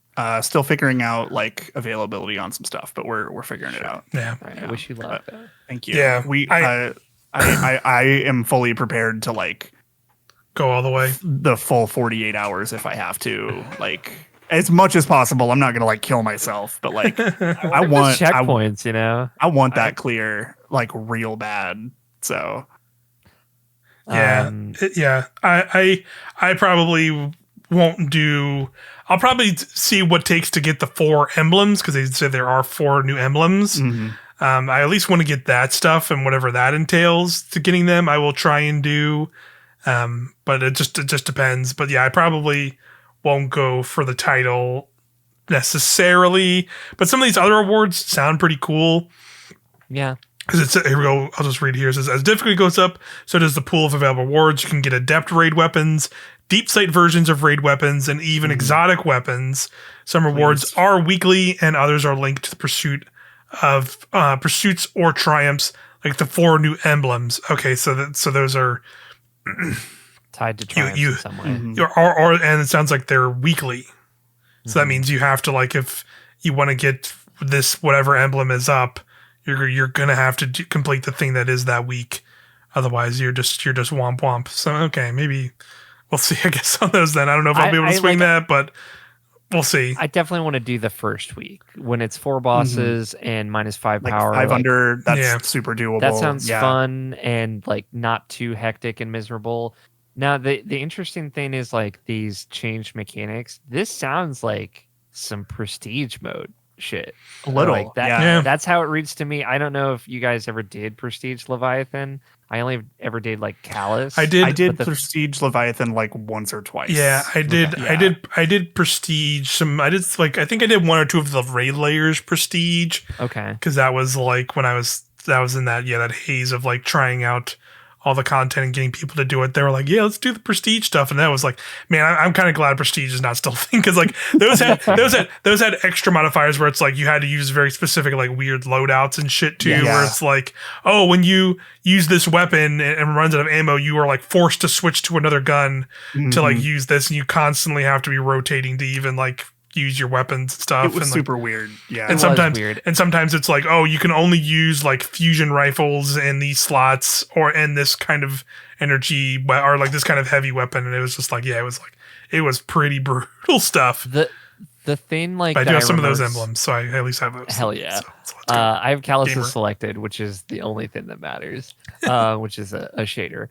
Still figuring out like availability on some stuff, but we're figuring it out. Yeah. Right, Yeah. I wish you luck. Thank you. Yeah, I am fully prepared to like Go all the way. the full 48 hours if I have to, like as much as possible. I'm not gonna like kill myself, but like I want checkpoints, you know. I want that clear like real bad. So Yeah. Um, Yeah. I probably won't do. I'll probably see what it takes to get the 4 emblems because they said there are 4 new emblems. I at least want to get that stuff and whatever that entails to getting them. I will try and do, but it just depends. But yeah, I probably won't go for the title necessarily. But some of these other awards sound pretty cool. yeah. Because here we go. I'll just read here. It says, as difficulty goes up, so does the pool of available awards. You can get adept raid weapons, deep sight versions of raid weapons, and even exotic weapons. Some rewards are weekly, and others are linked to the pursuit of pursuits or triumphs, like the 4 new emblems. Okay, so those are Tied to triumphs you- in some way. or and it sounds like they're weekly. So that means you have to like if you want to get this whatever emblem is up, you're gonna have to complete the thing that is that week. Otherwise, you're just womp womp. So okay, maybe we'll see. I guess on those then. I don't know if I'll be able to swing that, but we'll see. I definitely want to do the first week when it's 4 bosses and minus 5 like power. 5 like, under, that's Yeah. super doable. that sounds Yeah. fun and like not too hectic and miserable. Now the interesting thing is like these changed mechanics. This sounds like some prestige mode shit. A little. Like that, Yeah. That's how it reads to me. I don't know if you guys ever did Prestige Leviathan. I only ever did like Callus. I did. I did but the- Prestige Leviathan like once or twice. Yeah, I did. Okay. I did prestige. I think I did 1 or 2 of the raid layers prestige Okay. because that was like when I was in that haze of like trying out all the content and getting people to do it. They were like, yeah, let's do the prestige stuff. And that was like, man, I'm kind of glad prestige is not still a thing. Cause like those had extra modifiers where it's like you had to use very specific, like weird loadouts and shit too, where it's like, oh, when you use this weapon and runs out of ammo, you are like forced to switch to another gun to like use this. And you constantly have to be rotating to even like use your weapons and stuff. It was and super weird. Yeah. And sometimes it's like, oh, you can only use like fusion rifles in these slots and this kind of energy or like this kind of heavy weapon. And it was just like, yeah, it was pretty brutal stuff. The thing like but I do have some of those emblems, so I at least have those. Hell yeah. So I have Calluses selected, which is the only thing that matters, which is a shader.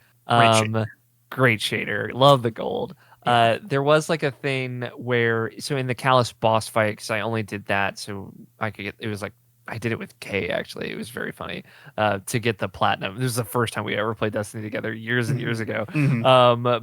Great shader. Love the gold. There was like a thing where, so in the Callus boss fight, because I only did that so I could get, it was like, I did it with Kay actually. It was very funny to get the platinum. This is the first time we ever played Destiny together years and years ago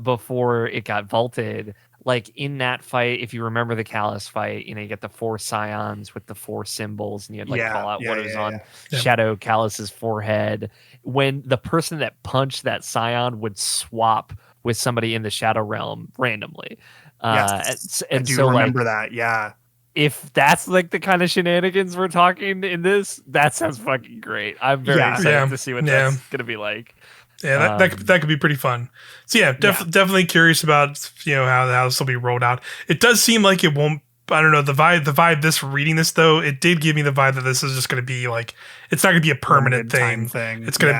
before it got vaulted. Like in that fight, if you remember the Callus fight, you get the 4 scions with the 4 symbols and you had like call out what was on Shadow Callus's forehead. When the person that punched that scion would swap with somebody in the Shadow Realm randomly. Yes, and I do so remember that. Yeah. If that's like the kind of shenanigans we're talking in this, that sounds fucking great. I'm very excited to see what that's going to be like. Yeah, that could be pretty fun. So yeah, definitely curious about how this will be rolled out. It does seem like it won't. I don't know the vibe. This reading this though, it did give me the vibe that this is just going to be like it's not going to be a permanent thing. It's going to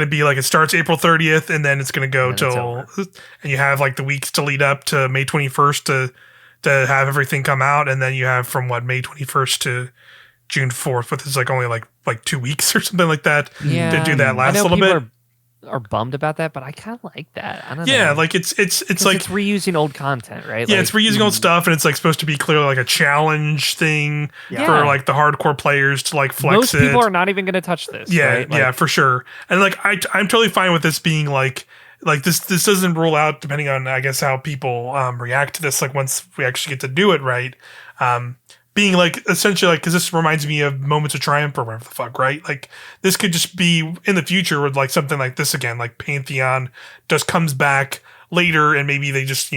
be like it starts April 30th and then it's going to go till and you have like the weeks to lead up to May 21st to have everything come out, and then you have from May 21st to June 4th, which is like only like 2 weeks or something like that to do that last little bit. Are bummed about that, but I kind of like that. I don't know. Yeah, like it's like it's reusing old content, right? Yeah, it's reusing old stuff, and it's like supposed to be clearly like a challenge thing for like the hardcore players to like flex. Most people are not even going to touch this. Yeah, right? Yeah, for sure. And like I'm totally fine with this being like this doesn't rule out depending on I guess how people react to this. Like once we actually get to do it right. Being like essentially like because this reminds me of Moments of Triumph or whatever the fuck, right? Like this could just be in the future with like something like this again, like Pantheon just comes back later and maybe they just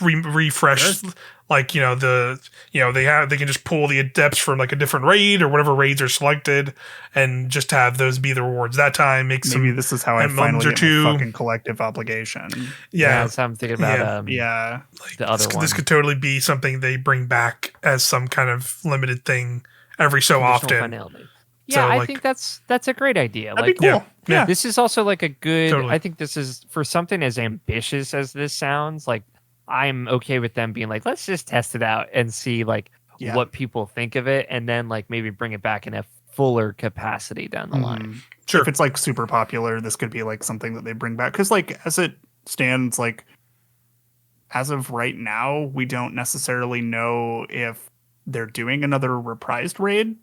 refresh like they can just pull the adepts from like a different raid or whatever raids are selected and just have those be the rewards that time. Maybe this is how I finally get my fucking collective obligation. Yeah, that's how I'm thinking about. Like the other one. This could totally be something they bring back as some kind of limited thing every so often. Finality. Yeah, so, I think that's a great idea. That'd be cool. Yeah, this is also like a good. Totally. I think this is for something as ambitious as this sounds. Like I'm okay with them being like, let's just test it out and see like what people think of it, and then like maybe bring it back in a fuller capacity down the line. Sure. If it's like super popular, this could be like something that they bring back because like as it stands, like as of right now, we don't necessarily know if they're doing another reprised raid.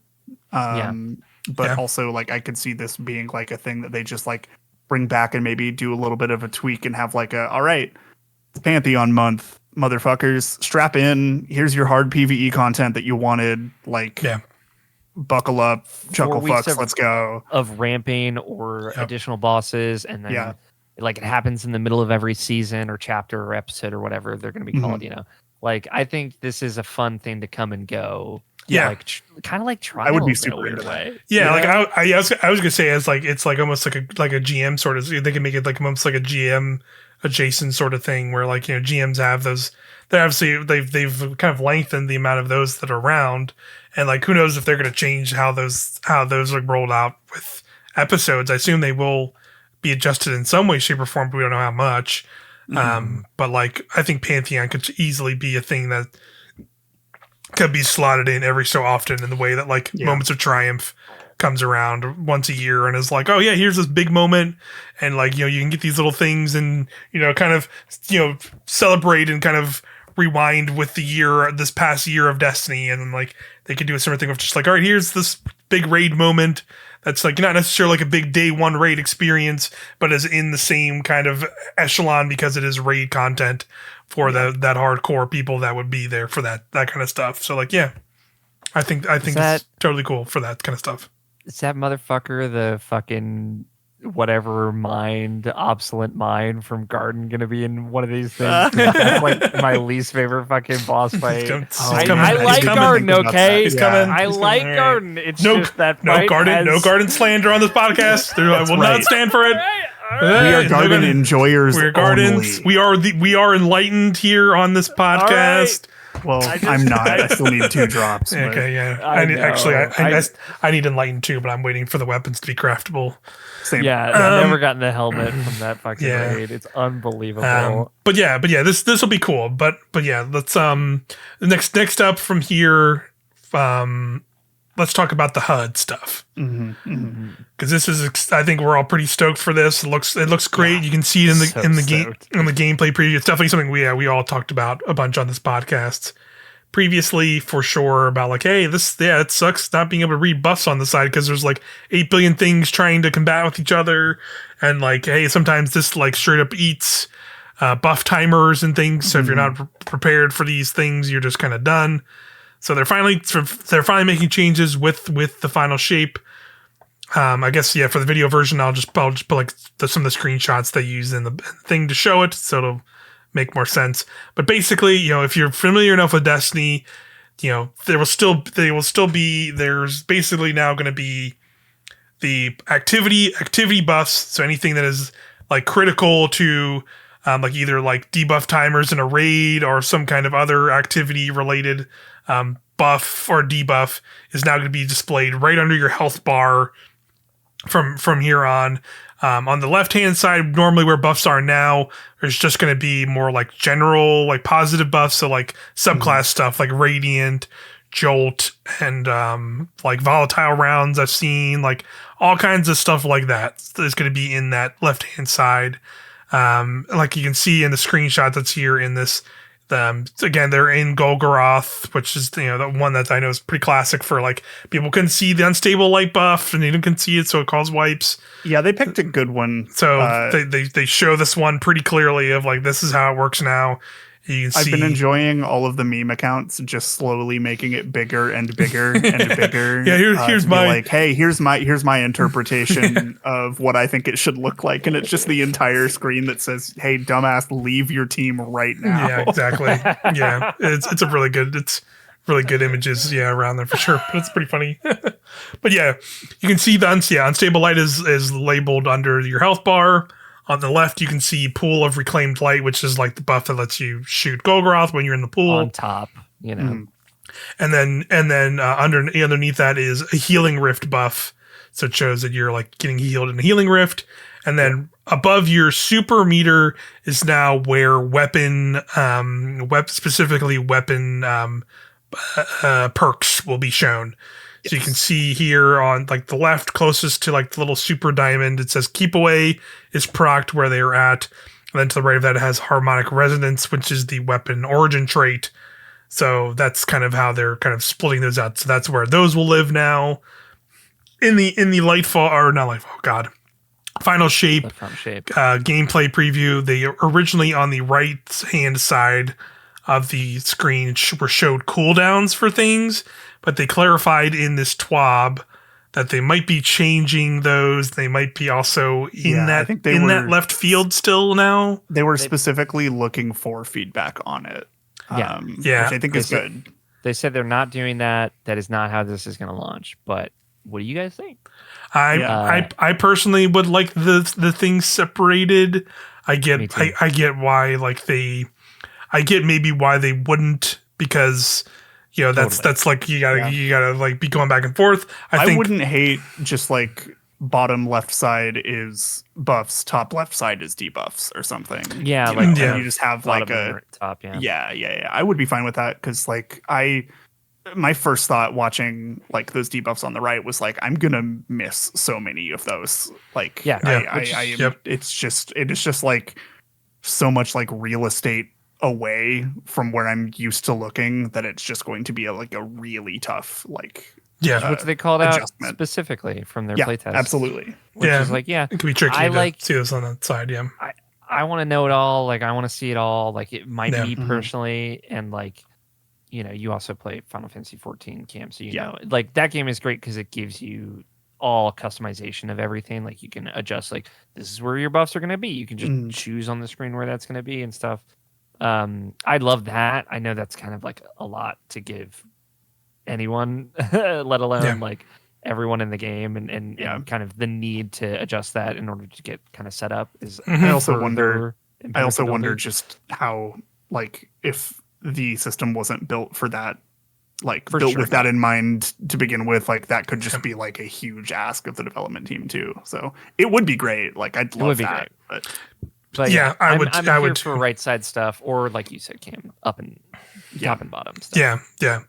But also like I could see this being like a thing that they just like bring back and maybe do a little bit of a tweak and have like all right, it's Pantheon month, motherfuckers, strap in. Here's your hard PvE content that you wanted. Like, buckle up, chuckle fucks, let's go. Of ramping or additional bosses, and then like it happens in the middle of every season or chapter or episode or whatever they're going to be called. Like I think this is a fun thing to come and go. Yeah, like kind of like Trials. I would be super into that. Yeah, like I was gonna say it's like almost like a GM sort of. They can make it like almost like a GM adjacent sort of thing where like GMs have those. They obviously they've kind of lengthened the amount of those that are around, and like who knows if they're gonna change how those are rolled out with episodes. I assume they will be adjusted in some way, shape, or form, but we don't know how much. But like I think Pantheon could easily be a thing that could be slotted in every so often in the way that like Moments of Triumph comes around once a year and is like, oh yeah, here's this big moment, and like you can get these little things and kind of celebrate and kind of rewind with this past year of Destiny, and then like they could do a similar thing of just like, all right, here's this big raid moment that's like not necessarily like a big day one raid experience, but is in the same kind of echelon because it is raid content for that hardcore people that would be there for that kind of stuff. So like, I think it's totally cool for that kind of stuff. Is that motherfucker the fucking whatever obsolete mind from Garden gonna be in one of these things? That's like my least favorite fucking boss fight. I like Garden, okay? He's coming. I like Garden. It's just that no Garden slander on this podcast. I will not stand for it. We are Garden enjoyers. We're Gardens. We are enlightened here on this podcast. Well, I'm not. I still need 2 drops. Okay, yeah. I need enlightened too, but I'm waiting for the weapons to be craftable. Same. Yeah, I've never gotten the helmet from that fucking raid. It's unbelievable. But yeah, this will be cool. But yeah, let's next up from here. Let's talk about the HUD stuff. Because this is, I think we're all pretty stoked for this. It looks great. Yeah, you can see it in the game, in the gameplay preview. It's definitely something we all talked about a bunch on this podcast previously, for sure. About like, hey, it sucks not being able to read buffs on the side because there's like 8 billion things trying to combat with each other, and like, hey, sometimes this like straight up eats buff timers and things. So if you're not prepared for these things, you're just kind of done. So they're finally making changes with the final shape. I guess for the video version, I'll just put like some of the screenshots they use in the thing to show it, so it'll make more sense. But basically, if you're familiar enough with Destiny, there's basically now going to be the activity buffs. So anything that is like critical to like either like debuff timers in a raid or some kind of other activity related buff or debuff is now going to be displayed right under your health bar from here on. On the left hand side, normally where buffs are now, there's just going to be more like general, like positive buffs. So like subclass stuff like Radiant, Jolt, and like volatile rounds. I've seen like all kinds of stuff like that is going to be in that left hand side. Like you can see in the screenshot that's here in this. Again, they're in Golgoroth, which is the one that I know is pretty classic for like people can see the unstable light buff and they can see it, so it causes wipes. Yeah, they picked a good one. So they show this one pretty clearly of like this is how it works now. I've been enjoying all of the meme accounts just slowly making it bigger and bigger and bigger. Yeah, here's my like, hey, here's my interpretation of what I think it should look like, and it's just the entire screen that says, "Hey, dumbass, leave your team right now." Yeah, exactly. Yeah, it's really good images. Yeah, around there for sure. But it's pretty funny. But yeah, you can see the unstable light is labeled under your health bar. On the left, you can see Pool of Reclaimed Light, which is like the buff that lets you shoot Golgoroth when you're in the pool. On top, And then underneath that is a Healing Rift buff. So it shows that you're like getting healed in a Healing Rift. And then above your super meter is now where specifically weapon perks will be shown. So you can see here on like the left closest to like the little super diamond, it says Keep Away is procced where they are at. And then to the right of that, it has Harmonic Resonance, which is the weapon origin trait. So that's kind of how they're kind of splitting those out. So that's where those will live now. In the Final Shape gameplay preview, they originally on the right hand side of the screen were showed cooldowns for things, but they clarified in this TWAB that they might be changing those. They might be also that left field still now. They were specifically looking for feedback on it. Which I think is good. They said they're not doing that. That is not how this is going to launch. But what do you guys think? I personally would like the things separated. I get why I get maybe why they wouldn't, because that's like you gotta like be going back and forth. I wouldn't hate just like bottom left side is buffs, top left side is debuffs or something. Yeah, and you just have like a top. Yeah. I would be fine with that because like my first thought watching like those debuffs on the right was like, I'm gonna miss so many of those. Like, it is just like so much like real estate away from where I'm used to looking that it's just going to be a really tough which they called out specifically from their playtest. Absolutely. Which is like, it could be tricky to see this on that side. Yeah, I want to know it all. Like, I want to see it all. Like, it might be personally, and like, you also play Final Fantasy 14, Cam, so you know, like that game is great because it gives you all customization of everything. Like you can adjust, like this is where your buffs are going to be. You can just choose on the screen where that's going to be and stuff. I love that. I know that's kind of like a lot to give anyone, let alone like everyone in the game, and kind of the need to adjust that in order to get kind of set up is. I also wonder just how, like, if the system wasn't built for that, like with that in mind to begin with, like that could just be like a huge ask of the development team too. So it would be great. Like I'd love that. But yeah, I'm here for right side stuff, or like you said, Cam, top and bottom stuff. Yeah.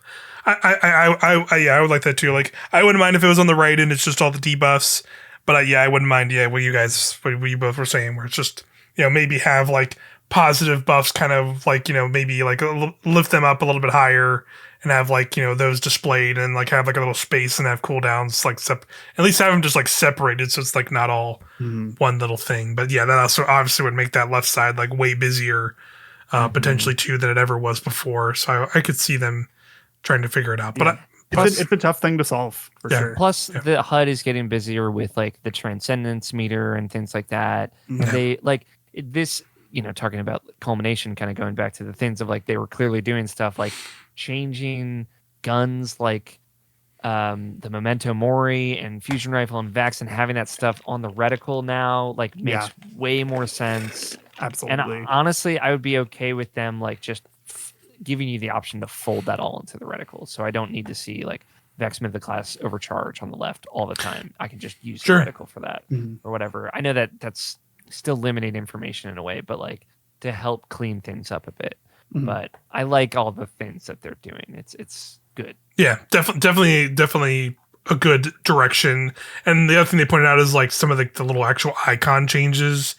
I would like that too. Like I wouldn't mind if it was on the right and it's just all the debuffs. But I wouldn't mind. Yeah, what you both were saying, where it's just maybe have like positive buffs, kind of like maybe like lift them up a little bit higher. And have like those displayed, and like have like a little space and have cooldowns like at least have them just like separated, so it's like not all one little thing. But yeah, that also obviously would make that left side like way busier, potentially too, than it ever was before. So I could see them trying to figure it out. But it's a tough thing to solve for sure. Plus the HUD is getting busier with like the transcendence meter and things like that. They like this. Talking about culmination, kind of going back to the things of like they were clearly doing stuff like changing guns like the Memento Mori and fusion rifle and Vex, and having that stuff on the reticle now like makes way more sense. Absolutely. And honestly, I would be okay with them like just giving you the option to fold that all into the reticle, so I don't need to see like Vex mid the class overcharge on the left all the time. I can just use the reticle for that or whatever. I know that's still limited information in a way, but like to help clean things up a bit. But I like all the things that they're doing. It's good. Yeah, definitely a good direction. And the other thing they pointed out is like some of the little actual icon changes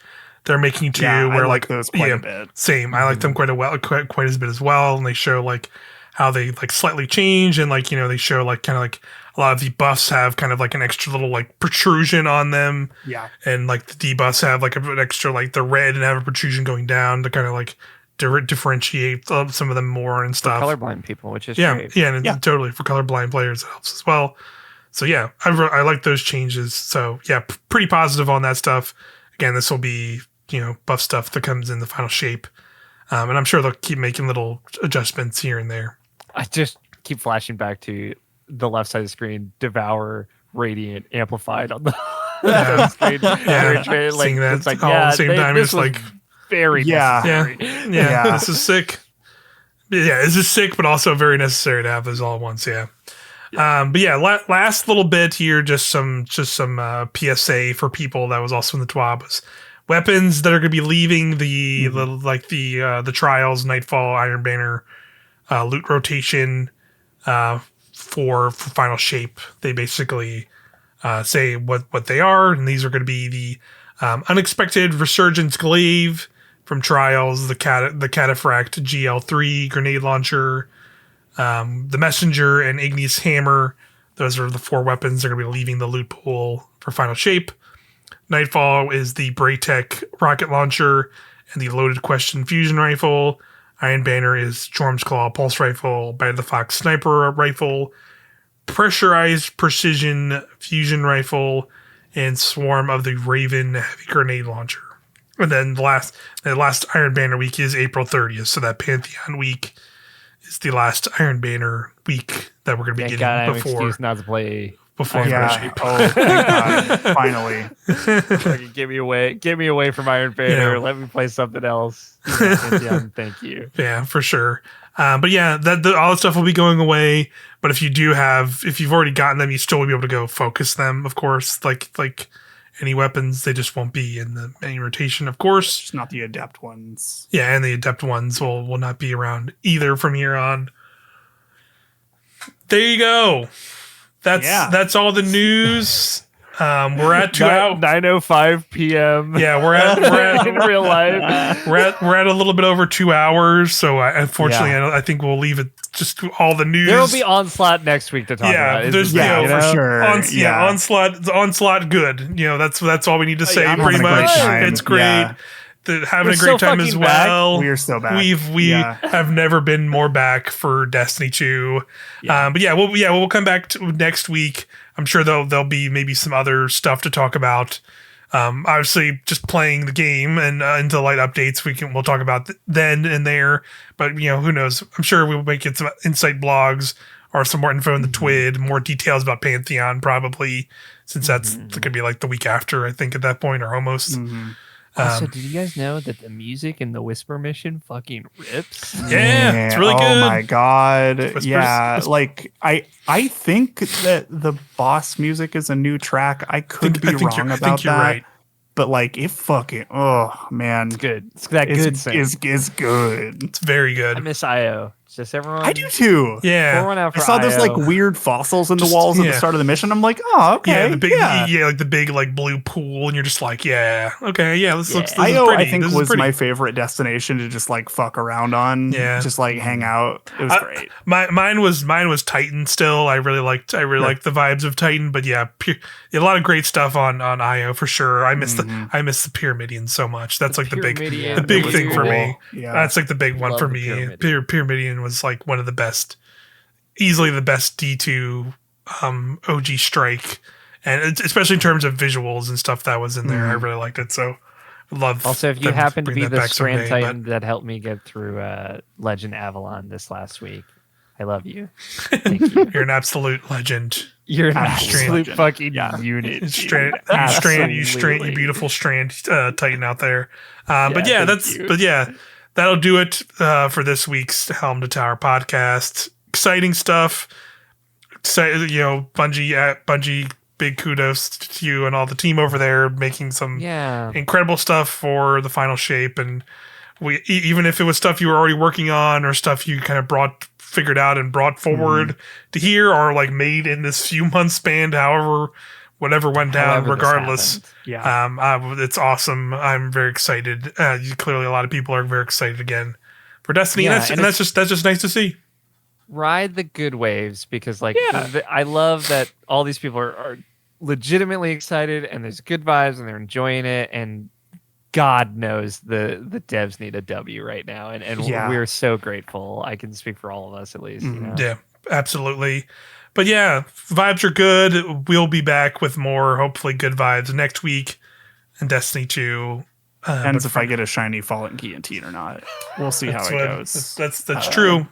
they're making too. Where I like those quite a bit. Same, I like them quite as bit as well. And they show like how they like slightly change, and like they show like kind of like a lot of the buffs have kind of like an extra little like protrusion on them. Yeah. And like the debuffs have like an extra like the red and have a protrusion going down to kind of like differentiate some of them more and stuff. For colorblind people, which is great. Totally for colorblind players, it helps as well. So yeah, I like those changes. So yeah, pretty positive on that stuff. Again, this will be buff stuff that comes in the final shape, and I'm sure they'll keep making little adjustments here and there. I just keep flashing back to the left side of the screen, Devour, Radiant, Amplified on the screen. Seeing that it's like, all at the same time. It's like very necessary. Yeah. This is sick. Yeah, this is sick, but also very necessary to have those all at once. Yeah. But yeah, last little bit here, just some PSA for people that was also in the TWAB was weapons that are going to be leaving the trials, Nightfall, Iron Banner, loot rotation, for final shape. They basically say what they are, and these are going to be the Unexpected Resurgence Glaive from Trials, the Cataphract GL3 grenade launcher, the Messenger, and Igneous Hammer. Those are the 4 weapons that are going to be leaving the loot pool for final shape. Nightfall is the Braytech rocket launcher and the Loaded Question fusion rifle. Iron Banner is Storm's Claw pulse rifle, Bite of the Fox sniper rifle, Pressurized Precision fusion rifle, and Swarm of the Raven heavy grenade launcher. And then the last Iron Banner week is April 30th, so that Pantheon week is the last Iron Banner week that we're going to be getting before. Not to play before shape. Oh, thank God. Finally. Get me away from Iron Banner. Let me play something else. Thank you. Yeah, for sure. But yeah, all the stuff will be going away. But if you've already gotten them, you still will be able to go focus them. Of course, like any weapons, they just won't be in the main rotation. Of course, just not the adept ones. Yeah, and the adept ones will not be around either from here on. There you go. That's all the news. We're at 9:05 p.m. Yeah, we're at in real life. We're at a little bit over 2 hours. So unfortunately, I think we'll leave it just all the news. There will be Onslaught next week to talk about. There's for sure. Onslaught. Good. That's all we need to say. Pretty much, it's great. Yeah. Having a great time as well. We are so back. We have never been more back for Destiny 2. Yeah. But we'll come back to next week. I'm sure there'll be maybe some other stuff to talk about. Obviously, just playing the game and Into the Light updates, we'll talk about then and there. But who knows? I'm sure we'll make it some insight blogs or some more info in the Twid, more details about Pantheon probably, since that's going to be like the week after, I think, at that point, or almost. Also, did you guys know that the music in the Whisper mission fucking rips? Yeah, it's really good. Oh my god. Whispers. Like I think that the boss music is a new track. I could be wrong about that. Right. But like it fucking man. It's good. It's that good thing. Is good. It's very good. I miss IO. Just everyone. I do too. Yeah. Pour one out for I saw those IO. like weird fossils in the walls at the start of the mission. I'm like, oh, okay. Yeah, the big, like the big like blue pool, and you're just like, yeah, okay, yeah. This looks. This IO, is pretty. I think this was is pretty. my favorite destination to just like fuck around on. Yeah. Just like hang out. It was great. Mine was Titan. Still, I really liked the vibes of Titan. But yeah, a lot of great stuff on IO for sure. I miss the Pyramidion so much. That's like the big thing for me. Yeah, that's like the big one Love for the me. Pyramidion. Pyramidion was like one of the best, easily the best D2 OG strike, and especially in terms of visuals and stuff that was in there. I really liked it. So love. Also, if you them happen to bring be that the back Strand someday, Titan that helped me get through Legend Avalon this last week, I love you. Thank you. You're an absolute legend. You're an Absolute absolute fucking unit. You beautiful Strand Titan out there. That'll do it for this week's Helm to Tower podcast. Exciting stuff. Bungie, big kudos to you and all the team over there making some incredible stuff for the final shape. And we, even if it was stuff you were already working on or stuff you kind of figured out and brought forward to here, or like made in this few month span, whatever went down, regardless. It's awesome. I'm very excited. Clearly a lot of people are very excited again for Destiny, and that's just nice to see. Ride the good waves, because I love that all these people are legitimately excited, and there's good vibes, and they're enjoying it, and God knows the devs need a W right now, and we're so grateful. I can speak for all of us, at least. Yeah, absolutely. But yeah, vibes are good. We'll be back with more, hopefully, good vibes next week in Destiny 2. Depends if I get a shiny Fallen Guillotine or not. We'll see how it goes. That's true. We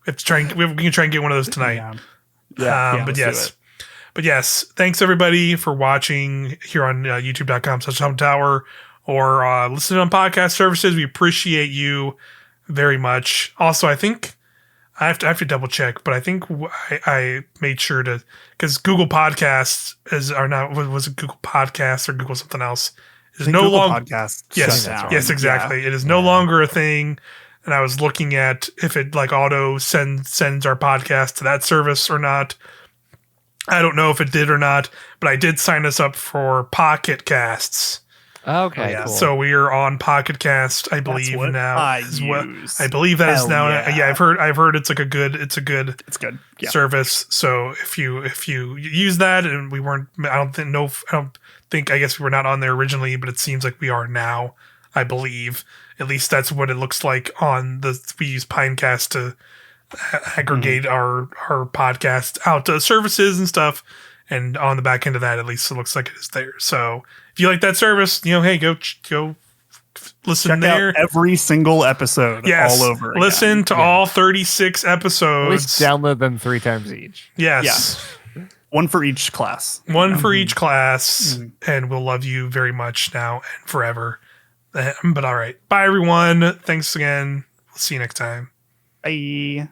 have to try we can try and get one of those tonight. But yes, thanks everybody for watching here on youtube.com/HelmTower or listening on podcast services. We appreciate you very much. Also, I think I have to double check, but I think I made sure to, because Google Podcasts was it Google Podcasts or Google something else? Is no longer Podcasts. Yes, exactly. Yeah. It is no longer a thing. And I was looking at if it like auto sends our podcast to that service or not. I don't know if it did or not, but I did sign us up for Pocket Casts. Okay, cool. Cool. So we are on Pocket Cast, I believe now as well. I believe that is now. Yeah, I've heard it's a good service. So if you use that, and we weren't, I don't think I guess we were not on there originally, but it seems like we are now. I believe at least that's what it looks like on we use Pinecast to aggregate our podcast out to services and stuff. And on the back end of that, at least it looks like it is there. So if you like that service, hey, go listen. Check there out every single episode. Yes, all over. Listen to all 36 episodes. At least download them 3 times each. Yes. Yeah. One for each class. One for each class, and we'll love you very much now and forever. But all right, bye everyone. Thanks again. We'll see you next time. Bye.